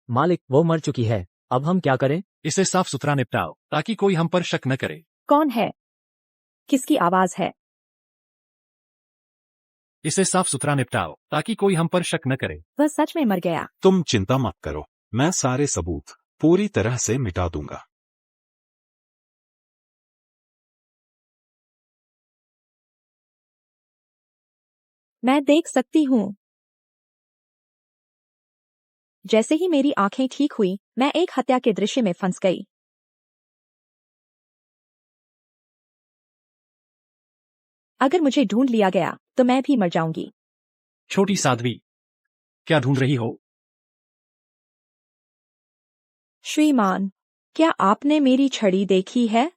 मालिक, वो मर चुकी है। अब हम क्या करें? इसे साफ सुथरा निपटाओ ताकि कोई हम पर शक न करे। कौन है? किसकी आवाज है? इसे साफ सुथरा निपटाओ ताकि कोई हम पर शक न करे। वह सच में मर गया। तुम चिंता मत करो, मैं सारे सबूत पूरी तरह से मिटा दूंगा। मैं देख सकती हूँ। जैसे ही मेरी आंखें ठीक हुई, मैं एक हत्या के दृश्य में फंस गई। अगर मुझे ढूंढ लिया गया तो मैं भी मर जाऊंगी। छोटी साध्वी, क्या ढूंढ रही हो? श्रीमान, क्या आपने मेरी छड़ी देखी है?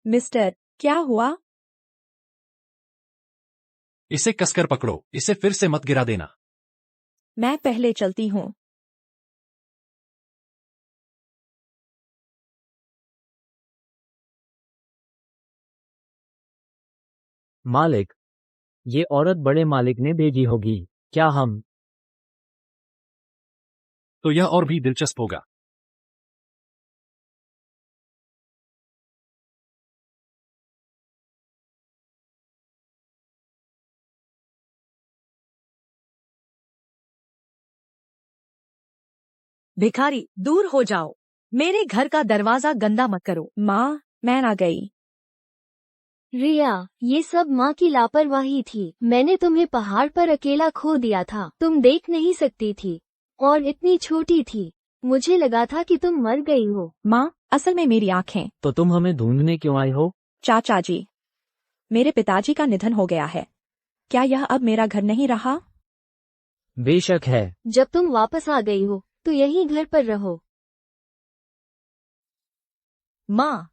मिस्टर, क्या हुआ? इसे कसकर पकड़ो, इसे फिर से मत गिरा देना। मैं पहले चलती हूँ। मालिक, ये औरत बड़े मालिक ने भेजी होगी। क्या हम? तो यह और भी दिलचस्प होगा। भिखारी, दूर हो जाओ। मेरे घर का दरवाजा गंदा मत करो। माँ, मैं ना गई। रिया, ये सब माँ की लापरवाही थी। मैंने तुम्हें पहाड़ पर अकेला खो दिया था। तुम देख नहीं सकती थी और इतनी छोटी थी। मुझे लगा था कि तुम मर गई हो। माँ, असल में मेरी आंखें। तो तुम हमें ढूंढने क्यों आई हो? चाचा जी, मेरे पिताजी का निधन हो गया है। क्या यह अब मेरा घर नहीं रहा? बेशक है। जब तुम वापस आ गई हो तो यहीं घर पर रहो। माँ,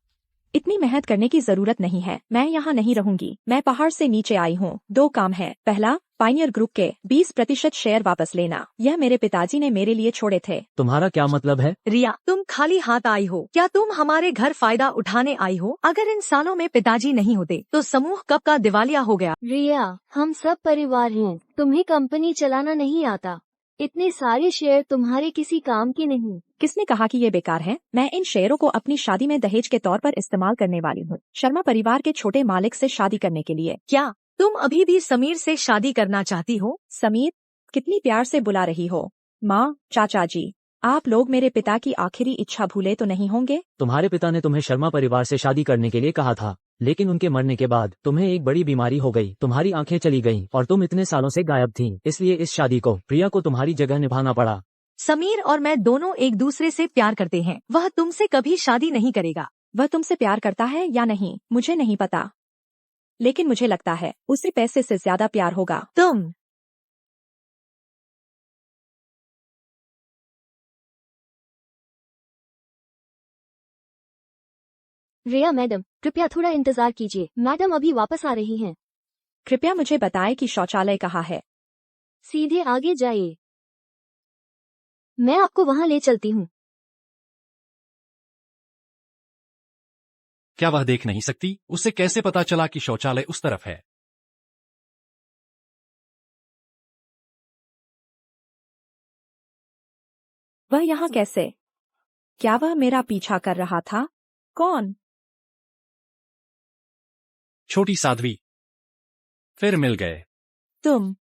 इतनी मेहनत करने की जरूरत नहीं है। मैं यहाँ नहीं रहूंगी। मैं पहाड़ से नीचे आई हूँ। 2 काम है। पहला, पायनियर ग्रुप के 20% शेयर वापस लेना। यह मेरे पिताजी ने मेरे लिए छोड़े थे। तुम्हारा क्या मतलब है? रिया, तुम खाली हाथ आई हो। क्या तुम हमारे घर फायदा उठाने आई हो? अगर इन सालों में पिताजी नहीं होते तो समूह कब का दिवालिया हो गया। रिया, हम सब परिवार हैं। तुम्हें कंपनी चलाना नहीं आता। इतने सारे शेयर तुम्हारे किसी काम के नहीं। किसने कहा कि ये बेकार है? मैं इन शेयरों को अपनी शादी में दहेज के तौर पर इस्तेमाल करने वाली हूँ। शर्मा परिवार के छोटे मालिक से शादी करने के लिए। क्या तुम अभी भी समीर से शादी करना चाहती हो? समीर, कितनी प्यार से बुला रही हो। माँ, चाचा जी, आप लोग मेरे पिता की आखिरी इच्छा भूले तो नहीं होंगे? तुम्हारे पिता ने तुम्हें शर्मा परिवार से शादी करने के लिए कहा था, लेकिन उनके मरने के बाद तुम्हें एक बड़ी बीमारी हो गई। तुम्हारी आंखें चली गईं और तुम इतने सालों से गायब थीं। इसलिए इस शादी को प्रिया को तुम्हारी जगह निभाना पड़ा। समीर और मैं दोनों एक दूसरे से प्यार करते हैं। वह तुमसे कभी शादी नहीं करेगा। वह तुमसे प्यार करता है या नहीं, मुझे नहीं पता, लेकिन मुझे लगता है उसे पैसे से ज्यादा प्यार होगा। तुम रिया मैडम, कृपया थोड़ा इंतजार कीजिए। मैडम अभी वापस आ रही हैं। कृपया मुझे बताएं कि शौचालय कहाँ है। सीधे आगे जाइए। मैं आपको वहाँ ले चलती हूँ। क्या वह देख नहीं सकती? उसे कैसे पता चला कि शौचालय उस तरफ है? वह यहाँ कैसे? क्या वह मेरा पीछा कर रहा था? कौन? छोटी साध्वी, फिर मिल गए। तुम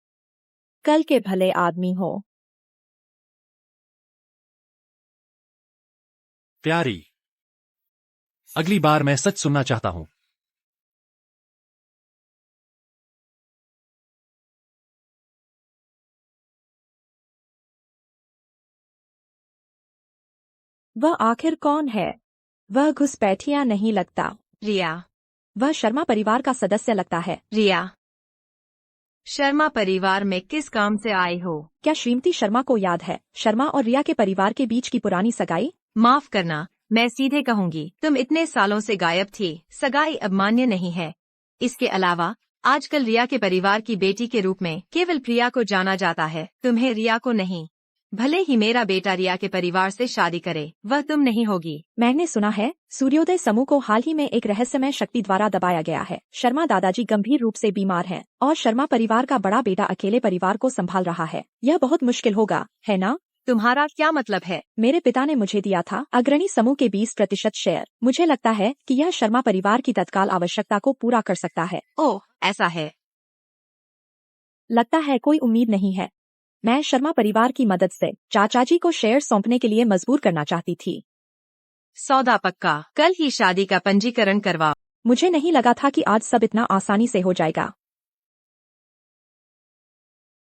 कल के भले आदमी हो। प्यारी, अगली बार मैं सच सुनना चाहता हूँ। वह आखिर कौन है? वह घुसपैठिया नहीं लगता। रिया, वह शर्मा परिवार का सदस्य लगता है। रिया, शर्मा परिवार में किस काम से आए हो? क्या श्रीमती शर्मा को याद है शर्मा और रिया के परिवार के बीच की पुरानी सगाई? माफ करना, मैं सीधे कहूंगी, तुम इतने सालों से गायब थी। सगाई अब मान्य नहीं है। इसके अलावा आजकल रिया के परिवार की बेटी के रूप में केवल प्रिया को जाना जाता है, तुम्हें रिया को नहीं। भले ही मेरा बेटा रिया के परिवार से शादी करे, वह तुम नहीं होगी। मैंने सुना है सूर्योदय समूह को हाल ही में एक रहस्यमय शक्ति द्वारा दबाया गया है। शर्मा दादाजी गंभीर रूप से बीमार हैं और शर्मा परिवार का बड़ा बेटा अकेले परिवार को संभाल रहा है। यह बहुत मुश्किल होगा, है ना? तुम्हारा क्या मतलब है? मेरे पिता ने मुझे दिया था अग्रणी समूह के 20% शेयर। मुझे लगता है कि यह शर्मा परिवार की तत्काल आवश्यकता को पूरा कर सकता है। ओह, ऐसा है। लगता है कोई उम्मीद नहीं है। मैं शर्मा परिवार की मदद से चाचाजी को शेयर सौंपने के लिए मजबूर करना चाहती थी। सौदा पक्का, कल ही शादी का पंजीकरण करवाओ। मुझे नहीं लगा था कि आज सब इतना आसानी से हो जाएगा।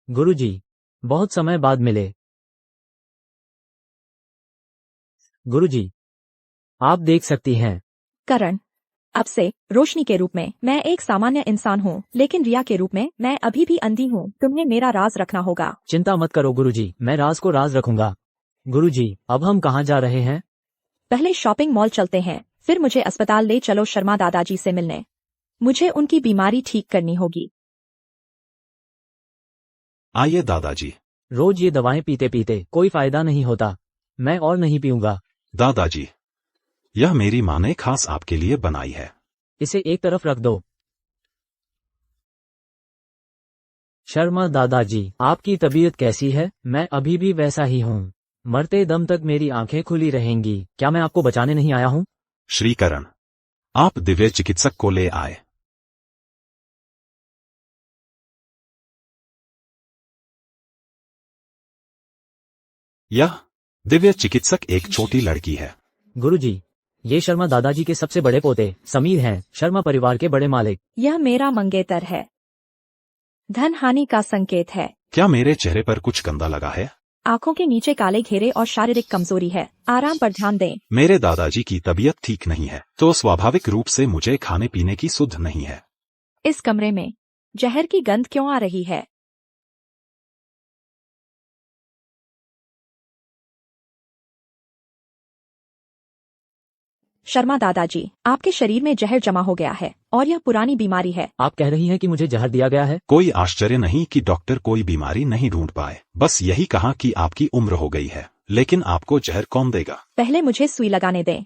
गुरुजी, बहुत समय बाद मिले। गुरुजी, आप देख सकती हैं। करण, अब से रोशनी के रूप में मैं एक सामान्य इंसान हूँ, लेकिन रिया के रूप में मैं अभी भी अंधी हूँ। तुम्हें मेरा राज रखना होगा। चिंता मत करो गुरुजी, मैं राज को राज रखूंगा। गुरुजी, अब हम कहाँ जा रहे हैं? पहले शॉपिंग मॉल चलते हैं, फिर मुझे अस्पताल ले चलो शर्मा दादाजी से मिलने। मुझे उनकी बीमारी ठीक करनी होगी। आइए दादाजी। रोज ये दवाएं पीते पीते कोई फायदा नहीं होता। मैं और नहीं पीऊंगा। दादाजी, यह मेरी माँ ने खास आपके लिए बनाई है। इसे एक तरफ रख दो। शर्मा दादाजी, आपकी तबीयत कैसी है? मैं अभी भी वैसा ही हूँ। मरते दम तक मेरी आंखें खुली रहेंगी। क्या मैं आपको बचाने नहीं आया हूँ? श्रीकरण, आप दिव्य चिकित्सक को ले आए। यह दिव्य चिकित्सक एक छोटी लड़की है। गुरुजी, ये शर्मा दादाजी के सबसे बड़े पोते समीर हैं, शर्मा परिवार के बड़े मालिक। यह मेरा मंगेतर है। धन हानि का संकेत है। क्या मेरे चेहरे पर कुछ गंदा लगा है? आंखों के नीचे काले घेरे और शारीरिक कमजोरी है। आराम पर ध्यान दें। मेरे दादाजी की तबीयत ठीक नहीं है, तो स्वाभाविक रूप से मुझे खाने पीने की सुध नहीं है। इस कमरे में जहर की गंध क्यों आ रही है? शर्मा दादाजी, आपके शरीर में जहर जमा हो गया है और यह पुरानी बीमारी है। आप कह रही हैं कि मुझे जहर दिया गया है? कोई आश्चर्य नहीं कि डॉक्टर कोई बीमारी नहीं ढूंढ पाए। बस यही कहा कि आपकी उम्र हो गई है, लेकिन आपको जहर कौन देगा? पहले मुझे सुई लगाने दें।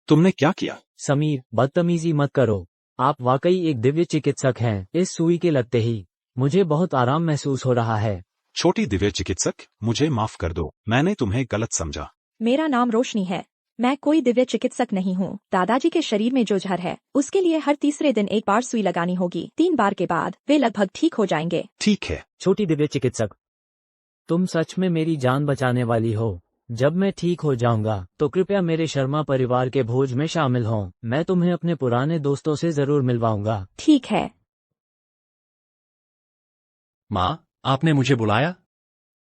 तुमने क्या किया? समीर, बदतमीजी मत करो। आप वाकई एक दिव्य चिकित्सक हैं। इस सुई के लगते ही मुझे बहुत आराम महसूस हो रहा है। छोटी दिव्य चिकित्सक, मुझे माफ कर दो, मैंने तुम्हें गलत समझा। मेरा नाम रोशनी है। मैं कोई दिव्य चिकित्सक नहीं हूँ। दादाजी के शरीर में जो जहर है उसके लिए हर तीसरे दिन एक बार सुई लगानी होगी। 3 बार के बाद वे लगभग ठीक हो जाएंगे। ठीक है। छोटी दिव्य चिकित्सक, तुम सच में मेरी जान बचाने वाली हो। जब मैं ठीक हो जाऊंगा तो कृपया मेरे शर्मा परिवार के भोज में शामिल हों। मैं तुम्हें अपने पुराने दोस्तों से जरूर मिलवाऊंगा। ठीक है। माँ, आपने मुझे बुलाया?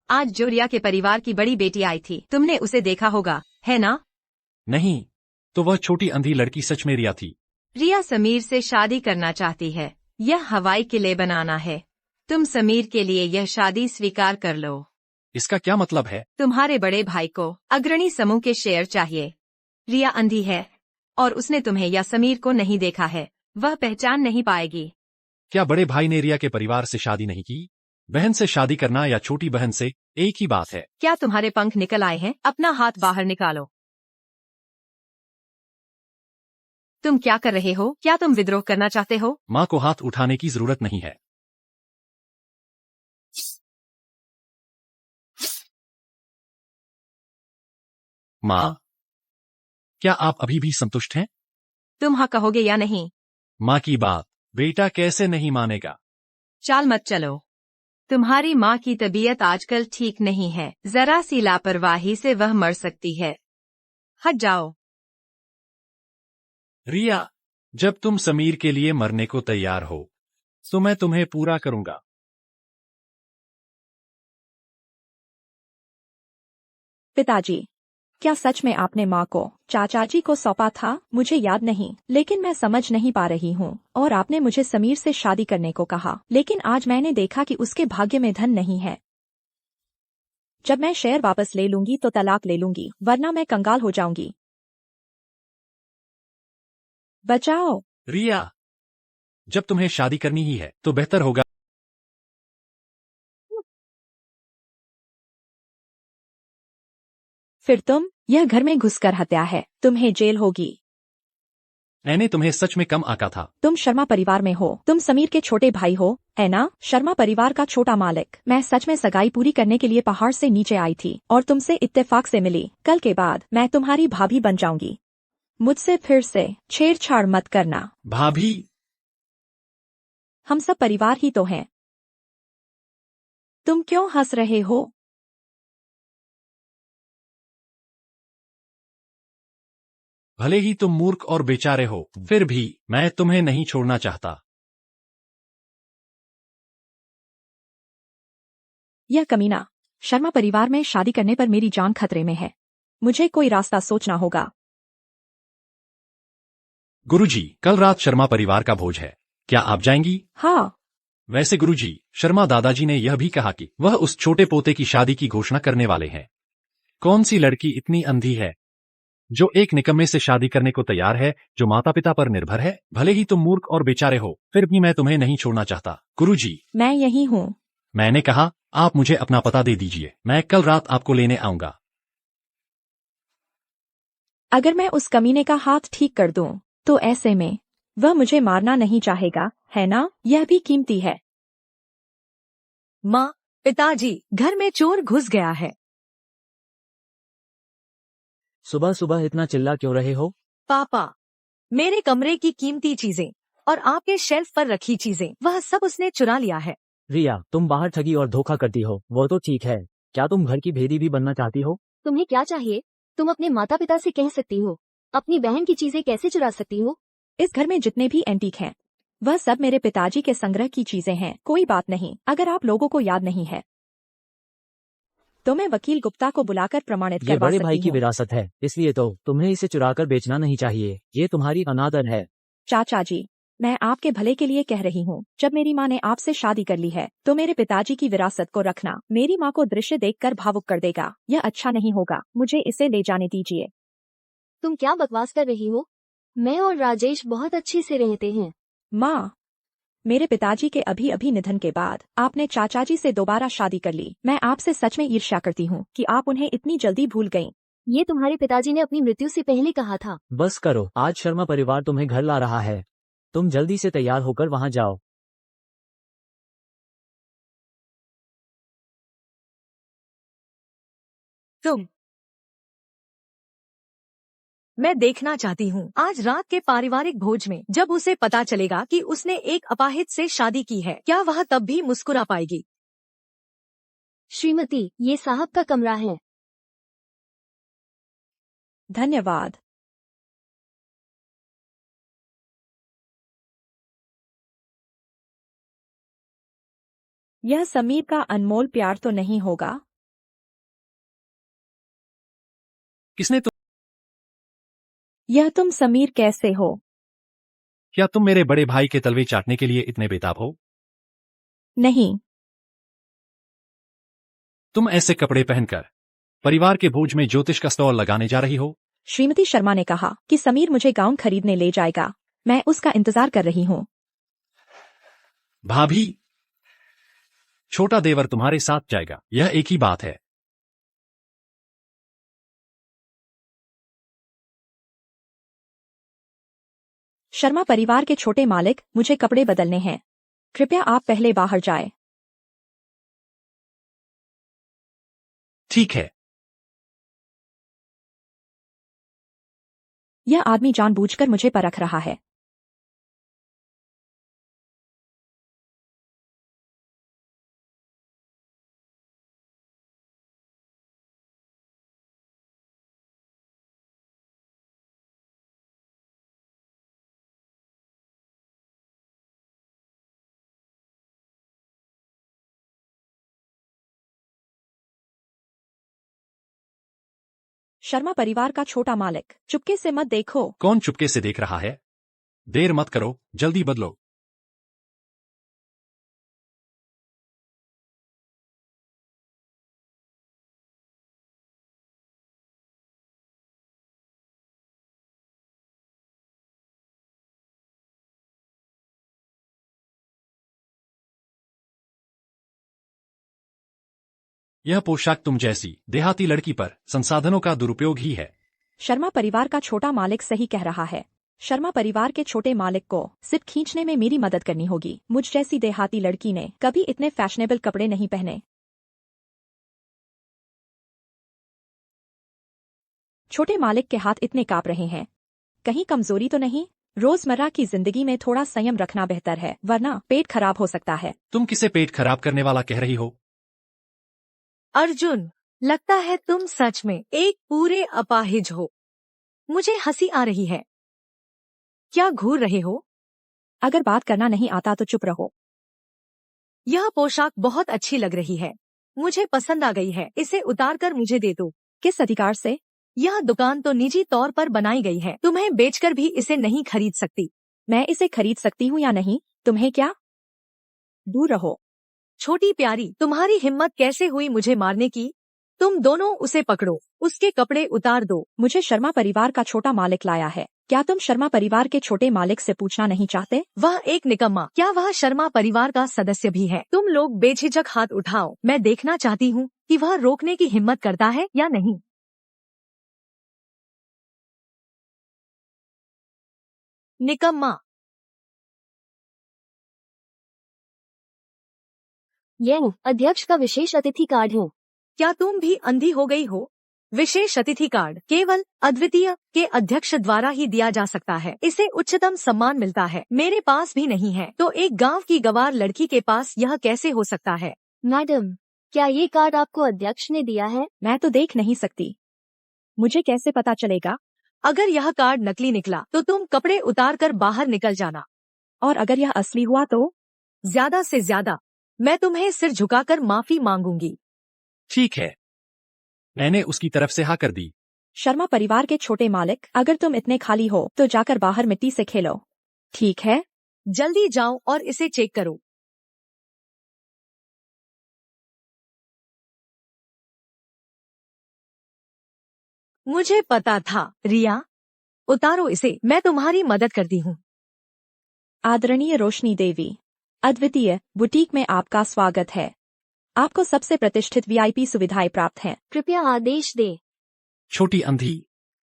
आज जो रिया के परिवार की बड़ी बेटी आई थी, तुमने उसे देखा होगा, है ना? नहीं, तो वह छोटी अंधी लड़की सच में रिया थी। रिया समीर से शादी करना चाहती है। यह हवाई किले बनाना है। तुम समीर के लिए यह शादी स्वीकार कर लो। इसका क्या मतलब है? तुम्हारे बड़े भाई को अग्रणी समूह के शेयर चाहिए। रिया अंधी है और उसने तुम्हें या समीर को नहीं देखा है। वह पहचान नहीं पाएगी। क्या बड़े भाई ने रिया के परिवार से शादी नहीं की? बहन से शादी करना या छोटी बहन से एक ही बात है। क्या तुम्हारे पंख निकल आए हैं? अपना हाथ बाहर निकालो। तुम क्या कर रहे हो? क्या तुम विद्रोह करना चाहते हो? माँ को हाथ उठाने की जरूरत नहीं है। माँ, क्या आप अभी भी संतुष्ट हैं? तुम हाँ कहोगे या नहीं? माँ की बात बेटा कैसे नहीं मानेगा? चाल मत चलो। तुम्हारी माँ की तबीयत आजकल ठीक नहीं है। जरा सी लापरवाही से वह मर सकती है। हट जाओ। रिया, जब तुम समीर के लिए मरने को तैयार हो तो मैं तुम्हें पूरा करूंगा। पिताजी, क्या सच में आपने माँ को चाचा जी को सौंपा था? मुझे याद नहीं, लेकिन मैं समझ नहीं पा रही हूँ। और आपने मुझे समीर से शादी करने को कहा, लेकिन आज मैंने देखा कि उसके भाग्य में धन नहीं है। जब मैं शेयर वापस ले लूंगी तो तलाक ले लूंगी, वरना मैं कंगाल हो जाऊंगी। बचाओ। रिया, जब तुम्हें शादी करनी ही है तो बेहतर होगा फिर तुम, यह घर में घुसकर हत्या है, तुम्हें जेल होगी। मैंने तुम्हें सच में कम आका था। तुम शर्मा परिवार में हो, तुम समीर के छोटे भाई हो, है ना? शर्मा परिवार का छोटा मालिक। मैं सच में सगाई पूरी करने के लिए पहाड़ से नीचे आई थी और तुमसे इत्तेफाक से मिली। कल के बाद मैं तुम्हारी भाभी बन जाऊंगी। मुझसे फिर से छेड़छाड़ मत करना। भाभी? हम सब परिवार ही तो हैं। तुम क्यों हंस रहे हो? भले ही तुम मूर्ख और बेचारे हो, फिर भी मैं तुम्हें नहीं छोड़ना चाहता। यह कमीना शर्मा परिवार में शादी करने पर मेरी जान खतरे में है। मुझे कोई रास्ता सोचना होगा। गुरुजी, कल रात शर्मा परिवार का भोज है, क्या आप जाएंगी? हाँ। वैसे गुरुजी, शर्मा दादाजी ने यह भी कहा कि वह उस छोटे पोते की शादी की घोषणा करने वाले हैं। कौन सी लड़की इतनी अंधी है जो एक निकम्मे से शादी करने को तैयार है, जो माता पिता पर निर्भर है? भले ही तुम मूर्ख और बेचारे हो, फिर भी मैं तुम्हें नहीं छोड़ना चाहता। गुरुजी, मैं यही हूँ। मैंने कहा आप मुझे अपना पता दे दीजिए, मैं कल रात आपको लेने आऊंगा। अगर मैं उस कमीने का हाथ ठीक कर दूं, तो ऐसे में वह मुझे मारना नहीं चाहेगा, है ना? यह भी कीमती है। माँ, पिताजी, घर में चोर घुस गया है। सुबह सुबह इतना चिल्ला क्यों रहे हो? पापा, मेरे कमरे की कीमती चीजें और आपके शेल्फ पर रखी चीजें, वह सब उसने चुरा लिया है। रिया, तुम बाहर ठगी और धोखा करती हो, वो तो ठीक है। क्या तुम घर की भेदी भी बनना चाहती हो? तुम्हें क्या चाहिए? तुम अपने माता पिता से कह सकती हो, अपनी बहन की चीजें कैसे चुरा सकती हो? इस घर में जितने भी एंटीक हैं, वह सब मेरे पिताजी के संग्रह की चीजें हैं। कोई बात नहीं, अगर आप लोगों को याद नहीं है तो मैं वकील गुप्ता को बुलाकर प्रमाणित ये करवा बड़े भाई सकती की हूँ। विरासत है, इसलिए तो तुम्हें इसे चुराकर बेचना नहीं चाहिए। ये तुम्हारी अनादर है। चाचा जी, मैं आपके भले के लिए कह रही हूँ। जब मेरी माँ ने आपसे शादी कर ली है, तो मेरे पिताजी की विरासत को रखना मेरी माँ को दृश्य देखकर भावुक कर देगा। यह अच्छा नहीं होगा। मुझे इसे ले जाने दीजिए। तुम क्या बकवास कर रही हो? मैं और राजेश बहुत अच्छे से रहते हैं। माँ, मेरे पिताजी के अभी अभी निधन के बाद आपने चाचा जी से दोबारा शादी कर ली। मैं आपसे सच में ईर्ष्या करती हूँ कि आप उन्हें इतनी जल्दी भूल गईं। ये तुम्हारे पिताजी ने अपनी मृत्यु से पहले कहा था। बस करो, आज शर्मा परिवार तुम्हें घर ला रहा है। तुम जल्दी से तैयार होकर वहां जाओ। तुम, मैं देखना चाहती हूँ आज रात के पारिवारिक भोज में जब उसे पता चलेगा कि उसने एक अपाहिज से शादी की है, क्या वह तब भी मुस्कुरा पाएगी? श्रीमती, ये साहब का कमरा है। धन्यवाद। यह समीर का अनमोल प्यार तो नहीं होगा? किसने यह तुम समीर कैसे हो? क्या तुम मेरे बड़े भाई के तलवे चाटने के लिए इतने बेताब हो? नहीं। तुम ऐसे कपड़े पहनकर परिवार के भोज में ज्योतिष का स्टॉल लगाने जा रही हो? श्रीमती शर्मा ने कहा कि समीर मुझे गाउन खरीदने ले जाएगा। मैं उसका इंतजार कर रही हूँ। भाभी, छोटा देवर तुम्हारे साथ जाएगा, यह एक ही बात है। शर्मा परिवार के छोटे मालिक, मुझे कपड़े बदलने हैं। कृपया आप पहले बाहर जाएं। ठीक है। यह आदमी जानबूझकर मुझे परख रहा है। शर्मा परिवार का छोटा मालिक, चुपके से मत देखो। कौन चुपके से देख रहा है? देर मत करो, जल्दी बदलो। यह पोशाक तुम जैसी देहाती लड़की पर संसाधनों का दुरुपयोग ही है। शर्मा परिवार का छोटा मालिक सही कह रहा है। शर्मा परिवार के छोटे मालिक को सिर्फ खींचने में मेरी मदद करनी होगी। मुझ जैसी देहाती लड़की ने कभी इतने फैशनेबल कपड़े नहीं पहने। छोटे मालिक के हाथ इतने कांप रहे हैं, कहीं कमजोरी तो नहीं? रोजमर्रा की जिंदगी में थोड़ा संयम रखना बेहतर है, वरना पेट खराब हो सकता है। तुम किसे पेट खराब करने वाला कह रही हो? अर्जुन, लगता है तुम सच में एक पूरे अपाहिज हो। मुझे हंसी आ रही है। क्या घूर रहे हो? अगर बात करना नहीं आता तो चुप रहो। यह पोशाक बहुत अच्छी लग रही है, मुझे पसंद आ गई है। इसे उतार कर मुझे दे दो। किस अधिकार से? यह दुकान तो निजी तौर पर बनाई गई है, तुम्हें बेचकर भी इसे नहीं खरीद सकती। मैं इसे खरीद सकती हूँ या नहीं, तुम्हें क्या? दूर रहो। छोटी प्यारी, तुम्हारी हिम्मत कैसे हुई मुझे मारने की? तुम दोनों उसे पकड़ो, उसके कपड़े उतार दो। मुझे शर्मा परिवार का छोटा मालिक लाया है। क्या तुम शर्मा परिवार के छोटे मालिक से पूछना नहीं चाहते? वह एक निकम्मा, क्या वह शर्मा परिवार का सदस्य भी है? तुम लोग बेझिझक हाथ उठाओ, मैं देखना चाहती हूँ कि वह रोकने की हिम्मत करता है या नहीं। निकम्मा। यह अध्यक्ष का विशेष अतिथि कार्ड है। क्या तुम भी अंधी हो गई हो? विशेष अतिथि कार्ड केवल अद्वितीय के अध्यक्ष द्वारा ही दिया जा सकता है। इसे उच्चतम सम्मान मिलता है। मेरे पास भी नहीं है, तो एक गांव की गवार लड़की के पास यह कैसे हो सकता है? मैडम, क्या ये कार्ड आपको अध्यक्ष ने दिया है? मैं तो देख नहीं सकती, मुझे कैसे पता चलेगा? अगर यह कार्ड नकली निकला तो तुम कपड़े उतार कर बाहर निकल जाना। और अगर यह असली हुआ तो? ज्यादा से ज्यादा मैं तुम्हें सिर झुकाकर माफी मांगूंगी। ठीक है, मैंने उसकी तरफ से हाँ कर दी। शर्मा परिवार के छोटे मालिक, अगर तुम इतने खाली हो तो जाकर बाहर मिट्टी से खेलो। ठीक है, जल्दी जाओ और इसे चेक करो। मुझे पता था। रिया, उतारो इसे, मैं तुम्हारी मदद करती हूँ। आदरणीय रोशनी देवी, अद्वितीय बुटीक में आपका स्वागत है। आपको सबसे प्रतिष्ठित वीआईपी सुविधाएं प्राप्त हैं। कृपया आदेश दे। छोटी अंधी,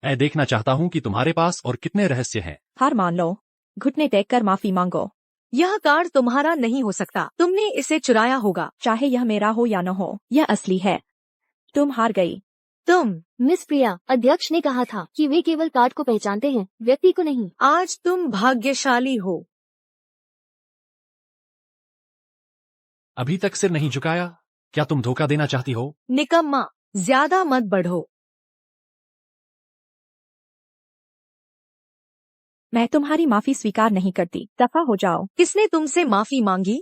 मैं देखना चाहता हूँ कि तुम्हारे पास और कितने रहस्य हैं। हार मान लो, घुटने टेक कर माफी मांगो। यह कार्ड तुम्हारा नहीं हो सकता, तुमने इसे चुराया होगा। चाहे यह मेरा हो या न हो, यह असली है। तुम हार गई। तुम। मिस प्रिया, अध्यक्ष ने कहा था कि वे केवल कार्ड को पहचानते हैं, व्यक्ति को नहीं। आज तुम भाग्यशाली हो। अभी तक सिर नहीं झुकाया? क्या तुम धोखा देना चाहती हो? निकम्मा, ज्यादा मत बढ़ो। मैं तुम्हारी माफी स्वीकार नहीं करती, दफा हो जाओ। किसने तुमसे माफी मांगी?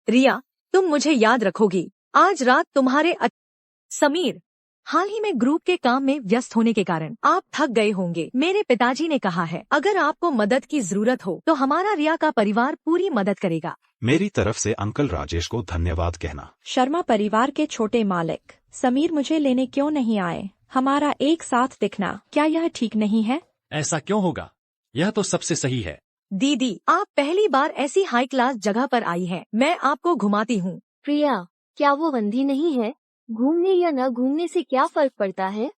रिया, तुम मुझे याद रखोगी। आज रात तुम्हारे समीर, हाल ही में ग्रुप के काम में व्यस्त होने के कारण आप थक गए होंगे। मेरे पिताजी ने कहा है, अगर आपको मदद की जरूरत हो तो हमारा रिया का परिवार पूरी मदद करेगा। मेरी तरफ से अंकल राजेश को धन्यवाद कहना। शर्मा परिवार के छोटे मालिक, समीर मुझे लेने क्यों नहीं आए? हमारा एक साथ दिखना, क्या यह ठीक नहीं है? ऐसा क्यों होगा? यह तो सबसे सही है। दीदी, आप पहली बार ऐसी हाई क्लास जगह पर आई हैं। मैं आपको घुमाती हूँ। प्रिया, क्या वो अंधी नहीं है? घूमने या न घूमने से क्या फर्क पड़ता है?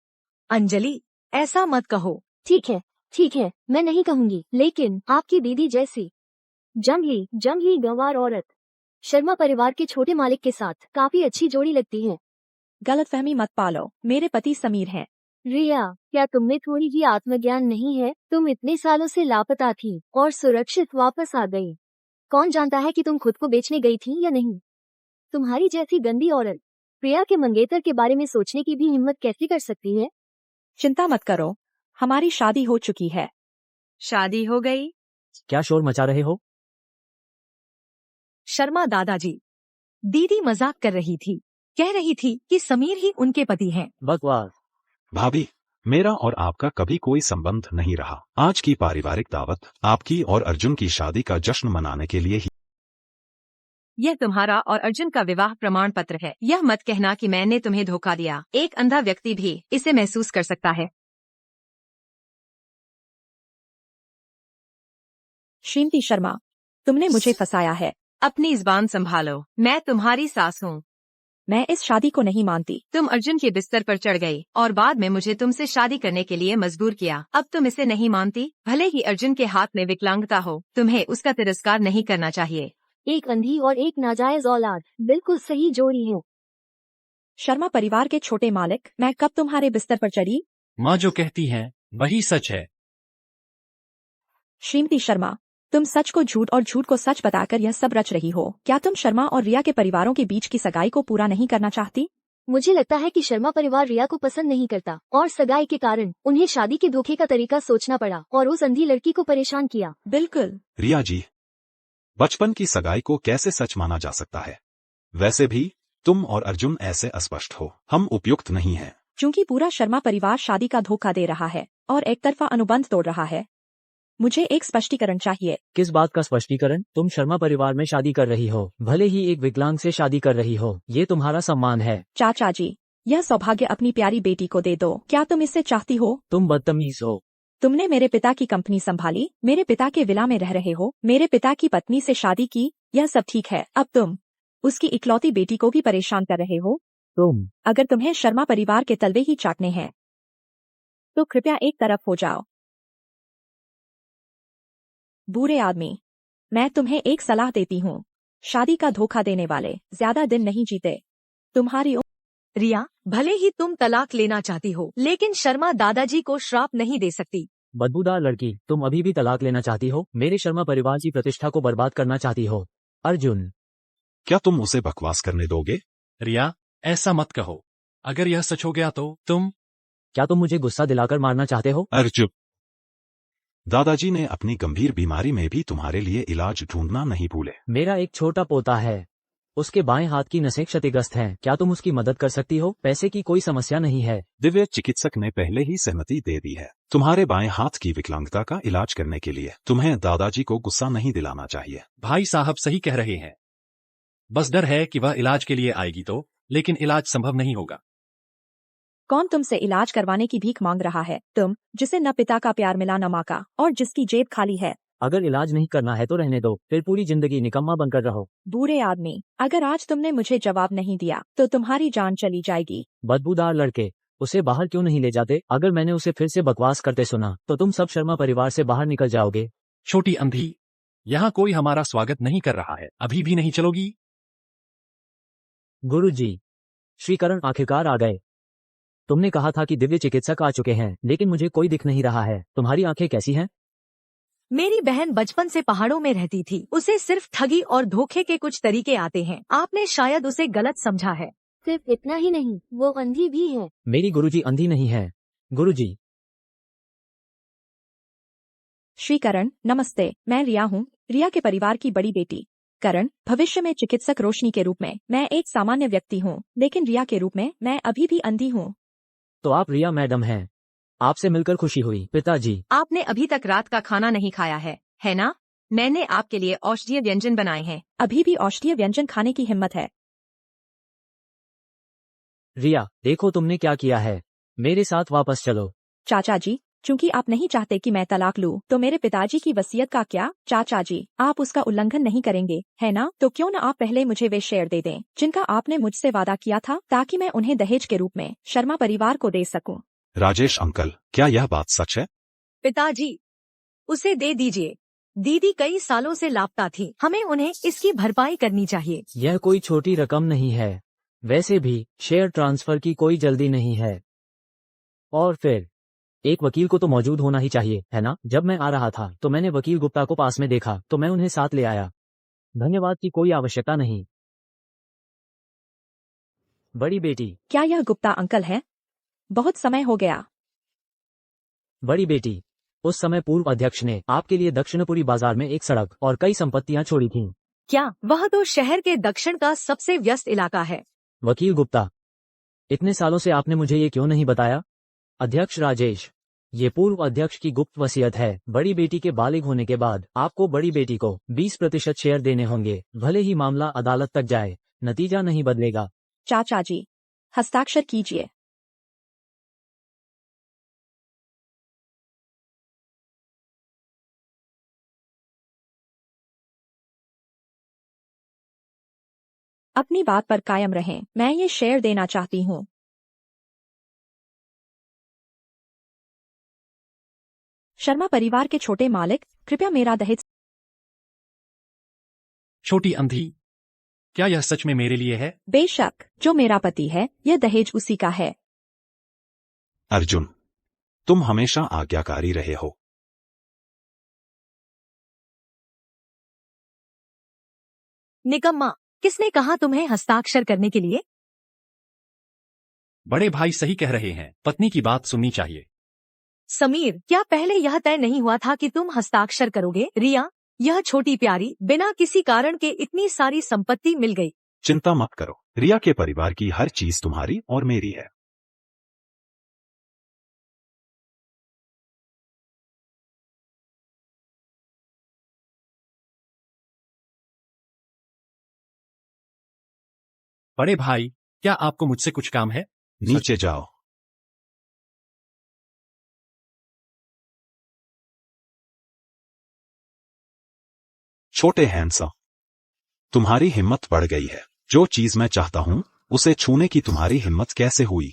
अंजलि, ऐसा मत कहो। ठीक है, मैं नहीं कहूँगी, लेकिन आपकी दीदी जैसी जंगली गंवार औरत शर्मा परिवार के छोटे मालिक के साथ काफी अच्छी जोड़ी लगती है। गलतफहमी मत पालो, मेरे पति समीर हैं। रिया, क्या तुमने थोड़ी भी आत्मज्ञान नहीं है? तुम इतने सालों से लापता थी और सुरक्षित वापस आ गई। कौन जानता है कि तुम खुद को बेचने गई थी या नहीं? तुम्हारी जैसी गंदी औरत प्रिया के मंगेतर के बारे में सोचने की भी हिम्मत कैसे कर सकती है? चिंता मत करो, हमारी शादी हो चुकी है। शादी हो गई? क्या शोर मचा रहे हो? शर्मा दादाजी, दीदी मजाक कर रही थी, कह रही थी कि समीर ही उनके पति हैं। बकवास। भाभी, मेरा और आपका कभी कोई संबंध नहीं रहा। आज की पारिवारिक दावत आपकी और अर्जुन की शादी का जश्न मनाने के लिए ही। यह तुम्हारा और अर्जुन का विवाह प्रमाण पत्र है। यह मत कहना कि मैंने तुम्हें धोखा दिया। एक अंधा व्यक्ति भी इसे महसूस कर सकता है। श्रीमती शर्मा, तुमने मुझे फंसाया है। अपनी जुबान संभालो, मैं तुम्हारी सास हूँ। मैं इस शादी को नहीं मानती। तुम अर्जुन के बिस्तर पर चढ़ गई और बाद में मुझे तुमसे शादी करने के लिए मजबूर किया। अब तुम इसे नहीं मानती। भले ही अर्जुन के हाथ में विकलांगता हो, तुम्हें उसका तिरस्कार नहीं करना चाहिए। एक अंधी और एक नाजायज औलाद, बिल्कुल सही जोड़ी है। शर्मा परिवार के छोटे मालिक, मैं कब तुम्हारे बिस्तर पर चढ़ी? माँ जो कहती है वही सच है। श्रीमती शर्मा, तुम सच को झूठ और झूठ को सच बताकर यह सब रच रही हो। क्या तुम शर्मा और रिया के परिवारों के बीच की सगाई को पूरा नहीं करना चाहती? मुझे लगता है कि शर्मा परिवार रिया को पसंद नहीं करता और सगाई के कारण उन्हें शादी के धोखे का तरीका सोचना पड़ा और उस अंधी लड़की को परेशान किया। बिल्कुल। रिया जी, बचपन की सगाई को कैसे सच माना जा सकता है? वैसे भी तुम और अर्जुन ऐसे अस्पष्ट हो, हम उपयुक्त नहीं हैं। क्योंकि पूरा शर्मा परिवार शादी का धोखा दे रहा है और एक तरफा अनुबंध तोड़ रहा है। मुझे एक स्पष्टीकरण चाहिए। किस बात का स्पष्टीकरण? तुम शर्मा परिवार में शादी कर रही हो, भले ही एक विकलांग से शादी कर रही हो। ये तुम्हारा सम्मान है। चाचा जी, यह सौभाग्य अपनी प्यारी बेटी को दे दो। क्या तुम इससे चाहती हो? तुम बदतमीज हो। तुमने मेरे पिता की कंपनी संभाली, मेरे पिता के विला में रह रहे हो, मेरे पिता की पत्नी से शादी की, यह सब ठीक है। अब तुम उसकी इकलौती बेटी को भी परेशान कर रहे हो। अगर तुम्हें शर्मा परिवार के तलवे ही चाटने हैं तो कृपया एक तरफ हो जाओ। बुरे आदमी, मैं तुम्हें एक सलाह देती हूँ। शादी का धोखा देने वाले ज्यादा दिन नहीं जीते। तुम्हारी रिया, भले ही तुम तलाक लेना चाहती हो, लेकिन शर्मा दादाजी को श्राप नहीं दे सकती। बदबूदार लड़की, तुम अभी भी तलाक लेना चाहती हो? मेरे शर्मा परिवार की प्रतिष्ठा को बर्बाद करना चाहती हो? अर्जुन, क्या तुम उसे बकवास करने दोगे? रिया, ऐसा मत कहो। अगर यह सच हो गया तो क्या तुम मुझे गुस्सा दिलाकर मारना चाहते हो? अर्जुन, दादाजी ने अपनी गंभीर बीमारी में भी तुम्हारे लिए इलाज ढूंढना नहीं भूले। मेरा एक छोटा पोता है, उसके बाएं हाथ की नसें क्षतिग्रस्त हैं। क्या तुम उसकी मदद कर सकती हो? पैसे की कोई समस्या नहीं है। दिव्य चिकित्सक ने पहले ही सहमति दे दी है तुम्हारे बाएं हाथ की विकलांगता का इलाज करने के लिए। तुम्हें दादाजी को गुस्सा नहीं दिलाना चाहिए। भाई साहब सही कह रहे हैं। बस डर है कि वह इलाज के लिए आएगी तो, लेकिन इलाज संभव नहीं होगा। कौन तुमसे इलाज करवाने की भीख मांग रहा है? तुम, जिसे न पिता का प्यार मिला न माँ का, और जिसकी जेब खाली है। अगर इलाज नहीं करना है तो रहने दो, फिर पूरी जिंदगी निकम्मा बनकर रहो। बुरे आदमी, अगर आज तुमने मुझे जवाब नहीं दिया तो तुम्हारी जान चली जाएगी। बदबूदार लड़के, उसे बाहर क्यों नहीं ले जाते? अगर मैंने उसे फिर से बकवास करते सुना तो तुम सब शर्मा परिवार से बाहर निकल जाओगे। छोटी अंधी, यहाँ कोई हमारा स्वागत नहीं कर रहा है। अभी भी नहीं चलोगी? गुरुजी, श्रीकरण आखिरकार आ गए। तुमने कहा था कि दिव्य चिकित्सक आ चुके हैं, लेकिन मुझे कोई दिख नहीं रहा है। तुम्हारी आंखें कैसी हैं? मेरी बहन बचपन से पहाड़ों में रहती थी। उसे सिर्फ ठगी और धोखे के कुछ तरीके आते हैं। आपने शायद उसे गलत समझा है। सिर्फ इतना ही नहीं, वो अंधी भी है। मेरी गुरुजी अंधी नहीं है। गुरुजी, श्रीकरण, नमस्ते। मैं रिया हूँ, रिया के परिवार की बड़ी बेटी। करण, भविष्य में चिकित्सक रोशनी के रूप में मैं एक सामान्य व्यक्ति हूँ, लेकिन रिया के रूप में मैं अभी भी अंधी हूँ। तो आप रिया मैडम हैं। आपसे मिलकर खुशी हुई। पिताजी, आपने अभी तक रात का खाना नहीं खाया है ना? मैंने आपके लिए औषधीय व्यंजन बनाए हैं। अभी भी औषधीय व्यंजन खाने की हिम्मत है? रिया, देखो तुमने क्या किया है। मेरे साथ वापस चलो। चाचा जी, चूंकि आप नहीं चाहते कि मैं तलाक लूं, तो मेरे पिताजी की वसीयत का क्या? चाचा जी, आप उसका उल्लंघन नहीं करेंगे, है ना? तो क्यों न आप पहले मुझे वे शेयर दे दें जिनका आपने मुझसे वादा किया था, ताकि मैं उन्हें दहेज के रूप में शर्मा परिवार को दे सकूं। राजेश अंकल, क्या यह बात सच है? पिताजी, उसे दे दीजिए। दीदी कई सालों से लापता थी। हमें उन्हें इसकी भरपाई करनी चाहिए। यह कोई छोटी रकम नहीं है। वैसे भी शेयर ट्रांसफर की कोई जल्दी नहीं है। और फिर एक वकील को तो मौजूद होना ही चाहिए, है ना? जब मैं आ रहा था तो मैंने वकील गुप्ता को पास में देखा, तो मैं उन्हें साथ ले आया। धन्यवाद की कोई आवश्यकता नहीं। बड़ी बेटी, क्या यह गुप्ता अंकल है? बहुत समय हो गया। बड़ी बेटी, उस समय पूर्व अध्यक्ष ने आपके लिए दक्षिणपुरी बाजार में एक सड़क और कई संपत्तियां छोड़ी थीं। क्या वह तो शहर के दक्षिण का सबसे व्यस्त इलाका है? वकील गुप्ता, इतने सालों से आपने मुझे ये क्यों नहीं बताया? अध्यक्ष राजेश, ये पूर्व अध्यक्ष की गुप्त वसीयत है। बड़ी बेटी के बालिग होने के बाद आपको बड़ी बेटी को 20% शेयर देने होंगे। भले ही मामला अदालत तक जाए, नतीजा नहीं बदलेगा। चाचा जी, हस्ताक्षर कीजिए। अपनी बात पर कायम रहें। मैं ये शेयर देना चाहती हूँ। शर्मा परिवार के छोटे मालिक, कृपया मेरा दहेज। छोटी अंधी, क्या यह सच में मेरे लिए है? बेशक, जो मेरा पति है, यह दहेज उसी का है। अर्जुन, तुम हमेशा आज्ञाकारी रहे हो। निकम्मा, किसने कहा तुम्हें हस्ताक्षर करने के लिए? बड़े भाई सही कह रहे हैं, पत्नी की बात सुननी चाहिए। समीर, क्या पहले यह तय नहीं हुआ था कि तुम हस्ताक्षर करोगे? रिया, यह छोटी प्यारी बिना किसी कारण के इतनी सारी संपत्ति मिल गई। चिंता मत करो, रिया के परिवार की हर चीज तुम्हारी और मेरी है। बड़े भाई, क्या आपको मुझसे कुछ काम है? नीचे जाओ। छोटे हैंडसम, तुम्हारी हिम्मत बढ़ गई है। जो चीज मैं चाहता हूं उसे छूने की तुम्हारी हिम्मत कैसे हुई?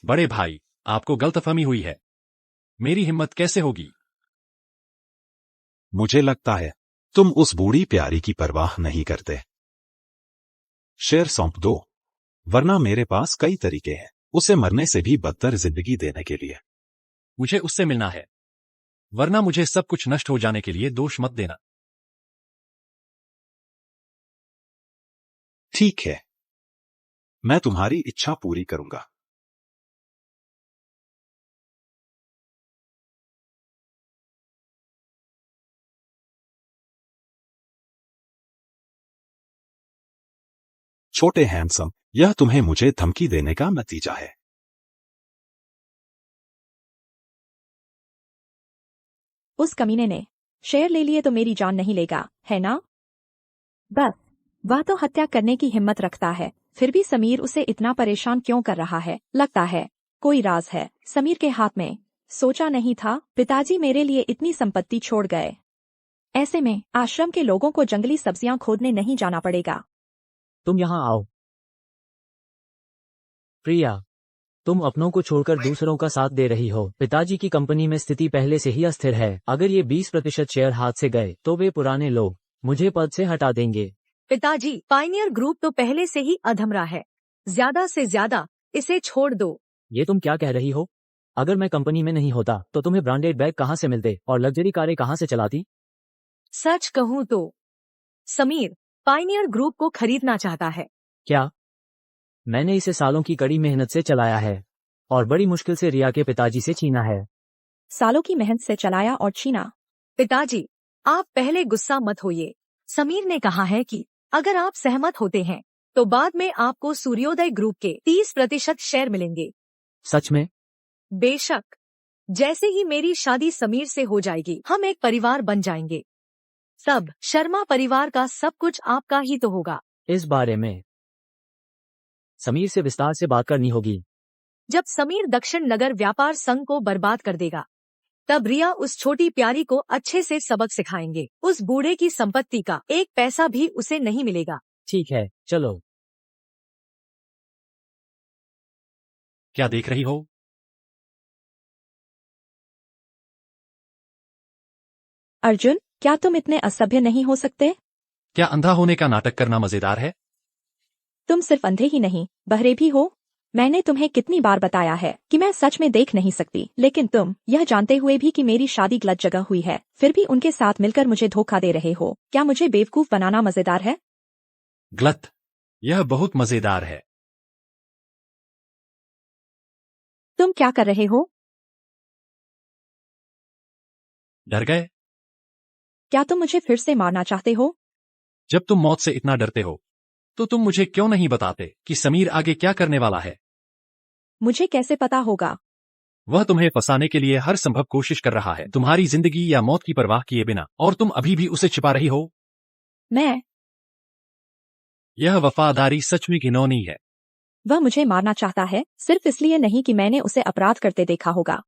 बड़े भाई, आपको गलतफहमी हुई है। मेरी हिम्मत कैसे होगी? मुझे लगता है तुम उस बूढ़ी प्यारी की परवाह नहीं करते। शेर सौंप दो, वरना मेरे पास कई तरीके हैं उसे मरने से भी बदतर जिंदगी देने के लिए। मुझे उससे मिलना है, वरना मुझे सब कुछ नष्ट हो जाने के लिए दोष मत देना। ठीक है, मैं तुम्हारी इच्छा पूरी करूंगा। छोटे हैंडसम, यह तुम्हें मुझे धमकी देने का नतीजा है। उस कमीने ने शेयर ले लिए तो मेरी जान नहीं लेगा, है ना? बस, वह तो हत्या करने की हिम्मत रखता है, फिर भी समीर उसे इतना परेशान क्यों कर रहा है? लगता है कोई राज है समीर के हाथ में। सोचा नहीं था पिताजी मेरे लिए इतनी संपत्ति छोड़ गए। ऐसे में आश्रम के लोगों को जंगली सब्जियां खोदने नहीं जाना पड़ेगा। तुम यहाँ आओ। प्रिया, तुम अपनों को छोड़कर दूसरों का साथ दे रही हो। पिताजी की कंपनी में स्थिति पहले से ही अस्थिर है। अगर ये 20% शेयर हाथ से गए तो वे पुराने लोग मुझे पद से हटा देंगे। पिताजी, पायनियर ग्रुप तो पहले से ही अधमरा है। ज्यादा से ज्यादा इसे छोड़ दो। ये तुम क्या कह रही हो? अगर मैं कंपनी में नहीं होता तो तुम्हें ब्रांडेड बैग कहाँ से मिलते और लग्जरी कारें कहाँ से चलाती? सच कहूँ तो समीर पायनियर ग्रुप को खरीदना चाहता है। क्या? मैंने इसे सालों की कड़ी मेहनत से चलाया है और बड़ी मुश्किल से रिया के पिताजी से छीना है। सालों की मेहनत से चलाया और छीना? पिताजी, आप पहले गुस्सा मत होइए। समीर ने कहा है कि अगर आप सहमत होते हैं तो बाद में आपको सूर्योदय ग्रुप के 30% शेयर मिलेंगे। सच में? बेशक, जैसे ही मेरी शादी समीर से हो जाएगी हम एक परिवार बन जाएंगे। सब शर्मा परिवार का सब कुछ आपका ही तो होगा। इस बारे में समीर से विस्तार से बात करनी होगी। जब समीर दक्षिण नगर व्यापार संघ को बर्बाद कर देगा तब रिया उस छोटी प्यारी को अच्छे से सबक सिखाएंगे। उस बूढ़े की संपत्ति का एक पैसा भी उसे नहीं मिलेगा। ठीक है, चलो। क्या देख रही हो? अर्जुन, क्या तुम इतने असभ्य नहीं हो सकते? क्या अंधा होने का नाटक करना मजेदार है? तुम सिर्फ अंधे ही नहीं, बहरे भी हो। मैंने तुम्हें कितनी बार बताया है कि मैं सच में देख नहीं सकती, लेकिन तुम यह जानते हुए भी कि मेरी शादी गलत जगह हुई है, फिर भी उनके साथ मिलकर मुझे धोखा दे रहे हो। क्या मुझे बेवकूफ बनाना मजेदार है? गलत, यह बहुत मजेदार है। तुम क्या कर रहे हो? डर गए? क्या तुम मुझे फिर से मारना चाहते हो? जब तुम मौत से इतना डरते हो तो तुम मुझे क्यों नहीं बताते कि समीर आगे क्या करने वाला है? मुझे कैसे पता होगा? वह तुम्हें फंसाने के लिए हर संभव कोशिश कर रहा है, तुम्हारी जिंदगी या मौत की परवाह किए बिना, और तुम अभी भी उसे छिपा रही हो। मैं यह वफादारी सच में घिनौनी है। वह मुझे मारना चाहता है, सिर्फ इसलिए नहीं कि मैंने उसे अपराध करते देखा होगा,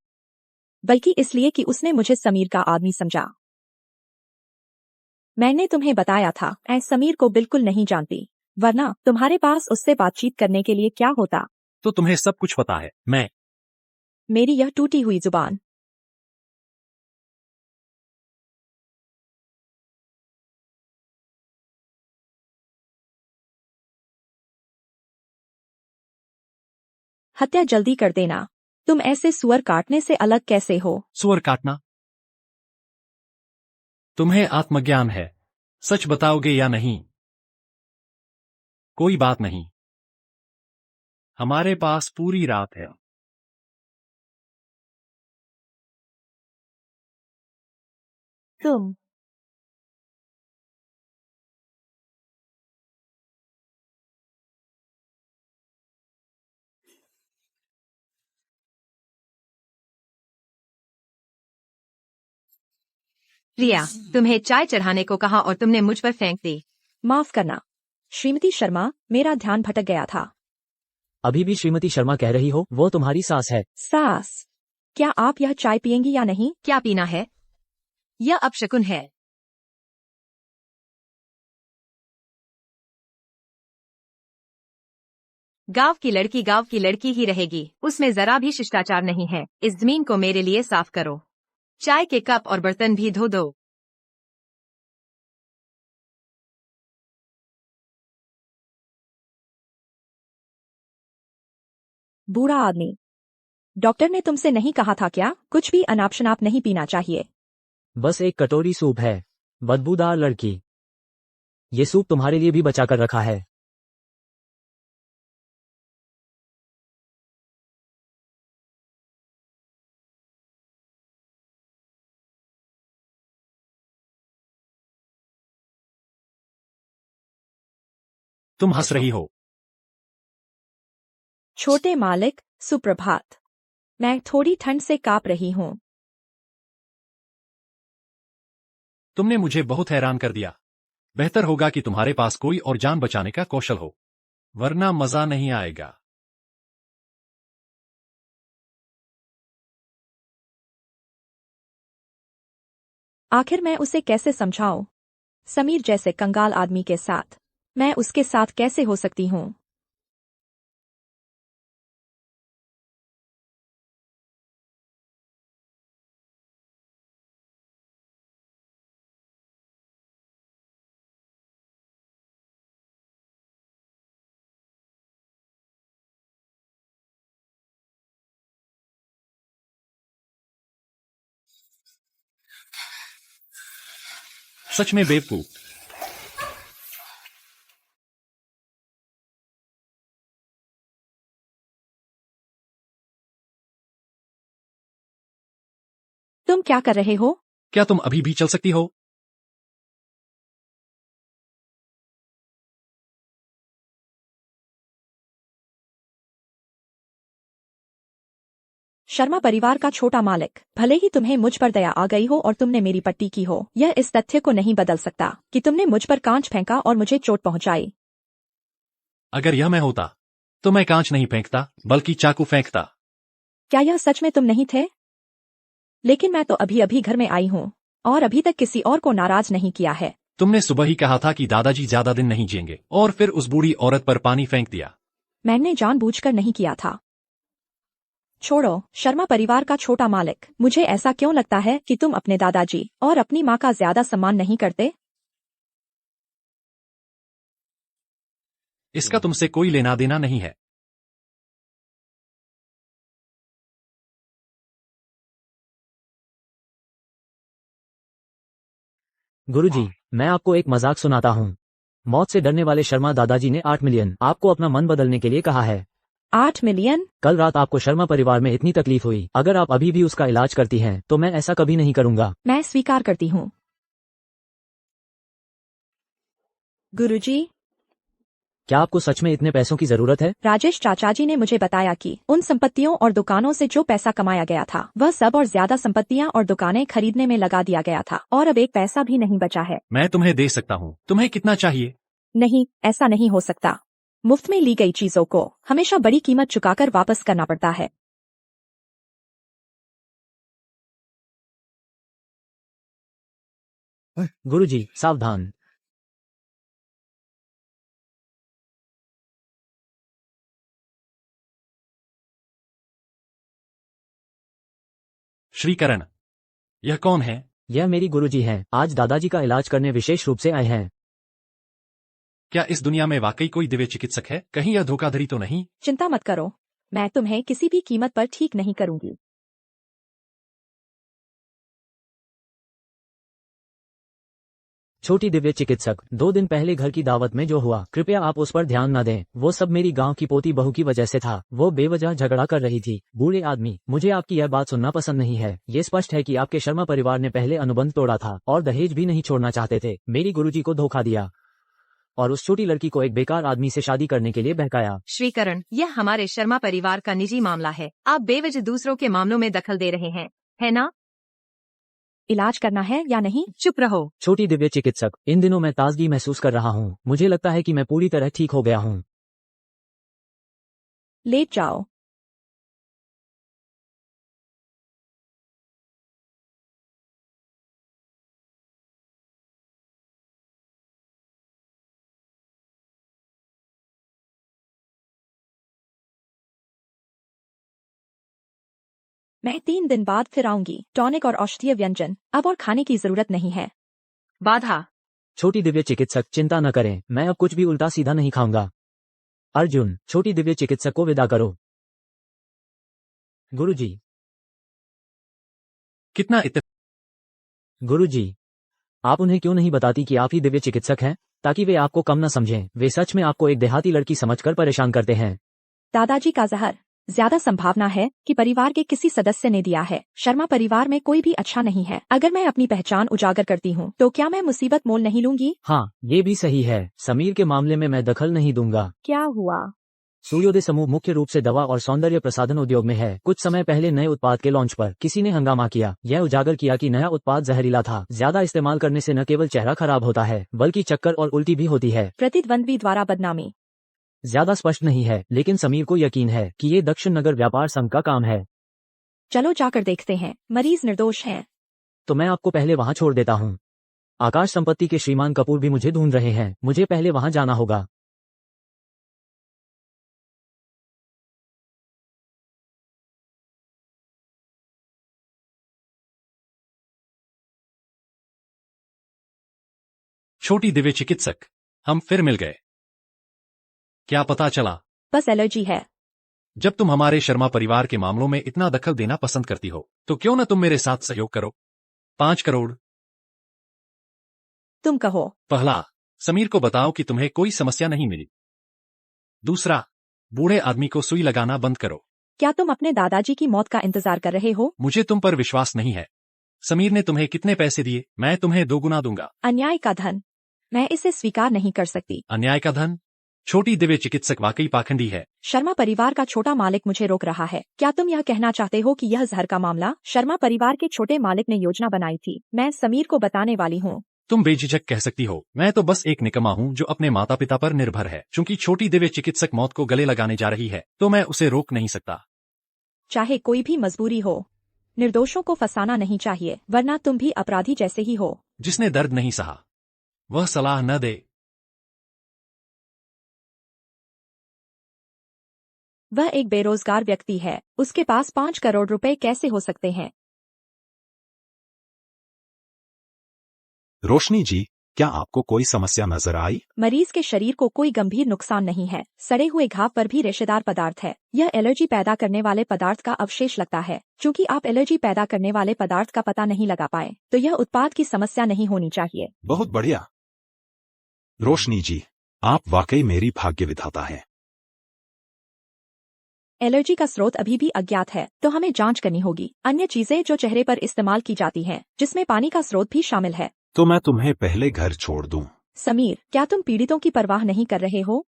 बल्कि इसलिए कि उसने मुझे समीर का आदमी समझा। मैंने तुम्हें बताया था, मैं समीर को बिल्कुल नहीं जानती, वरना तुम्हारे पास उससे बातचीत करने के लिए क्या होता? तो तुम्हें सब कुछ पता है। मेरी यह टूटी हुई जुबान। हत्या जल्दी कर देना। तुम ऐसे सुअर काटने से अलग कैसे हो? सुअर काटना? तुम्हें आत्मज्ञान है। सच बताओगे या नहीं? कोई बात नहीं, हमारे पास पूरी रात है। तुम रिया, तुम्हें चाय चढ़ाने को कहा और तुमने मुझ पर फेंक दी। माफ करना श्रीमती शर्मा, मेरा ध्यान भटक गया था। अभी भी श्रीमती शर्मा कह रही हो? वो तुम्हारी सास है। सास? क्या आप यह चाय पियेंगी या नहीं? क्या पीना है? यह अपशकुन है। गांव की लड़की ही रहेगी, उसमें जरा भी शिष्टाचार नहीं है। इस जमीन को मेरे लिए साफ करो। चाय के कप और बर्तन भी धो दो। बूढ़ा आदमी, डॉक्टर ने तुमसे नहीं कहा था क्या, कुछ भी अनाप शनाप नहीं पीना चाहिए? बस एक कटोरी सूप है। बदबूदार लड़की, ये सूप तुम्हारे लिए भी बचा कर रखा है। तुम हंस रही हो। छोटे मालिक, सुप्रभात। मैं थोड़ी ठंड से कांप रही हूँ। तुमने मुझे बहुत हैरान कर दिया। बेहतर होगा कि तुम्हारे पास कोई और जान बचाने का कौशल हो, वरना मजा नहीं आएगा। आखिर मैं उसे कैसे समझाऊं? समीर जैसे कंगाल आदमी के साथ मैं उसके साथ कैसे हो सकती हूँ? सच में बेवकूफ। तुम क्या कर रहे हो? क्या तुम अभी भी चल सकती हो? शर्मा परिवार का छोटा मालिक, भले ही तुम्हें मुझ पर दया आ गई हो और तुमने मेरी पट्टी की हो, यह इस तथ्य को नहीं बदल सकता कि तुमने मुझ पर कांच फेंका और मुझे चोट पहुंचाई। अगर यह मैं होता तो मैं कांच नहीं फेंकता, बल्कि चाकू फेंकता। क्या यह सच में तुम नहीं थे? लेकिन मैं तो अभी अभी घर में आई हूँ और अभी तक किसी और को नाराज नहीं किया है। तुमने सुबह ही कहा था कि दादाजी ज्यादा दिन नहीं जिएंगे, और फिर उस बूढ़ी औरत पर पानी फेंक दिया। मैंने जानबूझकर नहीं किया था। छोड़ो, शर्मा परिवार का छोटा मालिक, मुझे ऐसा क्यों लगता है कि तुम अपने दादाजी और अपनी माँ का ज्यादा सम्मान नहीं करते? इसका तुमसे कोई लेना देना नहीं है। गुरुजी, मैं आपको एक मजाक सुनाता हूँ। मौत से डरने वाले शर्मा दादाजी ने 8 मिलियन आपको अपना मन बदलने के लिए कहा है। 8 मिलियन? कल रात आपको शर्मा परिवार में इतनी तकलीफ हुई, अगर आप अभी भी उसका इलाज करती हैं, तो मैं ऐसा कभी नहीं करूंगा। मैं स्वीकार करती हूँ। गुरुजी, क्या आपको सच में इतने पैसों की जरूरत है? राजेश चाचा जी ने मुझे बताया कि उन संपत्तियों और दुकानों से जो पैसा कमाया गया था वह सब और ज्यादा संपत्तियां और दुकानें खरीदने में लगा दिया गया था और अब एक पैसा भी नहीं बचा है। मैं तुम्हें दे सकता हूँ। तुम्हें कितना चाहिए? नहीं, ऐसा नहीं हो सकता। मुफ्त में ली गई चीजों को हमेशा बड़ी कीमत चुकाकर वापस करना पड़ता है। गुरुजी, सावधान। श्रीकरण, यह कौन है? यह मेरी गुरुजी हैं। आज दादाजी का इलाज करने विशेष रूप से आए हैं। क्या इस दुनिया में वाकई कोई दिव्य चिकित्सक है? कहीं यह धोखाधड़ी तो नहीं? चिंता मत करो, मैं तुम्हें किसी भी कीमत पर ठीक नहीं करूंगी। छोटी दिव्य चिकित्सक, 2 दिन पहले घर की दावत में जो हुआ, कृपया आप उस पर ध्यान न दें। वो सब मेरी गांव की पोती बहू की वजह से था। वो बेवजह झगड़ा कर रही थी। बूढ़े आदमी, मुझे आपकी यह बात सुनना पसंद नहीं है। ये स्पष्ट है कि आपके शर्मा परिवार ने पहले अनुबंध तोड़ा था और दहेज भी नहीं छोड़ना चाहते थे। मेरी गुरुजी को धोखा दिया और उस छोटी लड़की को एक बेकार आदमी से शादी करने के लिए बहकाया। श्रीकरण, यह हमारे शर्मा परिवार का निजी मामला है। आप बेवजह दूसरों के मामलों में दखल दे रहे हैं, है ना? इलाज करना है या नहीं? चुप रहो। छोटी दिव्य चिकित्सक, इन दिनों मैं ताजगी महसूस कर रहा हूँ। मुझे लगता है कि मैं पूरी तरह ठीक हो गया हूँ। लेट जाओ। मैं 3 दिन बाद फिर आऊंगी। टॉनिक और औषधीय व्यंजन अब और खाने की जरूरत नहीं है। बाधा। छोटी दिव्य चिकित्सक, चिंता न करें, मैं अब कुछ भी उल्टा सीधा नहीं खाऊंगा। अर्जुन, छोटी दिव्य चिकित्सक को विदा करो। गुरुजी। कितना गुरुजी, आप उन्हें क्यों नहीं बताती कि आप ही दिव्य चिकित्सक हैं, ताकि वे आपको कम न समझें। वे सच में आपको एक देहाती लड़की समझकर परेशान करते हैं। दादाजी का जहर ज्यादा संभावना है कि परिवार के किसी सदस्य ने दिया है। शर्मा परिवार में कोई भी अच्छा नहीं है। अगर मैं अपनी पहचान उजागर करती हूँ तो क्या मैं मुसीबत मोल नहीं लूंगी? हाँ, ये भी सही है। समीर के मामले में मैं दखल नहीं दूंगा। क्या हुआ? सूर्योदय समूह मुख्य रूप से दवा और सौंदर्य प्रसाधन उद्योग में है। कुछ समय पहले नए उत्पाद के लॉन्च पर किसी ने हंगामा किया। यह उजागर किया कि नया उत्पाद जहरीला था। ज्यादा इस्तेमाल करने से न केवल चेहरा खराब होता है बल्कि चक्कर और उल्टी भी होती है। प्रतिद्वंद्वी द्वारा बदनामी ज्यादा स्पष्ट नहीं है, लेकिन समीर को यकीन है कि ये दक्षिण नगर व्यापार संघ का काम है। चलो जाकर देखते हैं। मरीज निर्दोष है। तो मैं आपको पहले वहाँ छोड़ देता हूँ। आकाश संपत्ति के श्रीमान कपूर भी मुझे ढूंढ रहे हैं। मुझे पहले वहाँ जाना होगा। छोटी दिव्य चिकित्सक, हम फिर मिल गए। क्या पता चला? बस एलर्जी है। जब तुम हमारे शर्मा परिवार के मामलों में इतना दखल देना पसंद करती हो तो क्यों न तुम मेरे साथ सहयोग करो। 5 करोड़। तुम कहो। पहला, समीर को बताओ कि तुम्हें कोई समस्या नहीं मिली। दूसरा, बूढ़े आदमी को सुई लगाना बंद करो। क्या तुम अपने दादाजी की मौत का इंतजार कर रहे हो? मुझे तुम पर विश्वास नहीं है। समीर ने तुम्हें कितने पैसे दिए? मैं तुम्हें 2 गुना दूंगा। अन्याय का धन, मैं इसे स्वीकार नहीं कर सकती। अन्याय का धन? छोटी दिव्य चिकित्सक वाकई पाखंडी है। शर्मा परिवार का छोटा मालिक मुझे रोक रहा है। क्या तुम यह कहना चाहते हो कि यह जहर का मामला शर्मा परिवार के छोटे मालिक ने योजना बनाई थी? मैं समीर को बताने वाली हूँ। तुम बेझिझक कह सकती हो। मैं तो बस एक निकम्मा हूँ जो अपने माता पिता पर निर्भर है। चूंकि छोटी दिव्य चिकित्सक मौत को गले लगाने जा रही है तो मैं उसे रोक नहीं सकता। चाहे कोई भी मजबूरी हो, निर्दोषों को फंसाना नहीं चाहिए, वरना तुम भी अपराधी जैसे ही हो। जिसने दर्द नहीं सहा वह सलाह न दे। वह एक बेरोजगार व्यक्ति है। उसके पास 5 करोड़ रुपए कैसे हो सकते हैं? रोशनी जी, क्या आपको कोई समस्या नजर आई? मरीज के शरीर को कोई गंभीर नुकसान नहीं है। सड़े हुए घाव पर भी रेशेदार पदार्थ है। यह एलर्जी पैदा करने वाले पदार्थ का अवशेष लगता है। चूंकि आप एलर्जी पैदा करने वाले पदार्थ का पता नहीं लगा पाए तो यह उत्पाद की समस्या नहीं होनी चाहिए। बहुत बढ़िया रोशनी जी, आप वाकई मेरी भाग्य विधाता हैं। एलर्जी का स्रोत अभी भी अज्ञात है तो हमें जांच करनी होगी। अन्य चीजें जो चेहरे पर इस्तेमाल की जाती हैं, जिसमें पानी का स्रोत भी शामिल है। तो मैं तुम्हें पहले घर छोड़ दूं? समीर, क्या तुम पीड़ितों की परवाह नहीं कर रहे हो?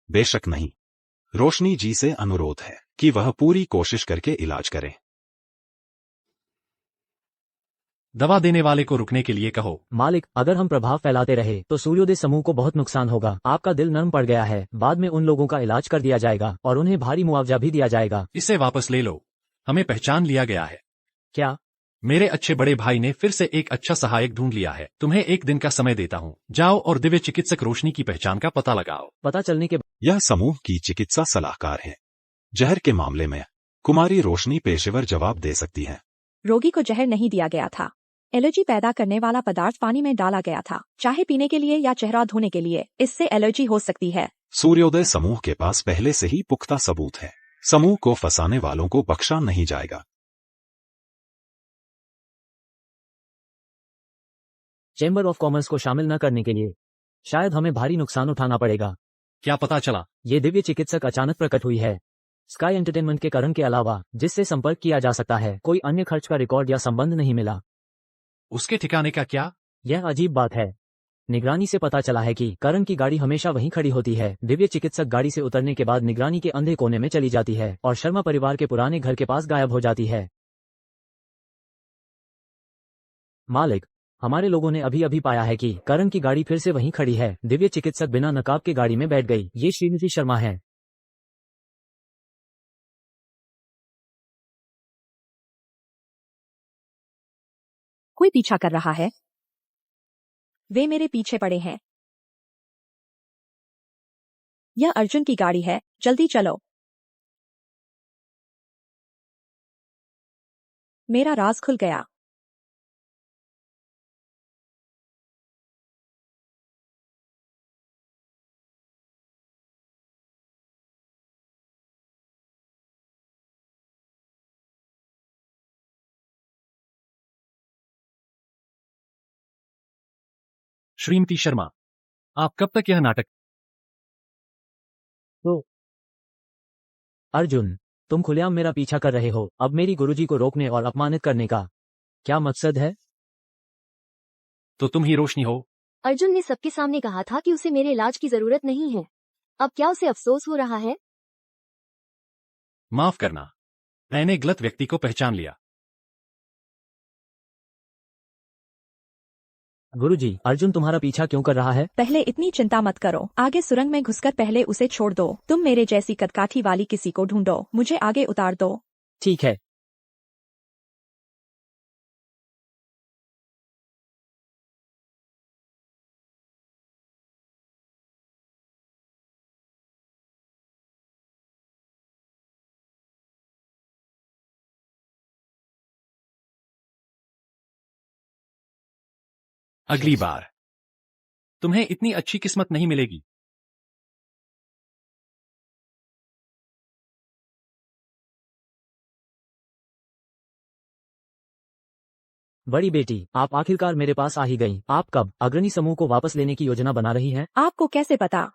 बेशक नहीं। रोशनी जी से अनुरोध है कि वह पूरी कोशिश करके इलाज करें। दवा देने वाले को रुकने के लिए कहो। मालिक, अगर हम प्रभाव फैलाते रहे तो सूर्योदय समूह को बहुत नुकसान होगा। आपका दिल नर्म पड़ गया है। बाद में उन लोगों का इलाज कर दिया जाएगा और उन्हें भारी मुआवजा भी दिया जाएगा। इसे वापस ले लो। हमें पहचान लिया गया है। क्या? मेरे अच्छे बड़े भाई ने फिर से एक अच्छा सहायक ढूंढ लिया है। तुम्हें 1 दिन का समय देता हूँ। जाओ और दिव्य चिकित्सक रोशनी की पहचान का पता लगाओ। पता चलने के यह समूह की चिकित्सा सलाहकार है। जहर के मामले में कुमारी रोशनी पेशेवर जवाब दे सकती है। रोगी को जहर नहीं दिया गया था। एलर्जी पैदा करने वाला पदार्थ पानी में डाला गया था, चाहे पीने के लिए या चेहरा धोने के लिए। इससे एलर्जी हो सकती है। सूर्योदय समूह के पास पहले से ही पुख्ता सबूत है। समूह को फंसाने वालों को बख्शा नहीं जाएगा। चेंबर ऑफ कॉमर्स को शामिल न करने के लिए शायद हमें भारी नुकसान उठाना पड़ेगा। क्या पता चला? ये दिव्य चिकित्सक अचानक प्रकट हुई है। स्काई एंटरटेनमेंट के कारण के अलावा जिससे संपर्क किया जा सकता है, कोई अन्य खर्च का रिकॉर्ड या संबंध नहीं मिला। उसके ठिकाने का क्या? यह अजीब बात है। निगरानी से पता चला है कि करण की गाड़ी हमेशा वहीं खड़ी होती है। दिव्य चिकित्सक गाड़ी से उतरने के बाद निगरानी के अंधे कोने में चली जाती है और शर्मा परिवार के पुराने घर के पास गायब हो जाती है। मालिक, हमारे लोगों ने अभी अभी पाया है कि करण की गाड़ी फिर से वहीं खड़ी है। दिव्य चिकित्सक बिना नकाब के गाड़ी में बैठ गई। ये श्रीनिधि शर्मा है। कोई पीछा कर रहा है। वे मेरे पीछे पड़े हैं। यह अर्जुन की गाड़ी है, जल्दी चलो। मेरा राज खुल गया। श्रीमती शर्मा, आप कब तक यह नाटक? तो अर्जुन, तुम खुलेआम मेरा पीछा कर रहे हो। अब मेरी गुरुजी को रोकने और अपमानित करने का क्या मकसद है? तो तुम ही रोशनी हो? अर्जुन ने सबके सामने कहा था कि उसे मेरे इलाज की जरूरत नहीं है। अब क्या उसे अफसोस हो रहा है? माफ करना, मैंने गलत व्यक्ति को पहचान लिया। गुरुजी, अर्जुन तुम्हारा पीछा क्यों कर रहा है? पहले इतनी चिंता मत करो। आगे सुरंग में घुसकर पहले उसे छोड़ दो। तुम मेरे जैसी कदकाठी वाली किसी को ढूंढो, मुझे आगे उतार दो। ठीक है। अगली बार तुम्हें इतनी अच्छी किस्मत नहीं मिलेगी। बड़ी बेटी, आप आखिरकार मेरे पास आ ही गई। आप कब अग्रणी समूह को वापस लेने की योजना बना रही हैं? आपको कैसे पता?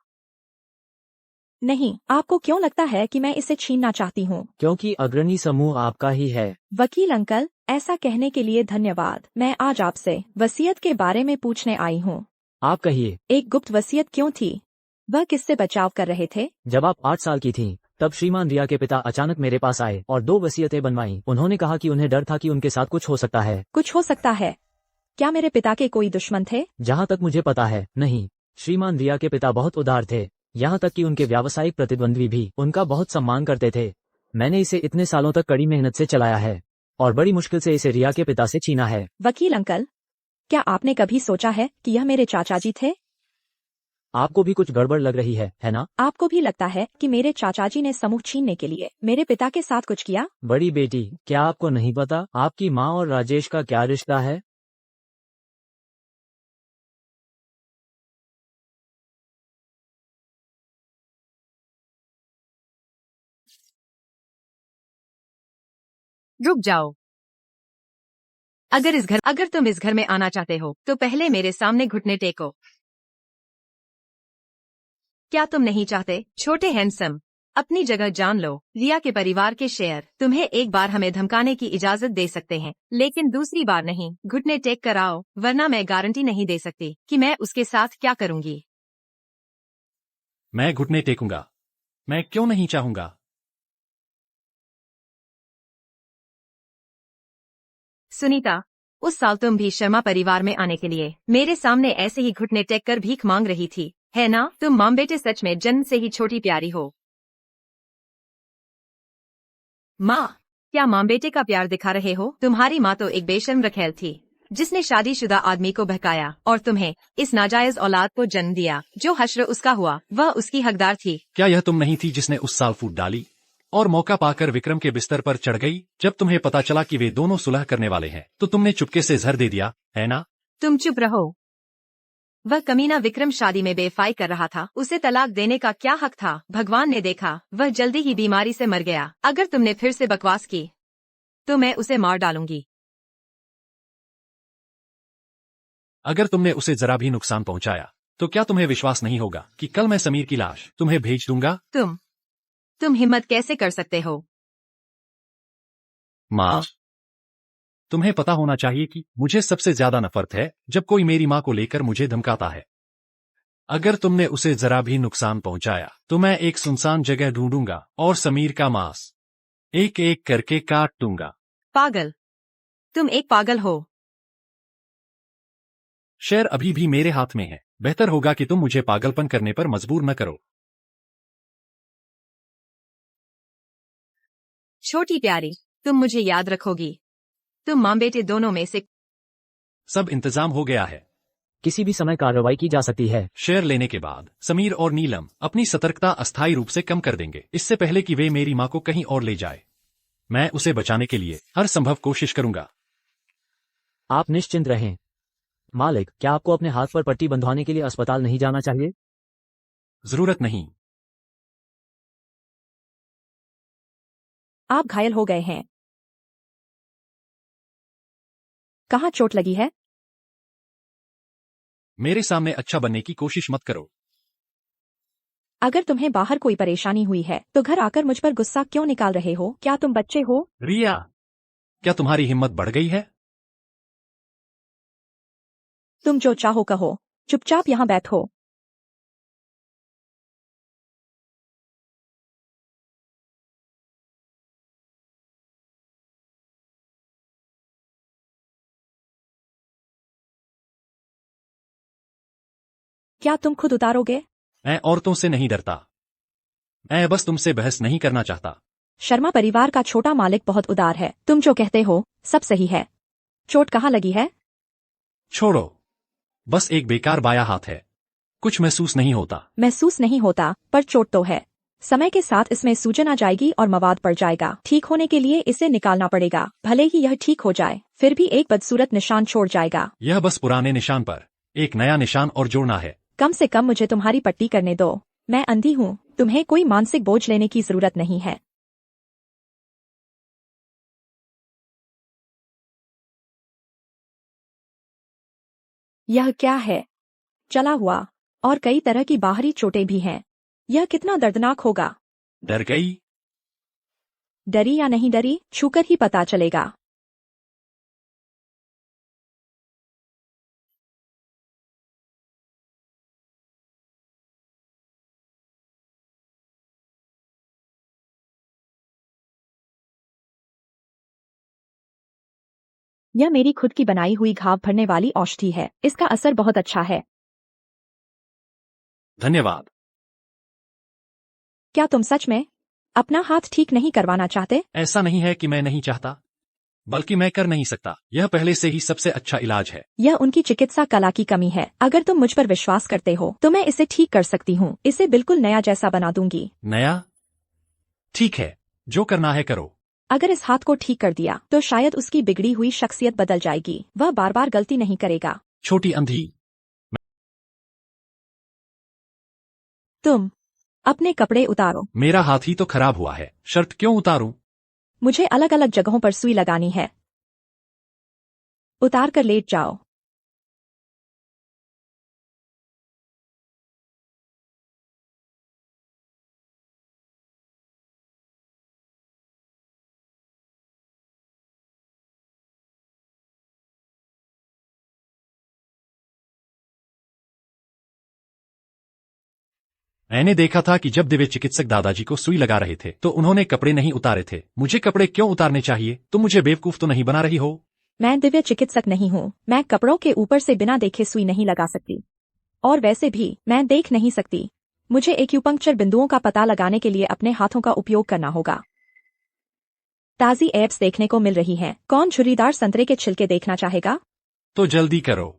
नहीं, आपको क्यों लगता है कि मैं इसे छीनना चाहती हूँ? क्योंकि अग्रणी समूह आपका ही है। वकील अंकल, ऐसा कहने के लिए धन्यवाद। मैं आज आपसे वसीयत के बारे में पूछने आई हूँ। आप कहिए। एक गुप्त वसीयत क्यों थी? वह किससे बचाव कर रहे थे? जब आप 8 साल की थीं, तब श्रीमान रिया के पिता अचानक मेरे पास आए और 2 वसीयतें बनवाईं। उन्होंने कहा कि उन्हें डर था कि उनके साथ कुछ हो सकता है। कुछ हो सकता है? क्या मेरे पिता के कोई दुश्मन थे? जहाँ तक मुझे पता है, नहीं। श्रीमान रिया के पिता बहुत उदार थे, यहाँ तक कि उनके व्यावसायिक प्रतिद्वंद्वी भी उनका बहुत सम्मान करते थे। मैंने इसे इतने सालों तक कड़ी मेहनत से चलाया है और बड़ी मुश्किल से इसे रिया के पिता से छीना है। वकील अंकल, क्या आपने कभी सोचा है कि यह मेरे चाचा जी थे? आपको भी कुछ गड़बड़ लग रही है ना? आपको भी लगता है कि मेरे चाचा जी ने समूह छीनने के लिए मेरे पिता के साथ कुछ किया? बड़ी बेटी, क्या आपको नहीं पता आपकी माँ और राजेश का क्या रिश्ता है? रुक जाओ। अगर तुम इस घर में आना चाहते हो तो पहले मेरे सामने घुटने टेको। क्या तुम नहीं चाहते? छोटे हैंडसम, अपनी जगह जान लो। रिया के परिवार के शेयर तुम्हें एक बार हमें धमकाने की इजाजत दे सकते हैं, लेकिन दूसरी बार नहीं। घुटने टेक कर आओ, वरना मैं गारंटी नहीं दे सकती कि मैं उसके साथ क्या करूंगी। मैं घुटने टेकूंगा। मैं क्यों नहीं चाहूंगा। सुनीता, उस साल तुम भी शर्मा परिवार में आने के लिए मेरे सामने ऐसे ही घुटने टेक कर भीख मांग रही थी, है ना? तुम माम बेटे सच में जन्म से ही छोटी प्यारी हो। माँ, क्या माम बेटे का प्यार दिखा रहे हो? तुम्हारी माँ तो एक बेशर्म रखेल थी, जिसने शादीशुदा आदमी को बहकाया और तुम्हें इस नाजायज औलाद को जन्म दिया। जो हश्र उसका हुआ वह उसकी हकदार थी। क्या यह तुम नहीं थी जिसने उस साल फूट डाली और मौका पाकर विक्रम के बिस्तर पर चढ़ गई? जब तुम्हें पता चला कि वे दोनों सुलह करने वाले हैं तो तुमने चुपके से जहर दे दिया, है ना? तुम चुप रहो। वह कमीना विक्रम शादी में बेवफाई कर रहा था, उसे तलाक देने का क्या हक था? भगवान ने देखा वह जल्दी ही बीमारी से मर गया। अगर तुमने फिर से बकवास की तो मैं उसे मार डालूंगी। अगर तुमने उसे जरा भी नुकसान पहुंचाया तो क्या तुम्हें विश्वास नहीं होगा कि कल मैं समीर की लाश तुम्हें भेज दूंगा? तुम हिम्मत कैसे कर सकते हो? माँ, तुम्हें पता होना चाहिए कि मुझे सबसे ज्यादा नफरत है जब कोई मेरी माँ को लेकर मुझे धमकाता है। अगर तुमने उसे जरा भी नुकसान पहुंचाया तो मैं एक सुनसान जगह ढूंढूंगा और समीर का मांस एक एक करके काट दूंगा। पागल, तुम एक पागल हो। शेर अभी भी मेरे हाथ में है। बेहतर होगा कि तुम मुझे पागलपन करने पर मजबूर न करो। छोटी प्यारी, तुम मुझे याद रखोगी। तुम माँ बेटे दोनों में से सब इंतजाम हो गया है। किसी भी समय कार्रवाई की जा सकती है। शेयर लेने के बाद समीर और नीलम अपनी सतर्कता अस्थायी रूप से कम कर देंगे, इससे पहले कि वे मेरी माँ को कहीं और ले जाए। मैं उसे बचाने के लिए हर संभव कोशिश करूंगा। आप निश्चिंत रहें। मालिक, क्या आपको अपने हाथ पर पट्टी बंधवाने के लिए अस्पताल नहीं जाना चाहिए? जरूरत नहीं। आप घायल हो गए हैं। कहाँ चोट लगी है? मेरे सामने अच्छा बनने की कोशिश मत करो। अगर तुम्हें बाहर कोई परेशानी हुई है तो घर आकर मुझ पर गुस्सा क्यों निकाल रहे हो? क्या तुम बच्चे हो? रिया, क्या तुम्हारी हिम्मत बढ़ गई है? तुम जो चाहो कहो, चुपचाप यहाँ बैठो। क्या तुम खुद उतारोगे? मैं औरतों से नहीं डरता। मैं बस तुमसे बहस नहीं करना चाहता। शर्मा परिवार का छोटा मालिक बहुत उदार है। तुम जो कहते हो सब सही है। चोट कहाँ लगी है? छोड़ो, बस एक बेकार बाया हाथ है। कुछ महसूस नहीं होता। महसूस नहीं होता, पर चोट तो है। समय के साथ इसमें सूजन आ जाएगी और मवाद पड़ जाएगा। ठीक होने के लिए इसे निकालना पड़ेगा। भले ही यह ठीक हो जाए, फिर भी एक बदसूरत निशान छोड़ जाएगा। यह बस पुराने निशान पर एक नया निशान और जोड़ना है। कम से कम मुझे तुम्हारी पट्टी करने दो। मैं अंधी हूँ, तुम्हें कोई मानसिक बोझ लेने की जरूरत नहीं है। यह क्या है? चला हुआ, और कई तरह की बाहरी चोटें भी हैं। यह कितना दर्दनाक होगा। डर गई? डरी या नहीं डरी, छूकर ही पता चलेगा। यह मेरी खुद की बनाई हुई घाव भरने वाली औषधि है। इसका असर बहुत अच्छा है। धन्यवाद। क्या तुम सच में अपना हाथ ठीक नहीं करवाना चाहते? ऐसा नहीं है कि मैं नहीं चाहता, बल्कि मैं कर नहीं सकता। यह पहले से ही सबसे अच्छा इलाज है। यह उनकी चिकित्सा कला की कमी है। अगर तुम मुझ पर विश्वास करते हो तो मैं इसे ठीक कर सकती हूँ। इसे बिल्कुल नया जैसा बना दूंगी। नया? ठीक है, जो करना है करो। अगर इस हाथ को ठीक कर दिया तो शायद उसकी बिगड़ी हुई शख्सियत बदल जाएगी। वह बार बार गलती नहीं करेगा। छोटी अंधी। तुम अपने कपड़े उतारो। मेरा हाथ ही तो खराब हुआ है, शर्ट क्यों उतारूं? मुझे अलग अलग जगहों पर सुई लगानी है। उतार कर लेट जाओ। मैंने देखा था कि जब दिव्य चिकित्सक दादाजी को सुई लगा रहे थे तो उन्होंने कपड़े नहीं उतारे थे। मुझे कपड़े क्यों उतारने चाहिए? तुम मुझे बेवकूफ तो नहीं बना रही हो? मैं दिव्य चिकित्सक नहीं हूँ। मैं कपड़ों के ऊपर से बिना देखे सुई नहीं लगा सकती। और वैसे भी मैं देख नहीं सकती। मुझे एक्यूपंक्चर बिंदुओं का पता लगाने के लिए अपने हाथों का उपयोग करना होगा। ताजी एप्स देखने को मिल रही हैं। कौन झुर्रीदार संतरे के छिलके देखना चाहेगा? तो जल्दी करो।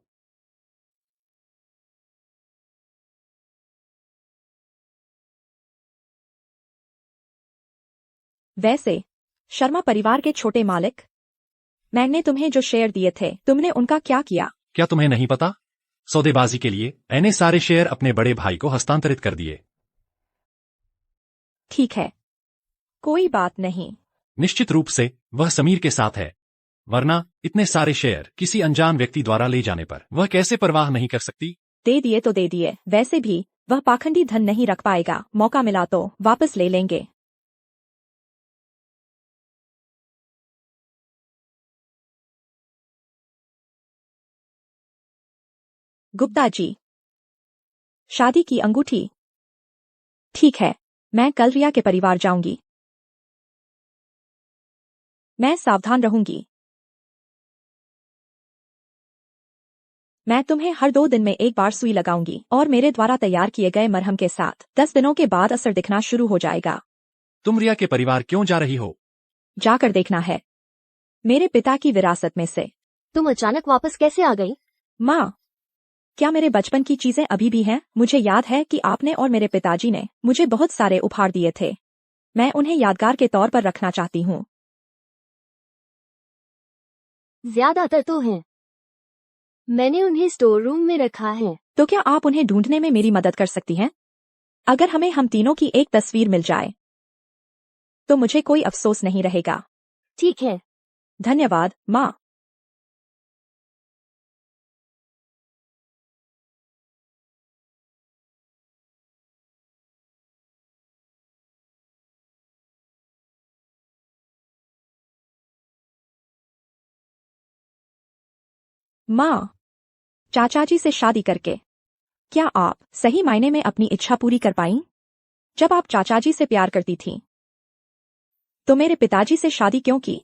वैसे शर्मा परिवार के छोटे मालिक, मैंने तुम्हें जो शेयर दिए थे तुमने उनका क्या किया? क्या तुम्हें नहीं पता? सौदेबाजी के लिए मैंने सारे शेयर अपने बड़े भाई को हस्तांतरित कर दिए। ठीक है, कोई बात नहीं। निश्चित रूप से वह समीर के साथ है, वरना इतने सारे शेयर किसी अनजान व्यक्ति द्वारा ले जाने पर वह कैसे परवाह नहीं कर सकती? दे दिए तो दे दिए। वैसे भी वह पाखंडी धन नहीं रख पाएगा। मौका मिला तो वापस ले लेंगे। गुप्ता जी, शादी की अंगूठी। ठीक है, मैं कल रिया के परिवार जाऊंगी। मैं सावधान रहूंगी। मैं तुम्हें हर 2 दिन में एक बार सुई लगाऊंगी और मेरे द्वारा तैयार किए गए मरहम के साथ 10 दिनों के बाद असर दिखना शुरू हो जाएगा। तुम रिया के परिवार क्यों जा रही हो? जाकर देखना है। मेरे पिता की विरासत में से। तुम अचानक वापस कैसे आ गई? माँ, क्या मेरे बचपन की चीजें अभी भी हैं? मुझे याद है कि आपने और मेरे पिताजी ने मुझे बहुत सारे उपहार दिए थे। मैं उन्हें यादगार के तौर पर रखना चाहती हूँ। ज्यादातर तो हैं। मैंने उन्हें स्टोर रूम में रखा है। तो क्या आप उन्हें ढूंढने में मेरी मदद कर सकती हैं? अगर हमें हम तीनों की एक तस्वीर मिल जाए तो मुझे कोई अफसोस नहीं रहेगा। ठीक है। धन्यवाद, माँ। माँ, चाचा जी से शादी करके क्या आप सही मायने में अपनी इच्छा पूरी कर पाईं? जब आप चाचा जी से प्यार करती थीं, तो मेरे पिताजी से शादी क्यों की?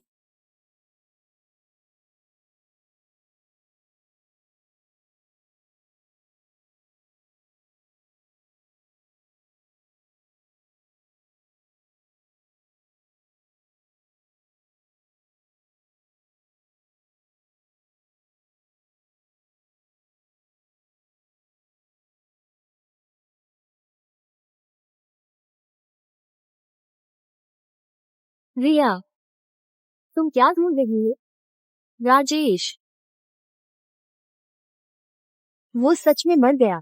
रिया, तुम क्या ढूंढ रही हो? राजेश, वो सच में मर गया।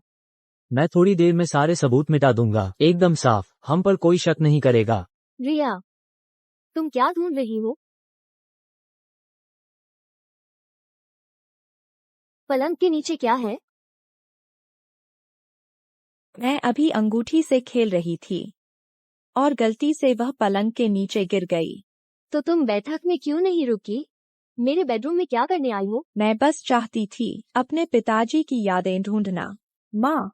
मैं थोड़ी देर में सारे सबूत मिटा दूंगा, एकदम साफ। हम पर कोई शक नहीं करेगा। रिया, तुम क्या ढूंढ रही हो? पलंग के नीचे क्या है? मैं अभी अंगूठी से खेल रही थी और गलती से वह पलंग के नीचे गिर गई। तो तुम बैठक में क्यों नहीं रुकी? मेरे बेडरूम में क्या करने आई हो? मैं बस चाहती थी अपने पिताजी की यादें ढूंढना। माँ,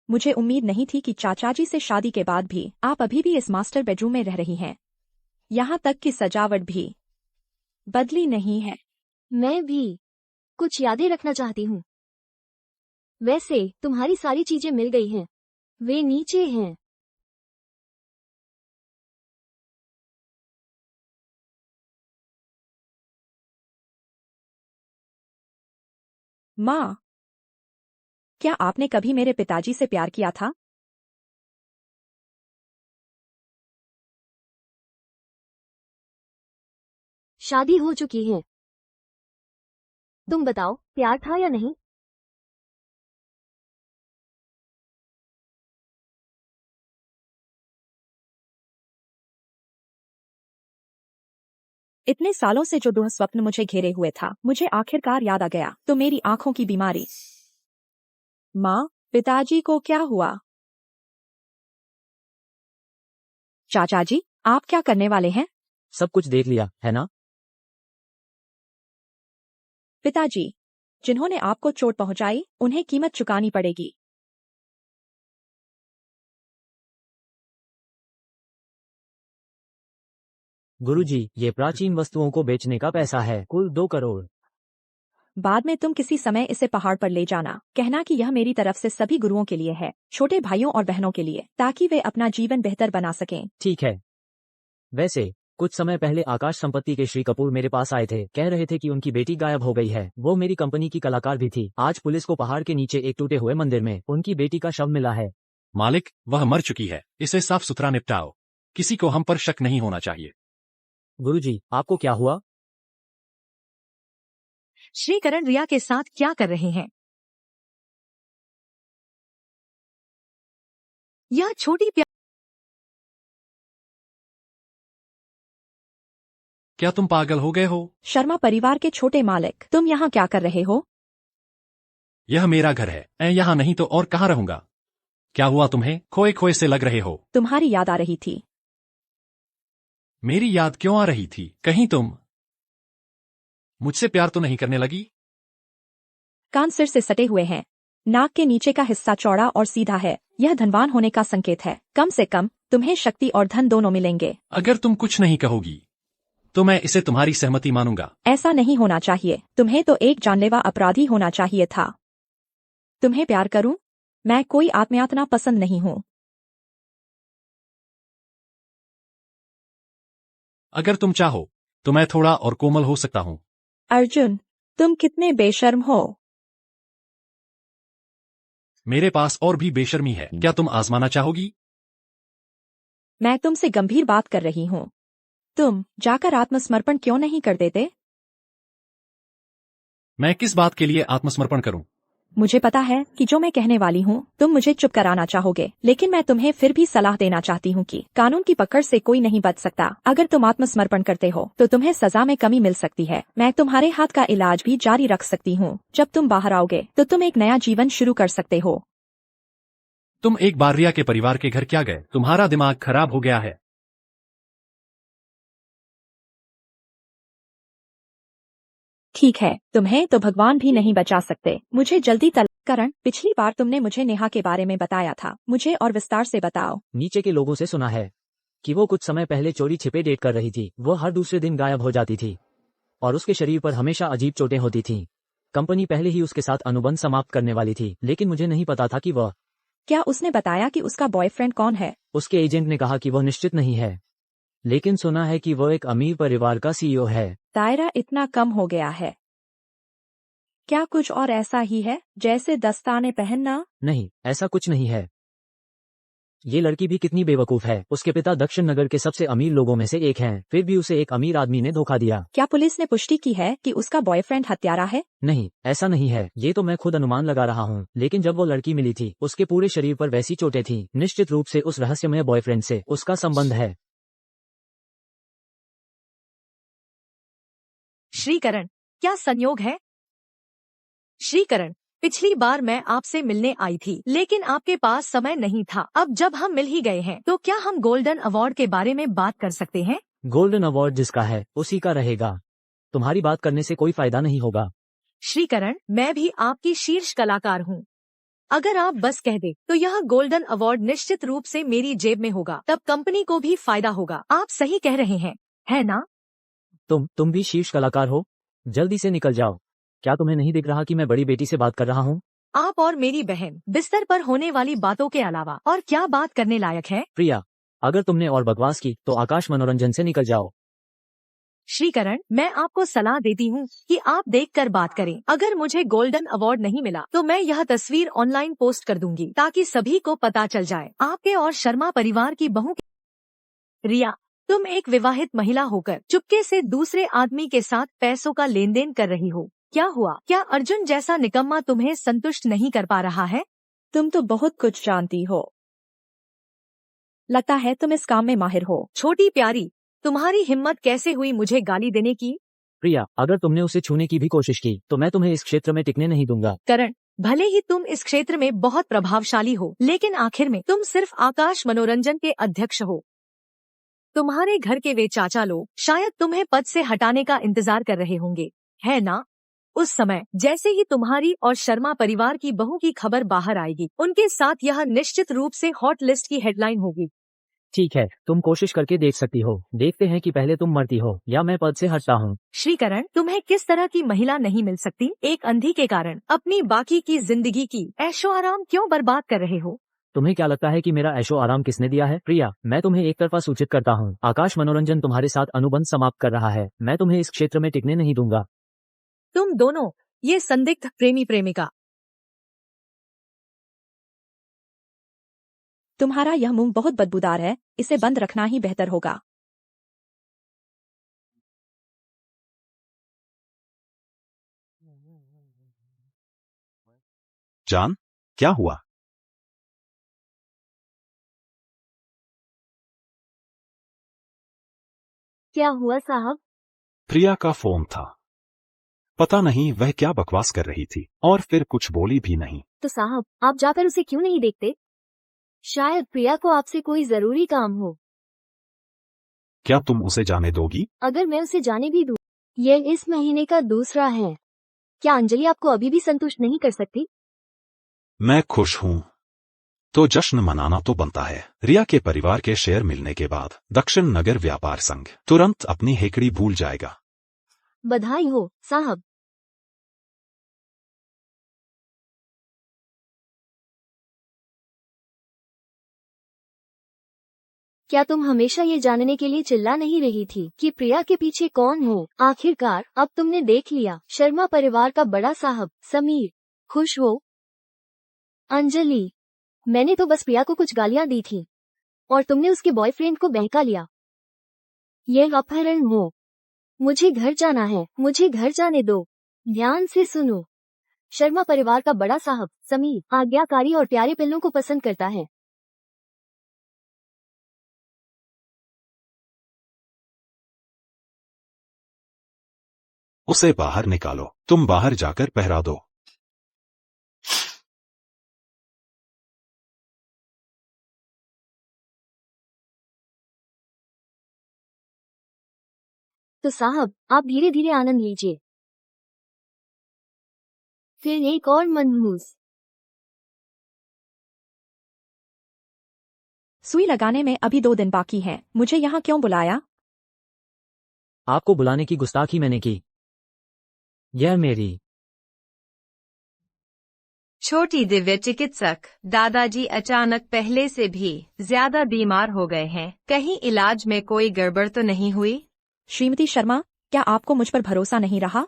मुझे उम्मीद नहीं थी कि चाचा जी से शादी के बाद भी आप अभी भी इस मास्टर बेडरूम में रह रही हैं। यहाँ तक कि सजावट भी बदली नहीं है। मैं भी कुछ यादें रखना चाहती हूँ। वैसे तुम्हारी सारी चीजें मिल गई हैं। वे नीचे हैं। माँ, क्या आपने कभी मेरे पिताजी से प्यार किया था? शादी हो चुकी है। तुम बताओ, प्यार था या नहीं? इतने सालों से जो दुःस्वप्न मुझे घेरे हुए था, मुझे आखिरकार याद आ गया। तो मेरी आंखों की बीमारी। माँ, पिताजी को क्या हुआ? चाचा जी, आप क्या करने वाले हैं? सब कुछ देख लिया है ना? पिताजी, जिन्होंने आपको चोट पहुंचाई, उन्हें कीमत चुकानी पड़ेगी। गुरुजी, ये प्राचीन वस्तुओं को बेचने का पैसा है, कुल 2 करोड़। बाद में तुम किसी समय इसे पहाड़ पर ले जाना, कहना कि यह मेरी तरफ से सभी गुरुओं के लिए है, छोटे भाइयों और बहनों के लिए, ताकि वे अपना जीवन बेहतर बना सकें। ठीक है। वैसे कुछ समय पहले आकाश संपत्ति के श्री कपूर मेरे पास आए थे, कह रहे थे कि उनकी बेटी गायब हो गई है। वो मेरी कंपनी की कलाकार भी थी। आज पुलिस को पहाड़ के नीचे एक टूटे हुए मंदिर में उनकी बेटी का शव मिला है। मालिक, वह मर चुकी है, इसे साफ सुथरा निपटाओ। किसी को हम पर शक नहीं होना चाहिए। गुरुजी, आपको क्या हुआ? श्रीकरण रिया के साथ क्या कर रहे हैं? यह छोटी क्या तुम पागल हो गए हो? शर्मा परिवार के छोटे मालिक, तुम यहाँ क्या कर रहे हो? यह मेरा घर है, मैं यहाँ नहीं तो और कहाँ रहूंगा। क्या हुआ तुम्हें? खोए खोए से लग रहे हो। तुम्हारी याद आ रही थी। मेरी याद क्यों आ रही थी? कहीं तुम मुझसे प्यार तो नहीं करने लगी? कान सिर से सटे हुए हैं, नाक के नीचे का हिस्सा चौड़ा और सीधा है। यह धनवान होने का संकेत है। कम से कम तुम्हें शक्ति और धन दोनों मिलेंगे। अगर तुम कुछ नहीं कहोगी तो मैं इसे तुम्हारी सहमति मानूंगा। ऐसा नहीं होना चाहिए। तुम्हें तो एक जानलेवा अपराधी होना चाहिए था। तुम्हें प्यार करूं? मैं कोई आत्मयातना पसंद नहीं हूँ। अगर तुम चाहो तो मैं थोड़ा और कोमल हो सकता हूँ। अर्जुन, तुम कितने बेशर्म हो। मेरे पास और भी बेशर्मी है, क्या तुम आजमाना चाहोगी? मैं तुमसे गंभीर बात कर रही हूँ। तुम जाकर आत्मसमर्पण क्यों नहीं कर देते? मैं किस बात के लिए आत्मसमर्पण करूं? मुझे पता है कि जो मैं कहने वाली हूँ तुम मुझे चुप कराना चाहोगे, लेकिन मैं तुम्हें फिर भी सलाह देना चाहती हूँ कि कानून की पकड़ से कोई नहीं बच सकता। अगर तुम आत्मसमर्पण करते हो तो तुम्हें सजा में कमी मिल सकती है। मैं तुम्हारे हाथ का इलाज भी जारी रख सकती हूँ। जब तुम बाहर आओगे तो तुम एक नया जीवन शुरू कर सकते हो। तुम एक बार रिया के परिवार के घर क्या गए? तुम्हारा दिमाग खराब हो गया है। ठीक है, तुम्हें तो भगवान भी नहीं बचा सकते। मुझे जल्दी करण, पिछली बार तुमने मुझे नेहा के बारे में बताया था, मुझे और विस्तार से बताओ। नीचे के लोगों से सुना है कि वो कुछ समय पहले चोरी छिपे डेट कर रही थी। वो हर दूसरे दिन गायब हो जाती थी और उसके शरीर पर हमेशा अजीब चोटें होती थीं। कंपनी पहले ही उसके साथ अनुबंध समाप्त करने वाली थी, लेकिन मुझे नहीं पता था कि वह। क्या उसने बताया कि उसका बॉयफ्रेंड कौन है? उसके एजेंट ने कहा कि वह निश्चित नहीं है, लेकिन सुना है कि वह एक अमीर परिवार का सीईओ है। दायरा इतना कम हो गया है। क्या कुछ और ऐसा ही है, जैसे दस्ताने पहनना? नहीं, ऐसा कुछ नहीं है। ये लड़की भी कितनी बेवकूफ है। उसके पिता दक्षिण नगर के सबसे अमीर लोगों में से एक हैं, फिर भी उसे एक अमीर आदमी ने धोखा दिया। क्या पुलिस ने पुष्टि की है कि उसका बॉयफ्रेंड हत्यारा है? नहीं, ऐसा नहीं है। ये तो मैं खुद अनुमान लगा रहा हूँ, लेकिन जब वो लड़की मिली थी उसके पूरे शरीर पर वैसी चोटें थीं। निश्चित रूप से उस रहस्यमय बॉयफ्रेंड से उसका संबंध है। श्रीकरण, क्या संयोग है? श्रीकरण, पिछली बार मैं आपसे मिलने आई थी, लेकिन आपके पास समय नहीं था। अब जब हम मिल ही गए हैं, तो क्या हम गोल्डन अवार्ड के बारे में बात कर सकते हैं? गोल्डन अवार्ड जिसका है उसी का रहेगा। तुम्हारी बात करने से कोई फायदा नहीं होगा। श्रीकरण, मैं भी आपकी शीर्ष कलाकार हूँ। अगर आप बस कह दे तो यह गोल्डन अवार्ड निश्चित रूप से मेरी जेब में होगा। तब कंपनी को भी फायदा होगा। आप सही कह रहे हैं, है ना? तुम भी शीर्ष कलाकार हो। जल्दी से निकल जाओ। क्या तुम्हें नहीं दिख रहा कि मैं बड़ी बेटी से बात कर रहा हूँ? आप और मेरी बहन बिस्तर पर होने वाली बातों के अलावा और क्या बात करने लायक है? प्रिया, अगर तुमने और बकवास की तो आकाश मनोरंजन से निकल जाओ। श्रीकरण, मैं आपको सलाह देती हूँ कि आप देखकर बात करें। अगर मुझे गोल्डन अवार्ड नहीं मिला तो मैं यह तस्वीर ऑनलाइन पोस्ट कर दूंगी, ताकि सभी को पता चल जाए आपके और शर्मा परिवार की बहू। रिया, तुम एक विवाहित महिला होकर चुपके से दूसरे आदमी के साथ पैसों का लेन देन कर रही हो। क्या हुआ? क्या अर्जुन जैसा निकम्मा तुम्हें संतुष्ट नहीं कर पा रहा है? तुम तो बहुत कुछ जानती हो। लगता है तुम इस काम में माहिर हो। छोटी प्यारी, तुम्हारी हिम्मत कैसे हुई मुझे गाली देने की? प्रिया, अगर तुमने उसे छूने की भी कोशिश की तो मैं तुम्हें इस क्षेत्र में टिकने नहीं दूंगा। करण, भले ही तुम इस क्षेत्र में बहुत प्रभावशाली हो, लेकिन आखिर में तुम सिर्फ आकाश मनोरंजन के अध्यक्ष हो। तुम्हारे घर के वे चाचा लोग शायद तुम्हें पद से हटाने का इंतजार कर रहे होंगे, है ना? उस समय जैसे ही तुम्हारी और शर्मा परिवार की बहू की खबर बाहर आएगी, उनके साथ यह निश्चित रूप से हॉट लिस्ट की हेडलाइन होगी। ठीक है, तुम कोशिश करके देख सकती हो। देखते हैं कि पहले तुम मरती हो या मैं पद से हटता हूँ। श्रीकरण, तुम्हें किस तरह की महिला नहीं मिल सकती? एक अंधी के कारण अपनी बाकी की जिंदगी की ऐशो आराम क्यों बर्बाद कर रहे हो? तुम्हें क्या लगता है कि मेरा ऐशो आराम किसने दिया है? प्रिया, मैं तुम्हें एक तरफा सूचित करता हूँ, आकाश मनोरंजन तुम्हारे साथ अनुबंध समाप्त कर रहा है। मैं तुम्हें इस क्षेत्र में टिकने नहीं दूंगा। तुम दोनों ये संदिग्ध प्रेमी प्रेमिका। तुम्हारा यह मुंह बहुत बदबूदार है, इसे बंद रखना ही बेहतर होगा। जान, क्या हुआ? क्या हुआ साहब? प्रिया का फोन था। पता नहीं वह क्या बकवास कर रही थी और फिर कुछ बोली भी नहीं। तो साहब, आप जाकर उसे क्यों नहीं देखते? शायद प्रिया को आपसे कोई जरूरी काम हो। क्या तुम उसे जाने दोगी? अगर मैं उसे जाने भी दूं, यह इस महीने का दूसरा है। क्या अंजलि आपको अभी भी संतुष्ट नहीं कर सकती? मैं खुश हूँ, तो जश्न मनाना तो बनता है। रिया के परिवार के शेयर मिलने के बाद दक्षिण नगर व्यापार संघ तुरंत अपनी हेकड़ी भूल जाएगा। बधाई हो साहब। क्या तुम हमेशा ये जानने के लिए चिल्ला नहीं रही थी कि प्रिया के पीछे कौन हो? आखिरकार अब तुमने देख लिया। शर्मा परिवार का बड़ा साहब समीर। खुश हो? अंजलि, मैंने तो बस प्रिया को कुछ गालियां दी थी और तुमने उसके बॉयफ्रेंड को बहका लिया। यह अपहरण हो। मुझे घर जाना है, मुझे घर जाने दो। ध्यान से सुनो। शर्मा परिवार का बड़ा साहब समीर आज्ञाकारी और प्यारे पिल्लों को पसंद करता है। उसे बाहर निकालो। तुम बाहर जाकर पहरा दो। तो साहब, आप धीरे धीरे आनंद लीजिए। फिर एक और मनहूस। सुई लगाने में अभी 2 दिन बाकी हैं। मुझे यहाँ क्यों बुलाया? आपको बुलाने की गुस्ताखी मैंने की। यह मेरी छोटी दिव्य चिकित्सक, दादाजी अचानक पहले से भी ज्यादा बीमार हो गए हैं। कहीं इलाज में कोई गड़बड़ तो नहीं हुई? श्रीमती शर्मा, क्या आपको मुझ पर भरोसा नहीं रहा?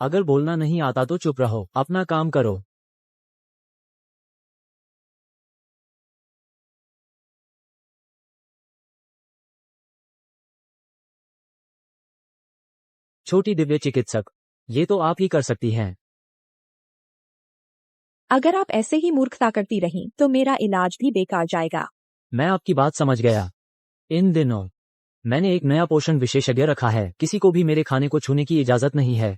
अगर बोलना नहीं आता तो चुप रहो, अपना काम करो। छोटी दिव्य चिकित्सक, ये तो आप ही कर सकती हैं। अगर आप ऐसे ही मूर्खता करती रहीं, तो मेरा इलाज भी बेकार जाएगा। मैं आपकी बात समझ गया। इन दिनों मैंने एक नया पोषण विशेषज्ञ रखा है। किसी को भी मेरे खाने को छूने की इजाजत नहीं है।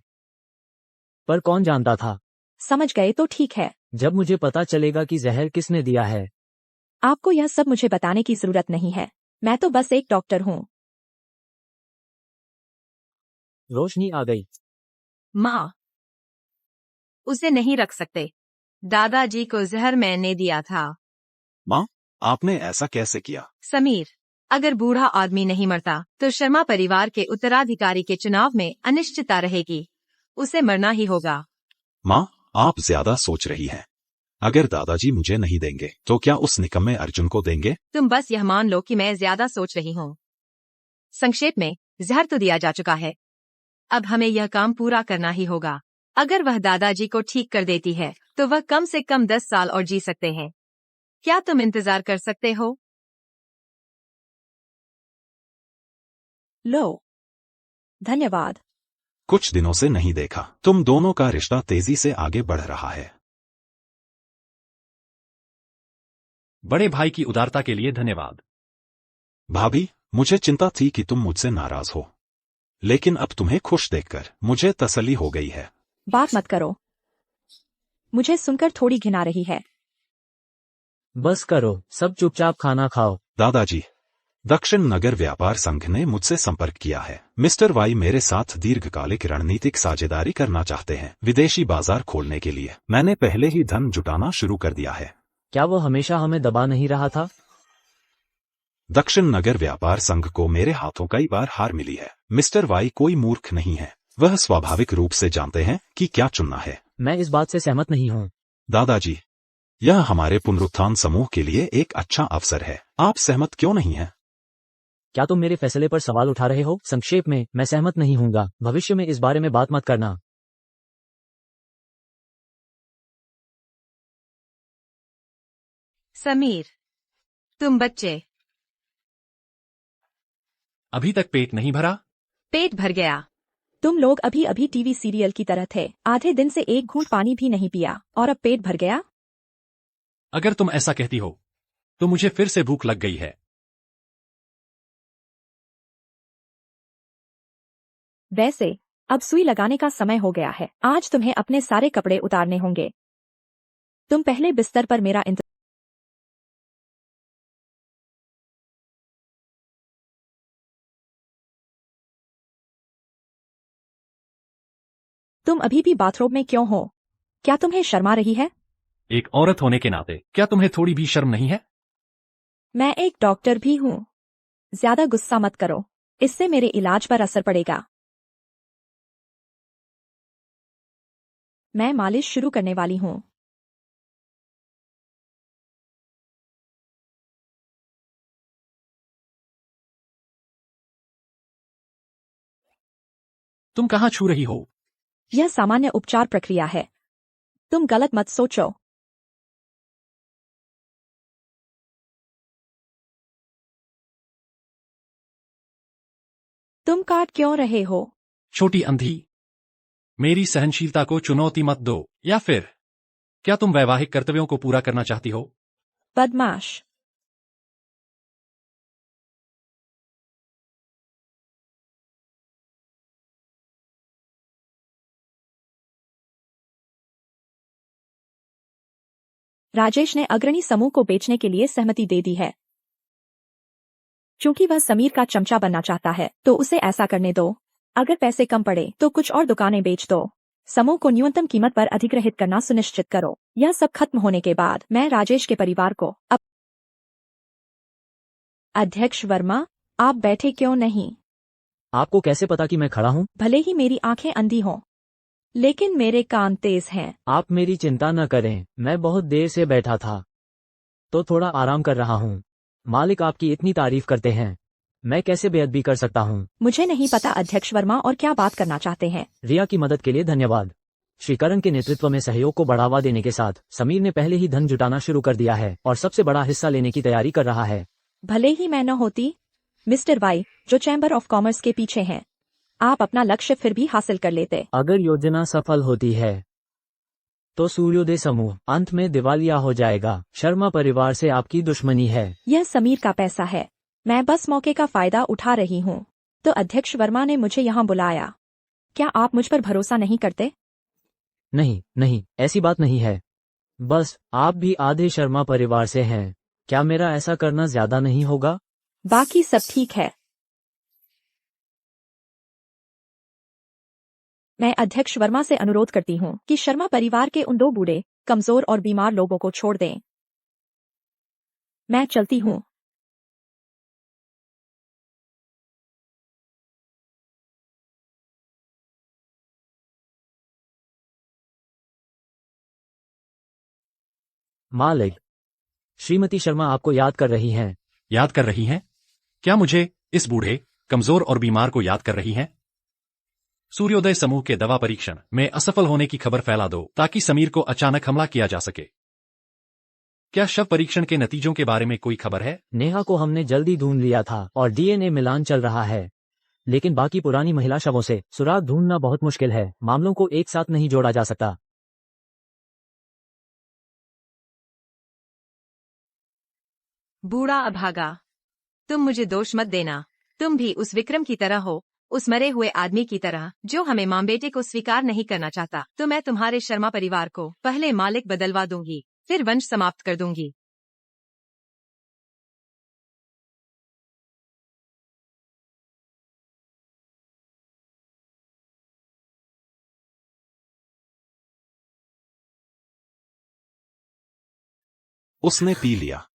पर कौन जानता था? समझ गए तो ठीक है। जब मुझे पता चलेगा कि जहर किसने दिया है। आपको यह सब मुझे बताने की जरूरत नहीं है। मैं तो बस एक डॉक्टर हूँ। रोशनी आ गई। माँ, उसे नहीं रख सकते। दादाजी को जहर मैंने दिया था। माँ, आपने ऐसा कैसे किया? समीर, अगर बूढ़ा आदमी नहीं मरता तो शर्मा परिवार के उत्तराधिकारी के चुनाव में अनिश्चितता रहेगी। उसे मरना ही होगा। माँ, आप ज्यादा सोच रही हैं। अगर दादाजी मुझे नहीं देंगे तो क्या उस निकम्मे अर्जुन को देंगे? तुम बस यह मान लो कि मैं ज्यादा सोच रही हूँ। संक्षेप में, जहर तो दिया जा चुका है। अब हमें यह काम पूरा करना ही होगा। अगर वह दादाजी को ठीक कर देती है तो वह कम से कम 10 साल और जी सकते हैं। क्या तुम इंतजार कर सकते हो? लो, धन्यवाद। कुछ दिनों से नहीं देखा। तुम दोनों का रिश्ता तेजी से आगे बढ़ रहा है। बड़े भाई की उदारता के लिए धन्यवाद। भाभी, मुझे चिंता थी कि तुम मुझसे नाराज हो, लेकिन अब तुम्हें खुश देखकर मुझे तसल्ली हो गई है। बात मत करो, मुझे सुनकर थोड़ी घिना रही है। बस करो, सब चुपचाप खाना खाओ। दादाजी, दक्षिण नगर व्यापार संघ ने मुझसे संपर्क किया है। मिस्टर वाई मेरे साथ दीर्घकालिक रणनीतिक साझेदारी करना चाहते हैं, विदेशी बाजार खोलने के लिए। मैंने पहले ही धन जुटाना शुरू कर दिया है। क्या वो हमेशा हमें दबा नहीं रहा था? दक्षिण नगर व्यापार संघ को मेरे हाथों कई बार हार मिली है। मिस्टर वाई कोई मूर्ख नहीं है, वह स्वाभाविक रूप से जानते हैं कि क्या चुनना है। मैं इस बात से सहमत नहीं हूँ। दादाजी, यह हमारे पुनरुत्थान समूह के लिए एक अच्छा अवसर है। आप सहमत क्यों नहीं हैं? क्या तुम मेरे फैसले पर सवाल उठा रहे हो? संक्षेप में, मैं सहमत नहीं हूँगा। भविष्य में इस बारे में बात मत करना। समीर, तुम बच्चे, अभी तक पेट नहीं भरा? पेट भर गया। तुम लोग अभी अभी टीवी सीरियल की तरह थे, आधे दिन से एक घूंट पानी भी नहीं पिया और अब पेट भर गया। अगर तुम ऐसा कहती हो तो मुझे फिर से भूख लग गई है। वैसे अब सुई लगाने का समय हो गया है। आज तुम्हें अपने सारे कपड़े उतारने होंगे। तुम पहले बिस्तर पर मेरा तुम अभी भी बाथरूम में क्यों हो? क्या तुम्हें शर्मा रही है? एक औरत होने के नाते क्या तुम्हें थोड़ी भी शर्म नहीं है? मैं एक डॉक्टर भी हूँ। ज्यादा गुस्सा मत करो, इससे मेरे इलाज पर असर पड़ेगा। मैं मालिश शुरू करने वाली हूँ। तुम कहाँ छू रही हो? यह सामान्य उपचार प्रक्रिया है, तुम गलत मत सोचो। तुम काट क्यों रहे हो? छोटी अंधी, मेरी सहनशीलता को चुनौती मत दो। या फिर क्या तुम वैवाहिक कर्तव्यों को पूरा करना चाहती हो? बदमाश। राजेश ने अग्रणी समूह को बेचने के लिए सहमति दे दी है। चूंकि वह समीर का चमचा बनना चाहता है तो उसे ऐसा करने दो। अगर पैसे कम पड़े तो कुछ और दुकानें बेच दो। समूह को न्यूनतम कीमत पर अधिग्रहित करना सुनिश्चित करो। यह सब खत्म होने के बाद मैं राजेश के परिवार को अध्यक्ष वर्मा, आप बैठे क्यों नहीं? आपको कैसे पता कि मैं खड़ा हूँ? भले ही मेरी आंखें अंधी हों, लेकिन मेरे कान तेज हैं। आप मेरी चिंता न करें, मैं बहुत देर से बैठा था तो थोड़ा आराम कर रहा हूँ। मालिक आपकी इतनी तारीफ करते हैं, मैं कैसे बेअदबी कर सकता हूँ? मुझे नहीं पता अध्यक्ष वर्मा और क्या बात करना चाहते हैं। रिया की मदद के लिए धन्यवाद। श्री करण के नेतृत्व में सहयोग को बढ़ावा देने के साथ समीर ने पहले ही धन जुटाना शुरू कर दिया है और सबसे बड़ा हिस्सा लेने की तैयारी कर रहा है। भले ही मैं न होती, मिस्टर वाई, जो चैम्बर ऑफ कॉमर्स के पीछे हैं, आप अपना लक्ष्य फिर भी हासिल कर लेते। अगर योजना सफल होती है तो सूर्योदय समूह अंत में दिवालिया हो जाएगा। शर्मा परिवार से आपकी दुश्मनी है। यह समीर का पैसा है, मैं बस मौके का फायदा उठा रही हूँ। तो अध्यक्ष वर्मा ने मुझे यहाँ बुलाया। क्या आप मुझ पर भरोसा नहीं करते? नहीं नहीं, ऐसी बात नहीं है। बस आप भी आधे शर्मा परिवार से हैं। क्या मेरा ऐसा करना ज्यादा नहीं होगा? बाकी सब ठीक है। मैं अध्यक्ष वर्मा से अनुरोध करती हूँ कि शर्मा परिवार के उन 2 बूढ़े, कमजोर और बीमार लोगों को छोड़ दें। मैं चलती हूँ। मालिक, श्रीमती शर्मा आपको याद कर रही हैं। याद कर रही हैं? क्या मुझे, इस बूढ़े, कमजोर और बीमार को याद कर रही हैं? सूर्योदय समूह के दवा परीक्षण में असफल होने की खबर फैला दो ताकि समीर को अचानक हमला किया जा सके। क्या शव परीक्षण के नतीजों के बारे में कोई खबर है? नेहा को हमने जल्दी ढूंढ लिया था और डीएनए मिलान चल रहा है, लेकिन बाकी पुरानी महिला शवों से सुराग ढूंढना बहुत मुश्किल है। मामलों को एक साथ नहीं जोड़ा जा सकता। बूढ़ा अभागा, तुम मुझे दोष मत देना। तुम भी उस विक्रम की तरह हो, उस मरे हुए आदमी की तरह जो हमें मां बेटे को स्वीकार नहीं करना चाहता। तो मैं तुम्हारे शर्मा परिवार को पहले मालिक बदलवा दूंगी, फिर वंश समाप्त कर दूंगी। उसने पी लिया।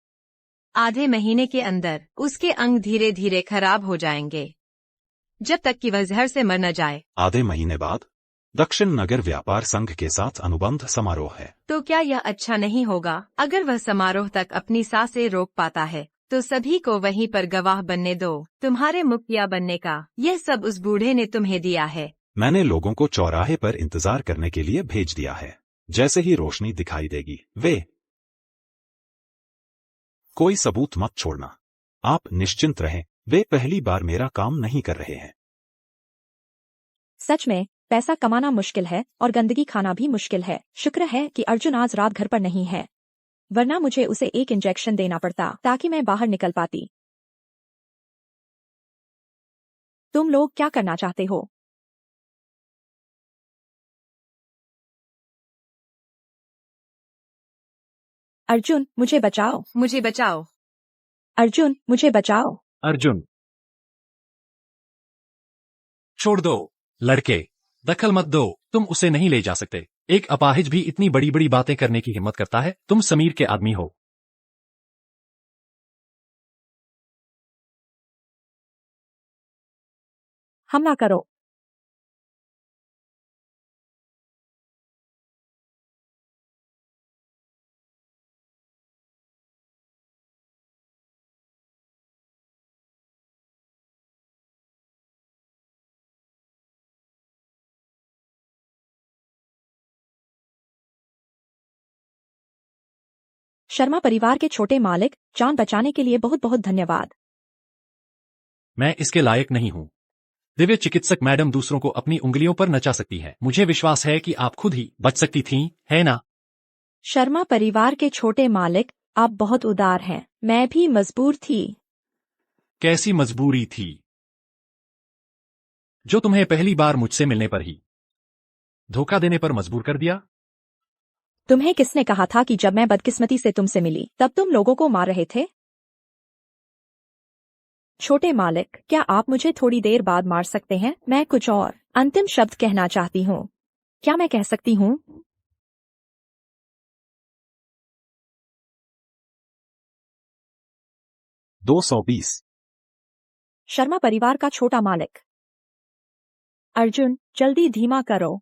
आधे महीने के अंदर उसके अंग धीरे धीरे खराब हो जाएंगे, जब तक कि वह जहर से मर न जाए। आधे महीने बाद दक्षिण नगर व्यापार संघ के साथ अनुबंध समारोह है। तो क्या यह अच्छा नहीं होगा? अगर वह समारोह तक अपनी सांसें रोक पाता है तो सभी को वहीं पर गवाह बनने दो तुम्हारे मुखिया बनने का। यह सब उस बूढ़े ने तुम्हें दिया है। मैंने लोगों को चौराहे पर इंतजार करने के लिए भेज दिया है। जैसे ही रोशनी दिखाई देगी वे कोई सबूत मत छोड़ना। आप निश्चिंत रहें, वे पहली बार मेरा काम नहीं कर रहे हैं। सच में पैसा कमाना मुश्किल है और गंदगी खाना भी मुश्किल है। शुक्र है कि अर्जुन आज रात घर पर नहीं है, वरना मुझे उसे एक इंजेक्शन देना पड़ता ताकि मैं बाहर निकल पाती। तुम लोग क्या करना चाहते हो? अर्जुन मुझे बचाओ, मुझे बचाओ। अर्जुन मुझे बचाओ। अर्जुन, छोड़ दो। लड़के, दखल मत दो, तुम उसे नहीं ले जा सकते। एक अपाहिज भी इतनी बड़ी बड़ी बातें करने की हिम्मत करता है। तुम समीर के आदमी हो। हमला करो। शर्मा परिवार के छोटे मालिक, जान बचाने के लिए बहुत बहुत धन्यवाद। मैं इसके लायक नहीं हूँ। दिव्य चिकित्सक मैडम दूसरों को अपनी उंगलियों पर नचा सकती है। मुझे विश्वास है कि आप खुद ही बच सकती थीं, है ना? शर्मा परिवार के छोटे मालिक, आप बहुत उदार हैं। मैं भी मजबूर थी। कैसी मजबूरी थी जो तुम्हें पहली बार मुझसे मिलने पर ही धोखा देने पर मजबूर कर दिया? तुम्हें किसने कहा था कि जब मैं बदकिस्मती से तुमसे मिली तब तुम लोगों को मार रहे थे? छोटे मालिक, क्या आप मुझे थोड़ी देर बाद मार सकते हैं? मैं कुछ और अंतिम शब्द कहना चाहती हूँ। क्या मैं कह सकती हूँ? $220। शर्मा परिवार का छोटा मालिक। अर्जुन जल्दी धीमा करो।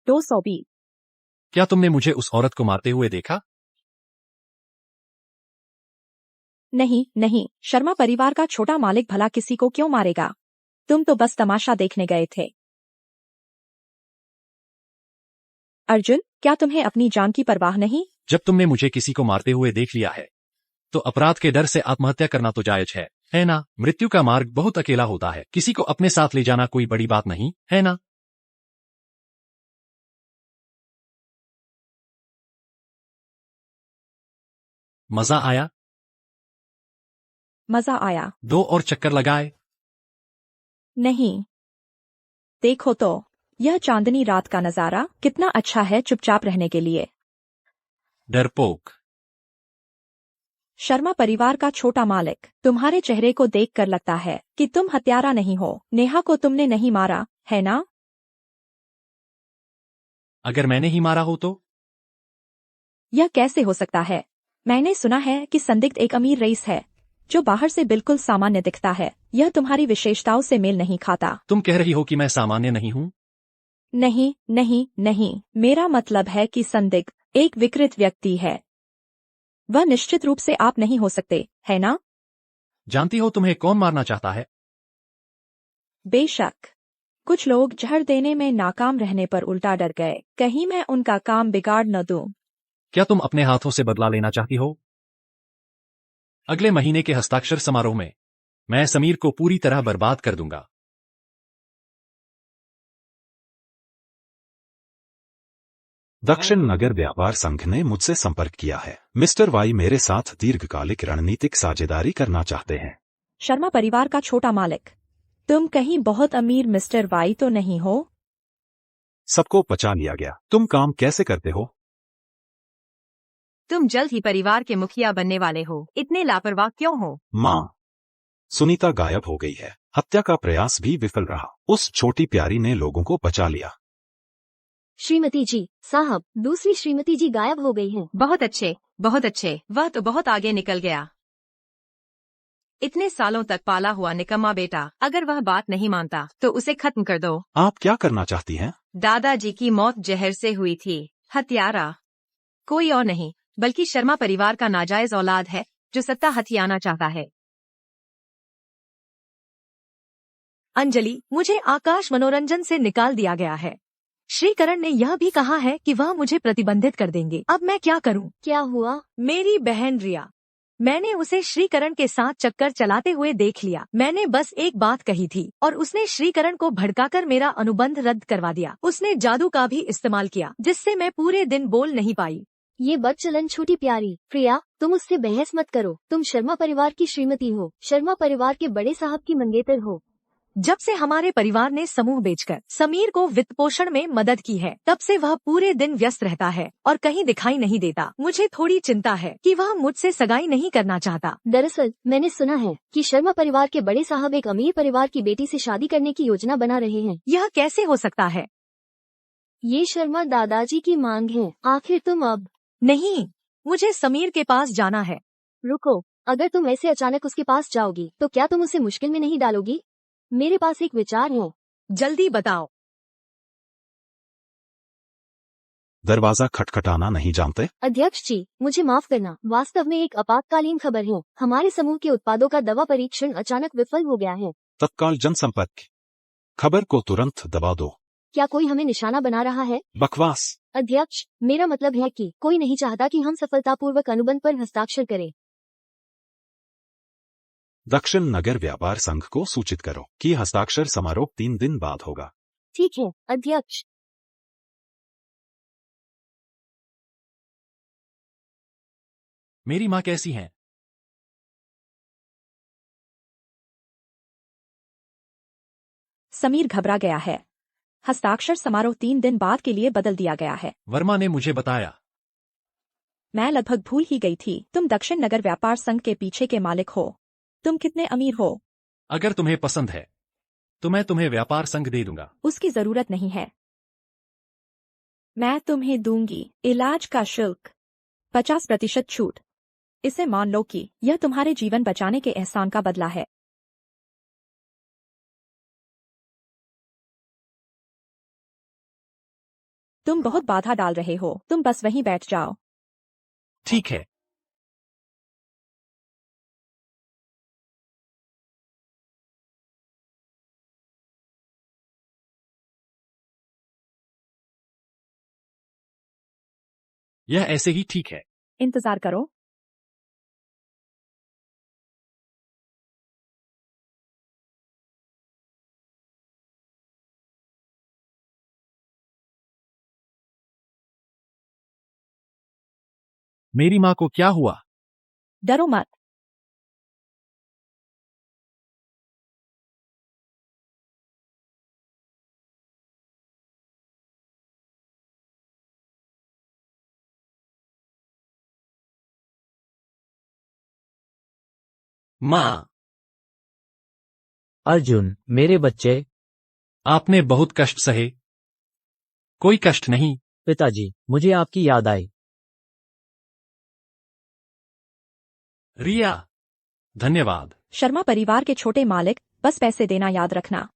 220। क्या तुमने मुझे उस औरत को मारते हुए देखा? नहीं नहीं, शर्मा परिवार का छोटा मालिक भला किसी को क्यों मारेगा? तुम तो बस तमाशा देखने गए थे। अर्जुन, क्या तुम्हें अपनी जान की परवाह नहीं? जब तुमने मुझे किसी को मारते हुए देख लिया है तो अपराध के डर से आत्महत्या करना तो जायज है ना? मृत्यु का मार्ग बहुत अकेला होता है। किसी को अपने साथ ले जाना कोई बड़ी बात नहीं, है ना? मजा आया? मजा आया। 2 और चक्कर लगाए? नहीं। देखो तो, यह चांदनी रात का नजारा कितना अच्छा है चुपचाप रहने के लिए। डरपोक। शर्मा परिवार का छोटा मालिक, तुम्हारे चेहरे को देखकर लगता है कि तुम हत्यारा नहीं हो। नेहा को तुमने नहीं मारा, है ना? अगर मैंने ही मारा हो तो? यह कैसे हो सकता है? मैंने सुना है कि संदिग्ध एक अमीर रईस है जो बाहर से बिल्कुल सामान्य दिखता है। यह तुम्हारी विशेषताओं से मेल नहीं खाता। तुम कह रही हो कि मैं सामान्य नहीं हूँ? नहीं नहीं नहीं, मेरा मतलब है कि संदिग्ध एक विकृत व्यक्ति है। वह निश्चित रूप से आप नहीं हो सकते, है ना? जानती हो तुम्हें कौन मारना चाहता है? बेशक। कुछ लोग जहर देने में नाकाम रहने पर उल्टा डर गए। कहीं मैं उनका काम बिगाड़ न दूं। क्या तुम अपने हाथों से बदला लेना चाहती हो? अगले महीने के हस्ताक्षर समारोह में मैं समीर को पूरी तरह बर्बाद कर दूंगा। दक्षिण नगर व्यापार संघ ने मुझसे संपर्क किया है। मिस्टर वाई मेरे साथ दीर्घकालिक रणनीतिक साझेदारी करना चाहते हैं। शर्मा परिवार का छोटा मालिक, तुम कहीं बहुत अमीर मिस्टर वाई तो नहीं हो? सबको पचा लिया गया। तुम काम कैसे करते हो? तुम जल्द ही परिवार के मुखिया बनने वाले हो। इतने लापरवाह क्यों हो? माँ, सुनीता गायब हो गई है। हत्या का प्रयास भी विफल रहा। उस छोटी प्यारी ने लोगों को बचा लिया। श्रीमती जी, साहब, दूसरी श्रीमती जी गायब हो गई हैं। बहुत अच्छे। बहुत अच्छे, वह तो बहुत आगे निकल गया। इतने सालों तक पाला हुआ निकम्मा बेटा, अगर वह बात नहीं मानता तो उसे खत्म कर दो। आप क्या करना चाहती हैं? दादाजी की मौत जहर से हुई थी। हत्यारा कोई और नहीं बल्कि शर्मा परिवार का नाजायज औलाद है जो सत्ता हथियाना चाहता है। अंजलि, मुझे आकाश मनोरंजन से निकाल दिया गया है। श्रीकरण ने यह भी कहा है कि वह मुझे प्रतिबंधित कर देंगे। अब मैं क्या करूं? क्या हुआ? मेरी बहन रिया, मैंने उसे श्रीकरण के साथ चक्कर चलाते हुए देख लिया। मैंने बस एक बात कही थी और उसने श्रीकरण को भड़काकर मेरा अनुबंध रद्द करवा दिया। उसने जादू का भी इस्तेमाल किया जिससे मैं पूरे दिन बोल नहीं पाई। ये बदचलन छोटी प्यारी। प्रिया, तुम उससे बहस मत करो। तुम शर्मा परिवार की श्रीमती हो, शर्मा परिवार के बड़े साहब की मंगेतर हो। जब से हमारे परिवार ने समूह बेचकर समीर को वित्त पोषण में मदद की है, तब से वह पूरे दिन व्यस्त रहता है और कहीं दिखाई नहीं देता। मुझे थोड़ी चिंता है कि वह मुझसे सगाई नहीं करना चाहता। दरअसल मैंने सुना है कि शर्मा परिवार के बड़े साहब एक अमीर परिवार की बेटी से शादी करने की योजना बना रहे हैं। यह कैसे हो सकता है? ये शर्मा दादाजी की मांग है। आखिर तुम अब... नहीं, मुझे समीर के पास जाना है। रुको, अगर तुम ऐसे अचानक उसके पास जाओगी तो क्या तुम उसे मुश्किल में नहीं डालोगी? मेरे पास एक विचार है। जल्दी बताओ। दरवाजा खटखटाना नहीं जानते? अध्यक्ष जी, मुझे माफ करना, वास्तव में एक आपातकालीन खबर है। हमारे समूह के उत्पादों का दवा परीक्षण अचानक विफल हो गया है। तत्काल जनसंपर्क। खबर को तुरंत दबा दो। क्या कोई हमें निशाना बना रहा है? बकवास। अध्यक्ष, मेरा मतलब है कि कोई नहीं चाहता कि हम सफलतापूर्वक अनुबंध पर हस्ताक्षर करें। दक्षिण नगर व्यापार संघ को सूचित करो कि हस्ताक्षर समारोह 3 दिन बाद होगा। ठीक है अध्यक्ष। मेरी माँ कैसी हैं? समीर घबरा गया है। हस्ताक्षर समारोह 3 दिन बाद के लिए बदल दिया गया है। वर्मा ने मुझे बताया। मैं लगभग भूल ही गई थी। तुम दक्षिण नगर व्यापार संघ के पीछे के मालिक हो। तुम कितने अमीर हो? अगर तुम्हें पसंद है तो मैं तुम्हें व्यापार संघ दे दूंगा। उसकी जरूरत नहीं है। मैं तुम्हें दूंगी इलाज का शुल्क 50% छूट। इसे मान लो कि यह तुम्हारे जीवन बचाने के एहसान का बदला है। तुम बहुत बाधा डाल रहे हो। तुम बस वहीं बैठ जाओ। ठीक है। यह ऐसे ही ठीक है। इंतजार करो। मेरी माँ को क्या हुआ? डरो मत। माँ, अर्जुन, मेरे बच्चे। आपने बहुत कष्ट सहे। कोई कष्ट नहीं। पिताजी, मुझे आपकी याद आई। रिया, धन्यवाद। शर्मा परिवार के छोटे मालिक, बस पैसे देना याद रखना।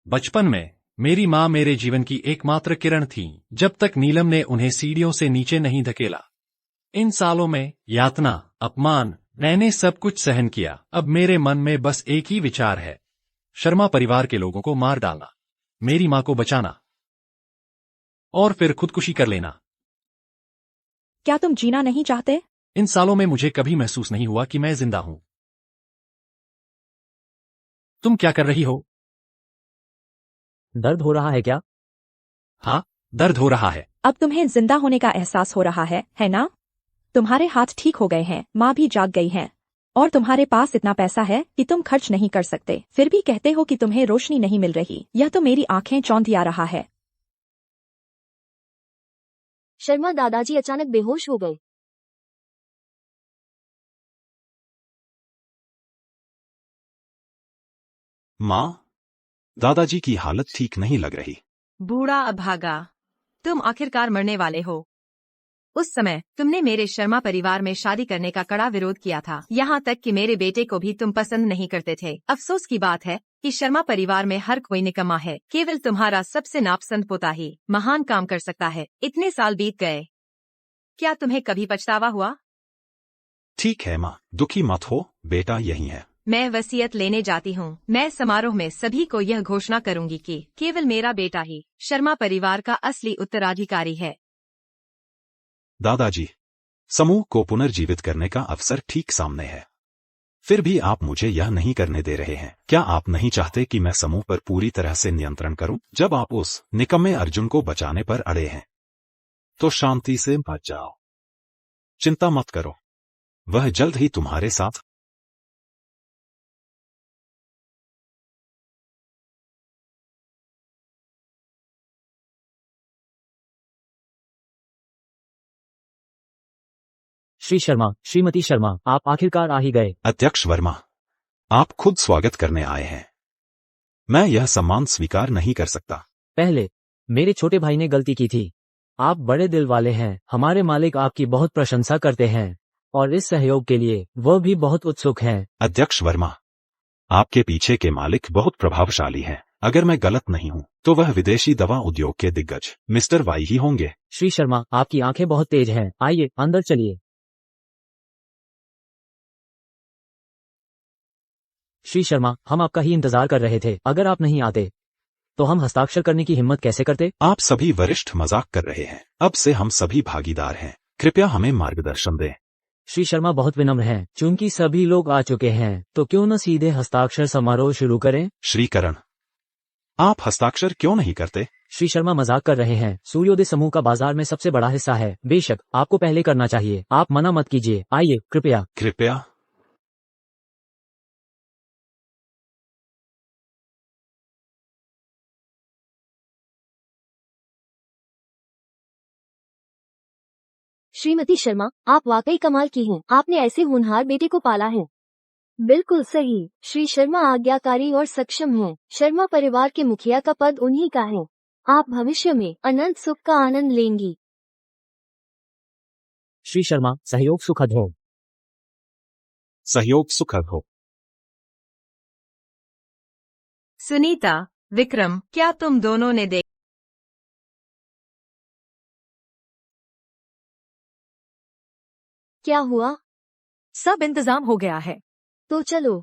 बचपन में मेरी माँ मेरे जीवन की एकमात्र किरण थी, जब तक नीलम ने उन्हें सीढ़ियों से नीचे नहीं धकेला। इन सालों में यातना, अपमान, मैंने सब कुछ सहन किया। अब मेरे मन में बस एक ही विचार है, शर्मा परिवार के लोगों को मार डालना, मेरी माँ को बचाना और फिर खुदकुशी कर लेना। क्या तुम जीना नहीं चाहते? इन सालों में मुझे कभी महसूस नहीं हुआ कि मैं जिंदा हूं। तुम क्या कर रही हो? दर्द हो रहा है क्या? हाँ, दर्द हो रहा है। अब तुम्हें जिंदा होने का एहसास हो रहा है ना? तुम्हारे हाथ ठीक हो गए हैं, माँ भी जाग गई है और तुम्हारे पास इतना पैसा है कि तुम खर्च नहीं कर सकते, फिर भी कहते हो कि तुम्हें रोशनी नहीं मिल रही। यह तो मेरी आंखें चौंधिया रहा है। शर्मा दादाजी अचानक बेहोश हो गए। माँ, दादाजी की हालत ठीक नहीं लग रही। बूढ़ा अभागा, तुम आखिरकार मरने वाले हो। उस समय तुमने मेरे शर्मा परिवार में शादी करने का कड़ा विरोध किया था, यहाँ तक कि मेरे बेटे को भी तुम पसंद नहीं करते थे। अफसोस की बात है कि शर्मा परिवार में हर कोई निकम्मा है। केवल तुम्हारा सबसे नापसंद पोता ही महान काम कर सकता है। इतने साल बीत गए, क्या तुम्हें कभी पछतावा हुआ? ठीक है माँ, दुखी मत हो, बेटा यही है। मैं वसीयत लेने जाती हूँ। मैं समारोह में सभी को यह घोषणा करूंगी कि केवल मेरा बेटा ही शर्मा परिवार का असली उत्तराधिकारी है। दादाजी, समूह को पुनर्जीवित करने का अवसर ठीक सामने है, फिर भी आप मुझे यह नहीं करने दे रहे हैं। क्या आप नहीं चाहते कि मैं समूह पर पूरी तरह से नियंत्रण करूं? जब आप उस निकम्मे अर्जुन को बचाने पर अड़े हैं तो शांति से बच जाओ। चिंता मत करो, वह जल्द ही तुम्हारे साथ। श्री शर्मा, श्रीमती शर्मा, आप आखिरकार आ ही गए। अध्यक्ष वर्मा, आप खुद स्वागत करने आए हैं। मैं यह सम्मान स्वीकार नहीं कर सकता। पहले मेरे छोटे भाई ने गलती की थी। आप बड़े दिल वाले हैं। हमारे मालिक आपकी बहुत प्रशंसा करते हैं और इस सहयोग के लिए वह भी बहुत उत्सुक हैं। अध्यक्ष वर्मा, आपके पीछे के मालिक बहुत प्रभावशाली हैं। अगर मैं गलत नहीं हूं तो वह विदेशी दवा उद्योग के दिग्गज मिस्टर वाई ही होंगे। श्री शर्मा, आपकी आंखें बहुत तेज हैं। आइए अंदर चलिए। श्री शर्मा, हम आपका ही इंतजार कर रहे थे। अगर आप नहीं आते तो हम हस्ताक्षर करने की हिम्मत कैसे करते? आप सभी वरिष्ठ मजाक कर रहे हैं। अब से हम सभी भागीदार हैं। कृपया हमें मार्गदर्शन दें। श्री शर्मा बहुत विनम्र हैं। चूंकि सभी लोग आ चुके हैं तो क्यों न सीधे हस्ताक्षर समारोह शुरू करें? श्री करण, आप हस्ताक्षर क्यों नहीं करते? श्री शर्मा मजाक कर रहे हैं। सूर्योदय समूह का बाजार में सबसे बड़ा हिस्सा है। बेशक आपको पहले करना चाहिए। आप मना मत कीजिए। आइए कृपया। कृपया। श्रीमती शर्मा, आप वाकई कमाल की हैं। आपने ऐसे होनहार बेटे को पाला है। बिल्कुल सही। श्री शर्मा आज्ञाकारी और सक्षम हैं। शर्मा परिवार के मुखिया का पद उन्हीं का है। आप भविष्य में अनंत सुख का आनंद लेंगी। श्री शर्मा, सहयोग सुखद हो। सहयोग सुखद हो। सुनीता, विक्रम, क्या तुम दोनों ने देख क्या हुआ? सब इंतजाम हो गया है। तो चलो।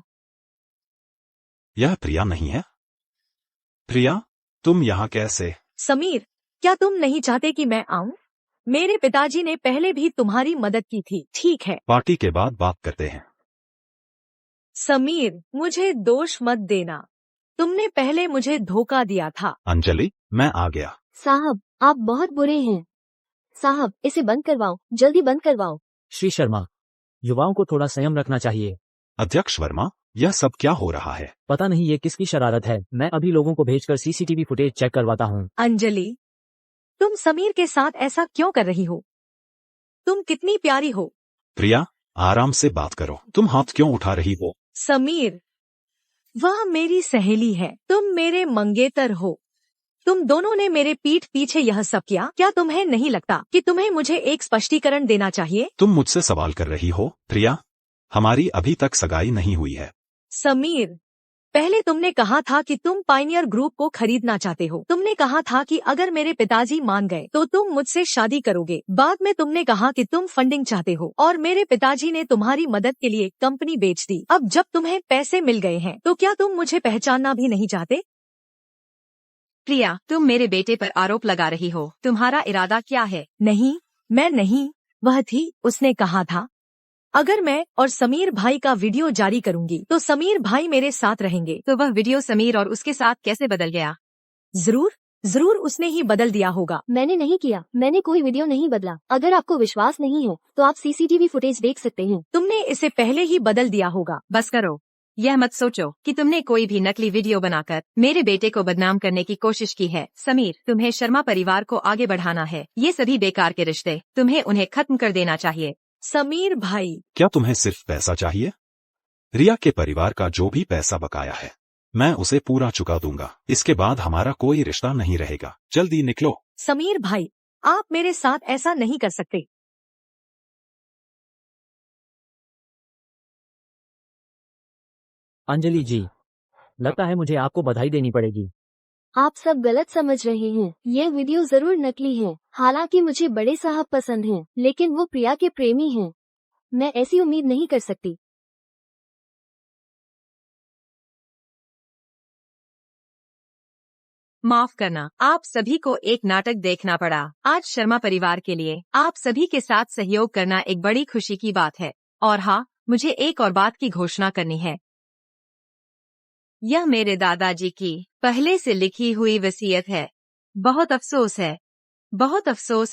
यह प्रिया नहीं है? प्रिया, तुम यहाँ कैसे? समीर, क्या तुम नहीं चाहते कि मैं आऊं? मेरे पिताजी ने पहले भी तुम्हारी मदद की थी। ठीक है, पार्टी के बाद बात करते हैं। समीर, मुझे दोष मत देना। तुमने पहले मुझे धोखा दिया था। अंजलि, मैं आ गया। साहब, आप बहुत बुरे हैं। साहब, इसे बंद करवाओ, जल्दी बंद करवाओ। श्री शर्मा, युवाओं को थोड़ा संयम रखना चाहिए। अध्यक्ष वर्मा, यह सब क्या हो रहा है? पता नहीं ये किसकी शरारत है। मैं अभी लोगों को भेजकर सीसीटीवी फुटेज चेक करवाता हूँ। अंजलि, तुम समीर के साथ ऐसा क्यों कर रही हो? तुम कितनी प्यारी हो। प्रिया, आराम से बात करो। तुम हाथ क्यों उठा रही हो? समीर, वह मेरी सहेली है। तुम मेरे मंगेतर हो। तुम दोनों ने मेरे पीठ पीछे यह सब किया। क्या तुम्हें नहीं लगता कि तुम्हें मुझे एक स्पष्टीकरण देना चाहिए? तुम मुझसे सवाल कर रही हो? प्रिया, हमारी अभी तक सगाई नहीं हुई है। समीर, पहले तुमने कहा था कि तुम पायनियर ग्रुप को खरीदना चाहते हो। तुमने कहा था कि अगर मेरे पिताजी मान गए तो तुम मुझसे शादी करोगे। बाद में तुमने कहा कि तुम फंडिंग चाहते हो और मेरे पिताजी ने तुम्हारी मदद के लिए कंपनी बेच दी। अब जब तुम्हें पैसे मिल गए हैं तो क्या तुम मुझे पहचानना भी नहीं चाहते? प्रिया, तुम मेरे बेटे पर आरोप लगा रही हो। तुम्हारा इरादा क्या है? नहीं, मैं नहीं, वह थी। उसने कहा था अगर मैं और समीर भाई का वीडियो जारी करूंगी तो समीर भाई मेरे साथ रहेंगे। तो वह वीडियो समीर और उसके साथ कैसे बदल गया? जरूर उसने ही बदल दिया होगा। मैंने नहीं किया। मैंने कोई वीडियो नहीं बदला। अगर आपको विश्वास नहीं है तो आप सीसीटीवी फुटेज देख सकते हैं। तुमने इसे पहले ही बदल दिया होगा। बस करो। यह मत सोचो कि तुमने कोई भी नकली वीडियो बनाकर मेरे बेटे को बदनाम करने की कोशिश की है। समीर, तुम्हें शर्मा परिवार को आगे बढ़ाना है। ये सभी बेकार के रिश्ते, तुम्हें उन्हें खत्म कर देना चाहिए। समीर भाई, क्या तुम्हें सिर्फ पैसा चाहिए? रिया के परिवार का जो भी पैसा बकाया है मैं उसे पूरा चुका दूंगा। इसके बाद हमारा कोई रिश्ता नहीं रहेगा। जल्दी निकलो। समीर भाई, आप मेरे साथ ऐसा नहीं कर सकते। अंजलि जी, लगता है मुझे आपको बधाई देनी पड़ेगी। आप सब गलत समझ रहे हैं। यह वीडियो जरूर नकली है। हालांकि मुझे बड़े साहब पसंद हैं, लेकिन वो प्रिया के प्रेमी हैं। मैं ऐसी उम्मीद नहीं कर सकती। माफ करना, आप सभी को एक नाटक देखना पड़ा। आज शर्मा परिवार के लिए आप सभी के साथ सहयोग करना एक बड़ी खुशी की बात है। और हाँ, मुझे एक और बात की घोषणा करनी है। यह मेरे दादाजी की पहले से लिखी हुई वसीयत है। बहुत अफसोस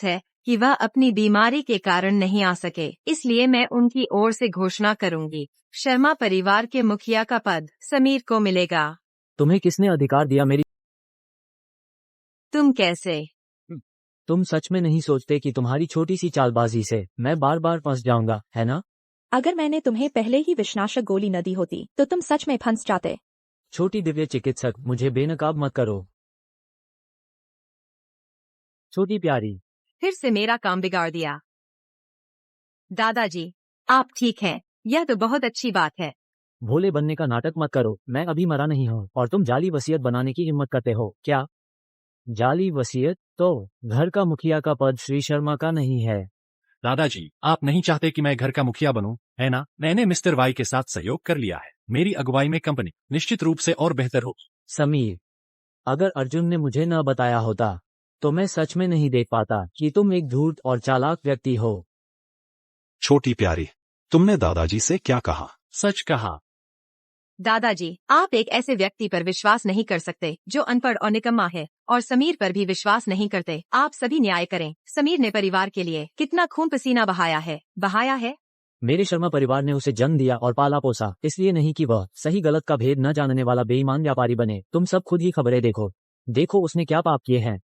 है कि वह अपनी बीमारी के कारण नहीं आ सके, इसलिए मैं उनकी ओर से घोषणा करूंगी। शर्मा परिवार के मुखिया का पद समीर को मिलेगा। तुम्हें किसने अधिकार दिया मेरी? तुम कैसे? तुम सच में नहीं सोचते कि तुम्हारी छोटी सी चालबाजी से मैं बार बार फंस जाऊंगा, है ना? अगर मैंने तुम्हें पहले ही विषनाशक गोली न दी होती तो तुम सच में फंस जाते। छोटी दिव्य चिकित्सक, मुझे बेनकाब मत करो। छोटी प्यारी, फिर से मेरा काम बिगाड़ दिया। दादाजी, आप ठीक हैं? यह तो बहुत अच्छी बात है। भोले बनने का नाटक मत करो। मैं अभी मरा नहीं हूँ और तुम जाली वसीयत बनाने की हिम्मत करते हो क्या? जाली वसीयत? तो घर का मुखिया का पद श्री शर्मा का नहीं है। दादाजी, आप नहीं चाहते कि मैं घर का मुखिया बनूं, है ना? मैंने मिस्टर वाई के साथ सहयोग कर लिया है। मेरी अगुवाई में कंपनी निश्चित रूप से और बेहतर हो। समीर, अगर अर्जुन ने मुझे न बताया होता तो मैं सच में नहीं देख पाता कि तुम एक धूर्त और चालाक व्यक्ति हो। छोटी प्यारी, तुमने दादाजी से क्या कहा? सच कहा। दादाजी, आप एक ऐसे व्यक्ति पर विश्वास नहीं कर सकते जो अनपढ़ और निकम्मा है, और समीर पर भी विश्वास नहीं करते। आप सभी न्याय करें। समीर ने परिवार के लिए कितना खून पसीना बहाया है। मेरे शर्मा परिवार ने उसे जन्म दिया और पाला पोसा, इसलिए नहीं कि वह सही गलत का भेद न जानने वाला बेईमान व्यापारी बने। तुम सब खुद ही खबरें देखो उसने क्या पाप किए हैं।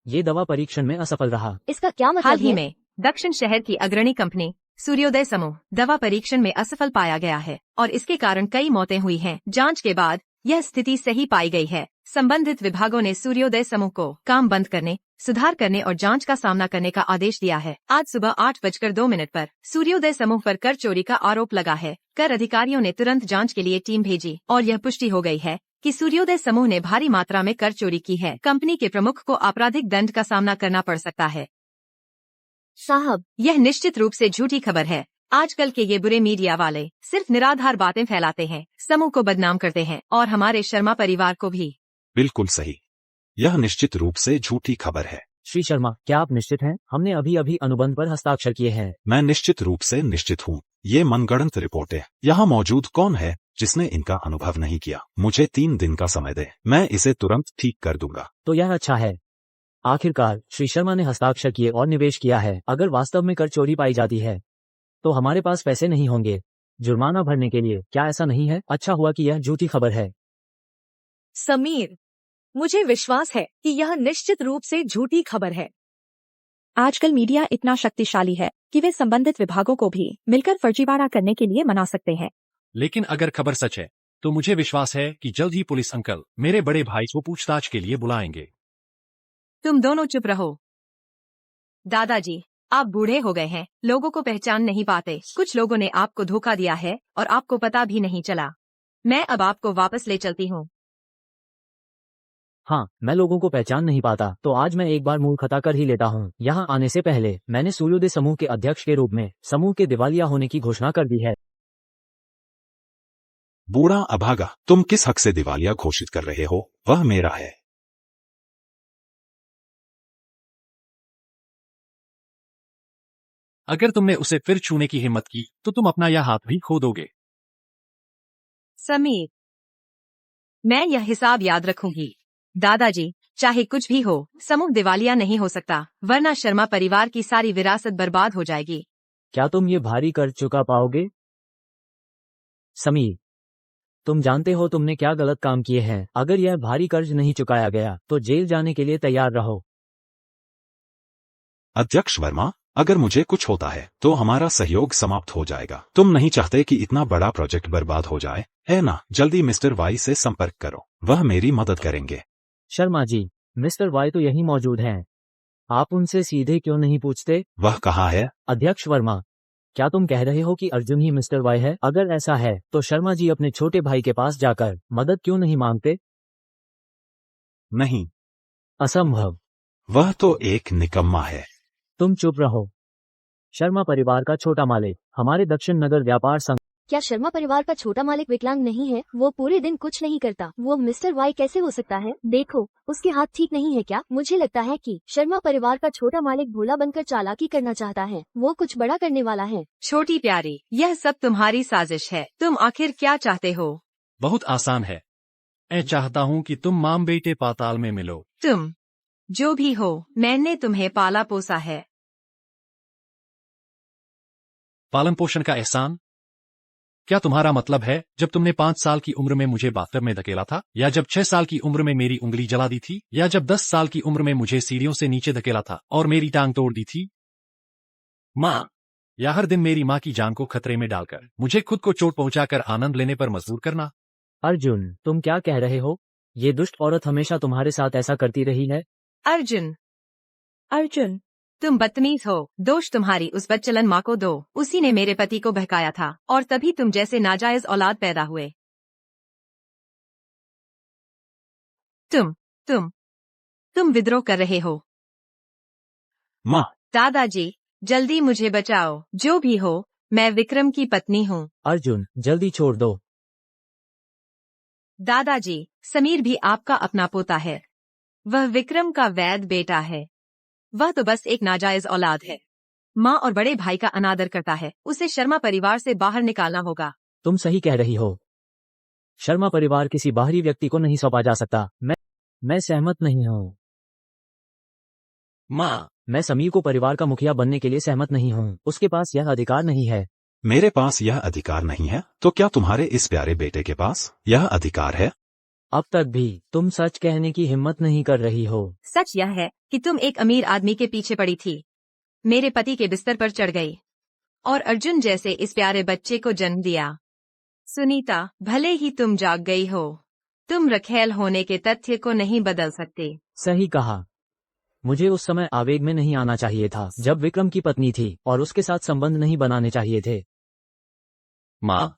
ये दवा परीक्षण में असफल रहा। इसका क्या मतलब हाल ही है? में दक्षिण शहर की अग्रणी कंपनी सूर्योदय समूह दवा परीक्षण में असफल पाया गया है और इसके कारण कई मौतें हुई हैं। जांच के बाद यह स्थिति सही पाई गई है। संबंधित विभागों ने सूर्योदय समूह को काम बंद करने, सुधार करने और जांच का सामना करने का आदेश दिया है। आज सुबह 8:02 पर सूर्योदय समूह पर कर चोरी का आरोप लगा है। कर अधिकारियों ने तुरंत जांच के लिए टीम भेजी और यह पुष्टि हो गई है कि सूर्योदय समूह ने भारी मात्रा में कर चोरी की है। कंपनी के प्रमुख को आपराधिक दंड का सामना करना पड़ सकता है। साहब, यह निश्चित रूप से झूठी खबर है। आजकल के ये बुरे मीडिया वाले सिर्फ निराधार बातें फैलाते हैं, समूह को बदनाम करते हैं और हमारे शर्मा परिवार को भी। बिल्कुल सही, यह निश्चित रूप से झूठी खबर है। श्री शर्मा, क्या आप निश्चित हैं? हमने अभी अभी अनुबंध पर हस्ताक्षर किए हैं। मैं निश्चित रूप से निश्चित हूँ। ये मनगढ़ंत रिपोर्टें। यहाँ मौजूद कौन है जिसने इनका अनुभव नहीं किया? मुझे 3 दिन का समय दे, मैं इसे तुरंत ठीक कर दूंगा। तो यह अच्छा है। आखिरकार श्री शर्मा ने हस्ताक्षर किए और निवेश किया है। अगर वास्तव में कर चोरी पाई जाती है तो हमारे पास पैसे नहीं होंगे जुर्माना भरने के लिए। क्या ऐसा नहीं है? अच्छा हुआ कि यह झूठी खबर है। समीर, मुझे विश्वास है कि यह निश्चित रूप से झूठी खबर है। आजकल मीडिया इतना शक्तिशाली है कि वे संबंधित विभागों को भी मिलकर फर्जीवाड़ा करने के लिए मना सकते हैं। लेकिन अगर खबर सच है तो मुझे विश्वास है कि जल्द ही पुलिस अंकल मेरे बड़े भाई को पूछताछ के लिए बुलाएंगे। तुम दोनों चुप रहो। दादाजी, आप बूढ़े हो गए हैं, लोगों को पहचान नहीं पाते। कुछ लोगों ने आपको धोखा दिया है और आपको पता भी नहीं चला। मैं अब आपको वापस ले चलती हूँ। हाँ, मैं लोगों को पहचान नहीं पाता तो आज मैं एक बार मूर्खता कर ही लेता हूँ। यहाँ आने से पहले मैंने सूर्योदय समूह के अध्यक्ष के रूप में समूह के दिवालिया होने की घोषणा कर दी है। बूढ़ा अभागा, तुम किस हक से दिवालिया घोषित कर रहे हो? वह मेरा है। अगर तुमने उसे फिर छूने की हिम्मत की तो तुम अपना यह हाथ भी खो दोगे। समीर, मैं यह हिसाब याद रखूंगी। दादाजी, चाहे कुछ भी हो, समूह दिवालिया नहीं हो सकता, वरना शर्मा परिवार की सारी विरासत बर्बाद हो जाएगी। क्या तुम ये भारी कर चुका पाओगे? समीर, तुम जानते हो तुमने क्या गलत काम किए हैं। अगर यह भारी कर्ज नहीं चुकाया गया तो जेल जाने के लिए तैयार रहो। अध्यक्ष वर्मा, अगर मुझे कुछ होता है तो हमारा सहयोग समाप्त हो जाएगा। तुम नहीं चाहते कि इतना बड़ा प्रोजेक्ट बर्बाद हो जाए, है ना? जल्दी मिस्टर वाई से संपर्क करो, वह मेरी मदद करेंगे। शर्मा जी, मिस्टर वाई तो यहीं मौजूद हैं। आप उनसे सीधे क्यों नहीं पूछते? वह कहाँ है? अध्यक्ष वर्मा, क्या तुम कह रहे हो कि अर्जुन ही मिस्टर वाई है? अगर ऐसा है तो शर्मा जी अपने छोटे भाई के पास जाकर मदद क्यों नहीं मांगते? नहीं, असंभव। वह तो एक निकम्मा है। तुम चुप रहो। शर्मा परिवार का छोटा मालिक हमारे दक्षिण नगर व्यापार संघ। क्या शर्मा परिवार का छोटा मालिक विकलांग नहीं है? वो पूरे दिन कुछ नहीं करता। वो मिस्टर वाई कैसे हो सकता है? देखो, उसके हाथ ठीक नहीं है क्या? मुझे लगता है कि शर्मा परिवार का छोटा मालिक भोला बनकर चालाकी करना चाहता है। वो कुछ बड़ा करने वाला है। छोटी प्यारी, यह सब तुम्हारी साजिश है। तुम आखिर क्या चाहते हो? बहुत आसान है। मैं चाहता हूँ कि तुम माम बेटे पाताल में मिलो। तुम जो भी हो, मैंने तुम्हें पाला पोसा है। पालन पोषण का एहसान? क्या तुम्हारा मतलब है जब तुमने 5 साल की उम्र में मुझे बाथटब में धकेला था, या जब 6 साल की उम्र में मेरी उंगली जला दी थी, या जब 10 साल की उम्र में मुझे सीढ़ियों से नीचे धकेला था और मेरी टांग तोड़ दी थी? माँ, या हर दिन मेरी माँ की जान को खतरे में डालकर मुझे खुद को चोट पहुंचाकर आनंद लेने पर मजबूर करना? अर्जुन, तुम क्या कह रहे हो? ये दुष्ट औरत हमेशा तुम्हारे साथ ऐसा करती रही है। अर्जुन, अर्जुन, तुम बदतमीज हो। दोष तुम्हारी उस बदचलन माँ को दो। उसी ने मेरे पति को बहकाया था और तभी तुम जैसे नाजायज औलाद पैदा हुए। तुम विद्रोह कर रहे हो। माँ, दादाजी, जल्दी मुझे बचाओ। जो भी हो, मैं विक्रम की पत्नी हूँ। अर्जुन, जल्दी छोड़ दो। दादाजी, समीर भी आपका अपना पोता है। वह विक्रम का वैध बेटा है। वह तो बस एक नाजायज औलाद है। माँ और बड़े भाई का अनादर करता है। उसे शर्मा परिवार से बाहर निकालना होगा। तुम सही कह रही हो। शर्मा परिवार किसी बाहरी व्यक्ति को नहीं सौंपा जा सकता। मैं सहमत नहीं हूँ। माँ, मैं समीर को परिवार का मुखिया बनने के लिए सहमत नहीं हूँ। उसके पास यह अधिकार नहीं है। मेरे पास यह अधिकार नहीं है, तो क्या तुम्हारे इस प्यारे बेटे के पास यह अधिकार है? अब तक भी तुम सच कहने की हिम्मत नहीं कर रही हो। सच यह है कि तुम एक अमीर आदमी के पीछे पड़ी थी, मेरे पति के बिस्तर पर चढ़ गई और अर्जुन जैसे इस प्यारे बच्चे को जन्म दिया। सुनीता, भले ही तुम जाग गई हो, तुम रखेल होने के तथ्य को नहीं बदल सकते। सही कहा। मुझे उस समय आवेग में नहीं आना चाहिए था जब विक्रम की पत्नी थी, और उसके साथ संबंध नहीं बनाने चाहिए थे। माँ,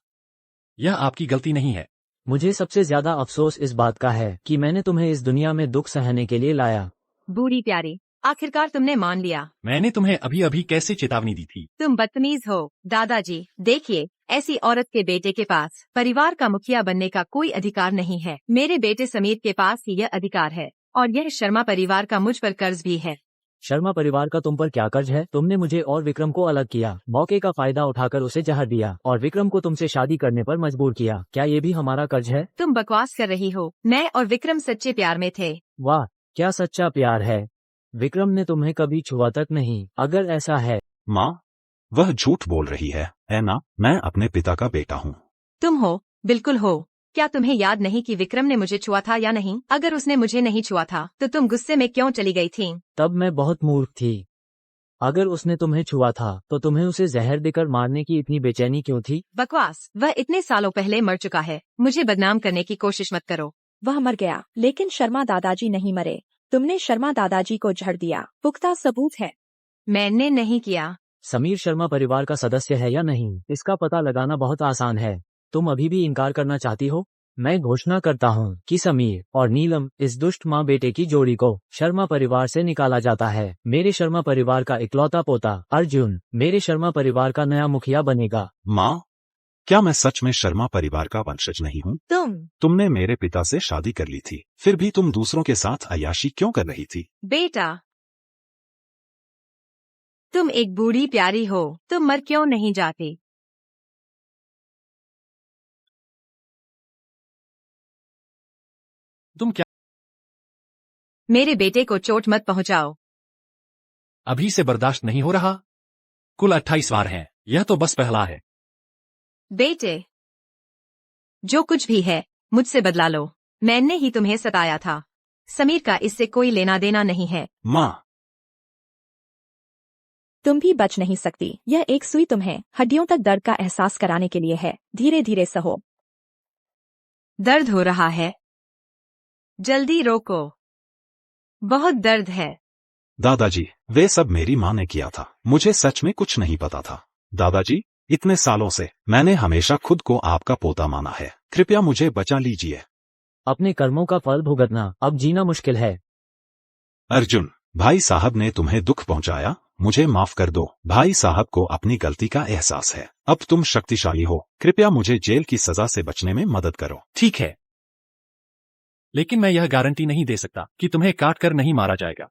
यह आपकी गलती नहीं है। मुझे सबसे ज्यादा अफसोस इस बात का है कि मैंने तुम्हें इस दुनिया में दुख सहने के लिए लाया। बूढ़ी प्यारी, आखिरकार तुमने मान लिया। मैंने तुम्हें अभी अभी कैसे चेतावनी दी थी? तुम बदतमीज हो। दादाजी, देखिए, ऐसी औरत के बेटे के पास परिवार का मुखिया बनने का कोई अधिकार नहीं है। मेरे बेटे समीर के पास ही यह अधिकार है, और यह शर्मा परिवार का मुझ पर कर्ज भी है। शर्मा परिवार का तुम पर क्या कर्ज है? तुमने मुझे और विक्रम को अलग किया, मौके का फायदा उठाकर उसे जहर दिया और विक्रम को तुमसे शादी करने पर मजबूर किया। क्या ये भी हमारा कर्ज है? तुम बकवास कर रही हो। मैं और विक्रम सच्चे प्यार में थे। वाह, क्या सच्चा प्यार है। विक्रम ने तुम्हें कभी छुआ तक नहीं। अगर ऐसा है। माँ, वह झूठ बोल रही है ना? मैं अपने पिता का बेटा हूँ। तुम हो, बिल्कुल हो। क्या तुम्हें याद नहीं कि विक्रम ने मुझे छुआ था या नहीं? अगर उसने मुझे नहीं छुआ था तो तुम गुस्से में क्यों चली गई थी? तब मैं बहुत मूर्ख थी। अगर उसने तुम्हें छुआ था तो तुम्हें उसे जहर देकर मारने की इतनी बेचैनी क्यों थी? बकवास, वह इतने सालों पहले मर चुका है। मुझे बदनाम करने की कोशिश मत करो। वह मर गया, लेकिन शर्मा दादाजी नहीं मरे। तुमने शर्मा दादाजी को जहर दिया, पुख्ता सबूत है। मैंने नहीं किया। समीर शर्मा परिवार का सदस्य है या नहीं, इसका पता लगाना बहुत आसान है। तुम अभी भी इनकार करना चाहती हो? मैं घोषणा करता हूँ कि समीर और नीलम, इस दुष्ट माँ बेटे की जोड़ी को शर्मा परिवार से निकाला जाता है। मेरे शर्मा परिवार का इकलौता पोता अर्जुन मेरे शर्मा परिवार का नया मुखिया बनेगा। माँ, क्या मैं सच में शर्मा परिवार का वंशज नहीं हूँ? तुमने मेरे पिता से शादी कर ली थी, फिर भी तुम दूसरों के साथ अय्याशी क्यों कर रही थी? बेटा, तुम एक बूढ़ी प्यारी हो। तुम मर क्यों नहीं जाते? तुम क्या? मेरे बेटे को चोट मत पहुंचाओ। अभी से बर्दाश्त नहीं हो रहा। कुल 28 वार हैं, यह तो बस पहला है। बेटे, जो कुछ भी है मुझसे बदला लो। मैंने ही तुम्हें सताया था। समीर का इससे कोई लेना देना नहीं है। माँ, तुम भी बच नहीं सकती। यह एक सुई तुम्हें हड्डियों तक दर्द का एहसास कराने के लिए है। धीरे धीरे सहो। दर्द हो रहा है? जल्दी रोको। बहुत दर्द है। दादाजी, वे सब मेरी माँ ने किया था। मुझे सच में कुछ नहीं पता था। दादाजी, इतने सालों से मैंने हमेशा खुद को आपका पोता माना है। कृपया मुझे बचा लीजिए। अपने कर्मों का फल भुगतना अब जीना मुश्किल है। अर्जुन, भाई साहब ने तुम्हें दुख पहुंचाया, मुझे माफ कर दो। भाई साहब को अपनी गलती का एहसास है। अब तुम शक्तिशाली हो, कृपया मुझे जेल की सजा से बचने में मदद करो। ठीक है, लेकिन मैं यह गारंटी नहीं दे सकता कि तुम्हें काट कर नहीं मारा जाएगा।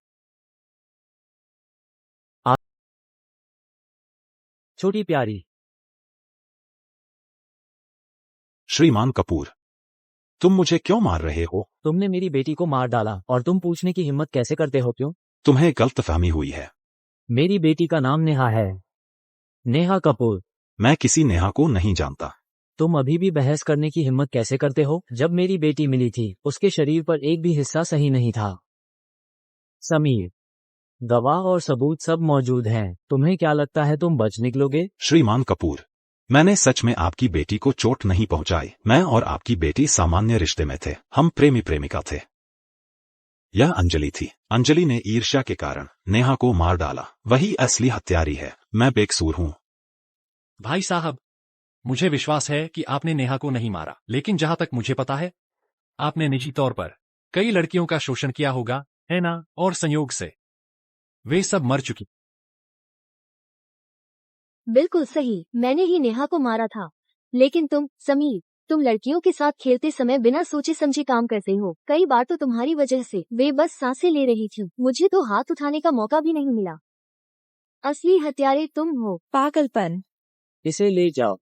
छोटी प्यारी, श्रीमान कपूर, तुम मुझे क्यों मार रहे हो? तुमने मेरी बेटी को मार डाला और तुम पूछने की हिम्मत कैसे करते हो? क्यों? तुम्हें गलतफहमी हुई है। मेरी बेटी का नाम नेहा है, नेहा कपूर। मैं किसी नेहा को नहीं जानता। तुम अभी भी बहस करने की हिम्मत कैसे करते हो? जब मेरी बेटी मिली थी उसके शरीर पर एक भी हिस्सा सही नहीं था। समीर, गवाह और सबूत सब मौजूद हैं। तुम्हें क्या लगता है तुम बच निकलोगे? श्रीमान कपूर, मैंने सच में आपकी बेटी को चोट नहीं पहुंचाई। मैं और आपकी बेटी सामान्य रिश्ते में थे। हम प्रेमी प्रेमिका थे। यह अंजलि थी। अंजलि ने ईर्ष्या के कारण नेहा को मार डाला। वही असली हत्यारी है। मैं बेकसूर हूं। भाई साहब, मुझे विश्वास है कि आपने नेहा को नहीं मारा, लेकिन जहां तक मुझे पता है आपने निजी तौर पर कई लड़कियों का शोषण किया होगा, है ना? और संयोग से वे सब मर चुकी। बिल्कुल सही, मैंने ही नेहा को मारा था। लेकिन तुम, समीर, तुम लड़कियों के साथ खेलते समय बिना सोचे समझे काम करते हो। कई बार तो तुम्हारी वजह से वे बस सांसें ले रही थी। मुझे तो हाथ उठाने का मौका भी नहीं मिला। असली हत्यारे तुम हो। पागलपन। इसे ले जाओ।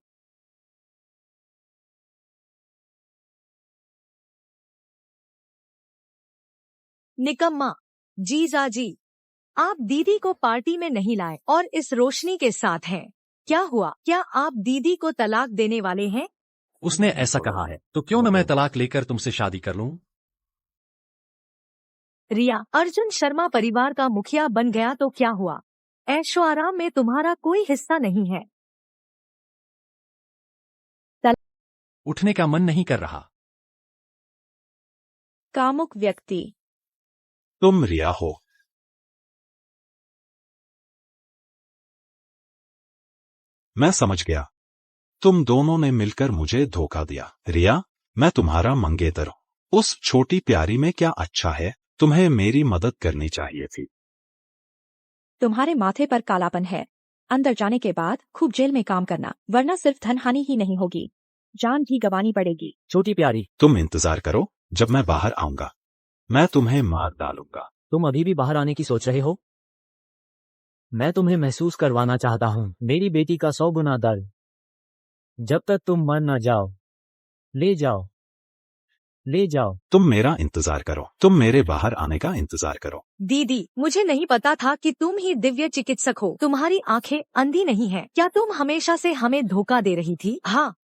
निकम्मा, जीजाजी, आप दीदी को पार्टी में नहीं लाए और इस रोशनी के साथ हैं। क्या हुआ? क्या आप दीदी को तलाक देने वाले हैं? उसने ऐसा कहा है, तो क्यों न मैं तलाक लेकर तुमसे शादी कर लूं? रिया, अर्जुन शर्मा परिवार का मुखिया बन गया तो क्या हुआ? ऐशो आराम में तुम्हारा कोई हिस्सा नहीं है। उठने का मन नहीं कर रहा। कामुक व्यक्ति। तुम रिया हो। मैं समझ गया। तुम दोनों ने मिलकर मुझे धोखा दिया। रिया, मैं तुम्हारा मंगेतर हूं। उस छोटी प्यारी में क्या अच्छा है? तुम्हें मेरी मदद करनी चाहिए थी। तुम्हारे माथे पर कालापन है। अंदर जाने के बाद खूब जेल में काम करना, वरना सिर्फ धन हानि ही नहीं होगी, जान भी गंवानी पड़ेगी। छोटी प्यारी, तुम इंतजार करो, जब मैं बाहर आऊंगा मैं तुम्हें मार डालूंगा। तुम अभी भी बाहर आने की सोच रहे हो? मैं तुम्हें महसूस करवाना चाहता हूँ मेरी बेटी का 100 गुना दर्द। जब तक तुम मर न जाओ, ले जाओ, ले जाओ। तुम मेरा इंतजार करो। तुम मेरे बाहर आने का इंतजार करो। दीदी, मुझे नहीं पता था कि तुम ही दिव्य चिकित्सक हो। तुम्हारी आंखें अंधी नहीं हैं। क्या तुम हमेशा से हमें धोखा दे रही थी? हाँ।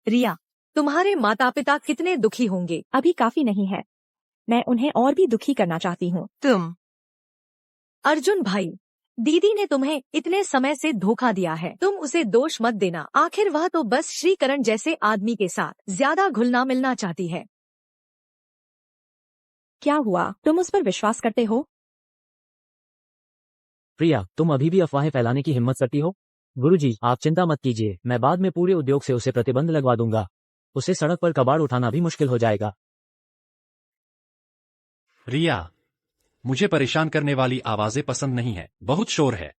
रिया, तुम्हारे माता पिता कितने दुखी होंगे। अभी काफी नहीं है, मैं उन्हें और भी दुखी करना चाहती हूँ। तुम, अर्जुन भाई, दीदी ने तुम्हें इतने समय से धोखा दिया है। तुम उसे दोष मत देना। आखिर वह तो बस श्रीकरण जैसे आदमी के साथ ज्यादा घुलना मिलना चाहती है। क्या हुआ? तुम उस पर विश्वास करते हो? प्रिया, तुम अभी भी अफवाहें फैलाने की हिम्मत करती हो? गुरुजी, आप चिंता मत कीजिए, मैं बाद में पूरे उद्योग से उसे प्रतिबंध लगवा दूंगा। उसे सड़क पर कबाड़ उठाना भी मुश्किल हो जाएगा। रिया, मुझे परेशान करने वाली आवाजें पसंद नहीं है। बहुत शोर है।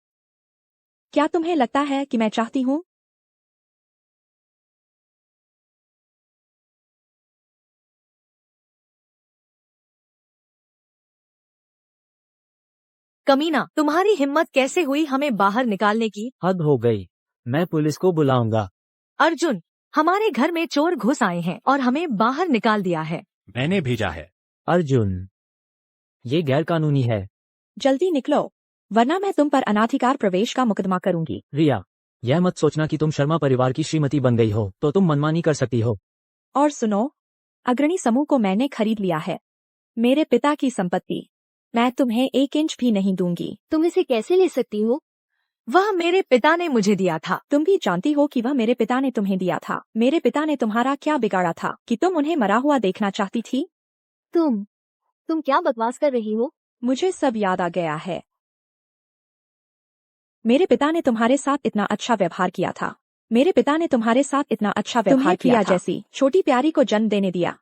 क्या तुम्हें लगता है कि मैं चाहती हूँ? कमीना, तुम्हारी हिम्मत कैसे हुई हमें बाहर निकालने की? हद हो गई, मैं पुलिस को बुलाऊंगा। अर्जुन, हमारे घर में चोर घुस आए हैं और हमें बाहर निकाल दिया है। मैंने भेजा है। अर्जुन, ये गैरकानूनी है। जल्दी निकलो, वरना मैं तुम पर अनाधिकार प्रवेश का मुकदमा करूंगी। रिया, यह मत सोचना कि तुम शर्मा परिवार की श्रीमती बन गई हो तो तुम मनमानी कर सकती हो। और सुनो, अग्रणी समूह को मैंने खरीद लिया है, मेरे पिता की संपत्ति। मैं तुम्हें 1 इंच भी नहीं दूंगी। तुम इसे कैसे ले सकती हो? वह मेरे पिता ने मुझे दिया था। तुम भी जानती हो कि वह मेरे पिता ने तुम्हें दिया था। मेरे पिता ने तुम्हारा क्या बिगाड़ा था कि तुम उन्हें मरा हुआ देखना चाहती थी? तुम क्या बकवास कर रही हो? मुझे सब याद आ गया है। मेरे पिता ने तुम्हारे साथ इतना अच्छा व्यवहार किया था। मेरे पिता ने तुम्हारे साथ इतना अच्छा व्यवहार किया जैसी छोटी प्यारी को जन्म देने दिया।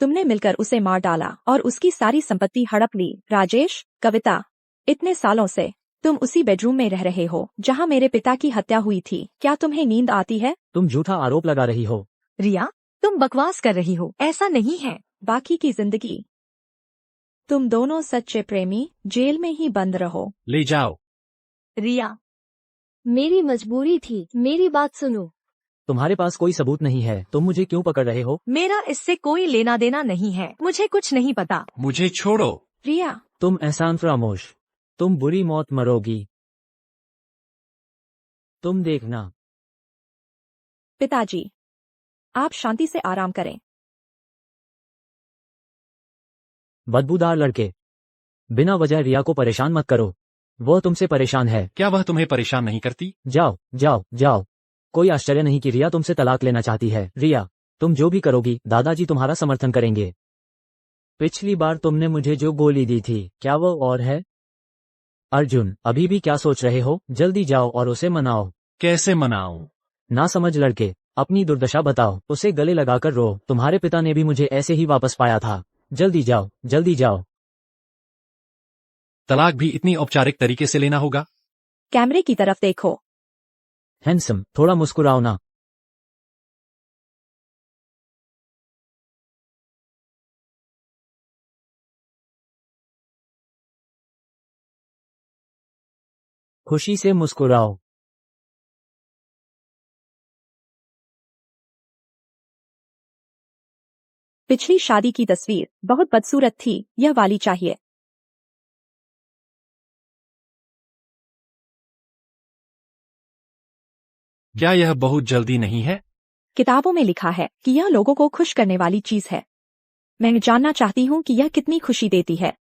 तुमने मिलकर उसे मार डाला और उसकी सारी संपत्ति हड़प ली। राजेश, कविता, इतने सालों से तुम उसी बेडरूम में रह रहे हो जहां मेरे पिता की हत्या हुई थी। क्या तुम्हें नींद आती है? तुम झूठा आरोप लगा रही हो। रिया, तुम बकवास कर रही हो, ऐसा नहीं है। बाकी की जिंदगी तुम दोनों सच्चे प्रेमी जेल में ही बंद रहो। ले जाओ। रिया, मेरी मजबूरी थी, मेरी बात सुनो। तुम्हारे पास कोई सबूत नहीं है, तुम मुझे क्यों पकड़ रहे हो? मेरा इससे कोई लेना देना नहीं है, मुझे कुछ नहीं पता। मुझे छोड़ो। रिया, तुम एहसान फरामोश, तुम बुरी मौत मरोगी। तुम देखना। पिताजी, आप शांति से आराम करें। बदबूदार लड़के, बिना वजह रिया को परेशान मत करो, वो तुमसे परेशान है। क्या वह तुम्हें परेशान नहीं करती? जाओ जाओ जाओ। कोई आश्चर्य नहीं कि रिया तुमसे तलाक लेना चाहती है। रिया, तुम जो भी करोगी दादाजी तुम्हारा समर्थन करेंगे। पिछली बार तुमने मुझे जो गोली दी थी, क्या वो और है? अर्जुन, अभी भी क्या सोच रहे हो? जल्दी जाओ और उसे मनाओ। कैसे मनाऊं? ना समझ लड़के, अपनी दुर्दशा बताओ, उसे गले लगाकर रो। तुम्हारे पिता ने भी मुझे ऐसे ही वापस पाया था। जल्दी जाओ, जल्दी जाओ। तलाक भी इतनी औपचारिक तरीके से लेना होगा? कैमरे की तरफ देखो। हैंडसम, थोड़ा मुस्कुराओ ना। खुशी से मुस्कुराओ। पिछली शादी की तस्वीर बहुत बदसूरत थी, यह वाली चाहिए। क्या यह बहुत जल्दी नहीं है? किताबों में लिखा है कि यह लोगों को खुश करने वाली चीज है। मैं जानना चाहती हूँ कि यह कितनी खुशी देती है।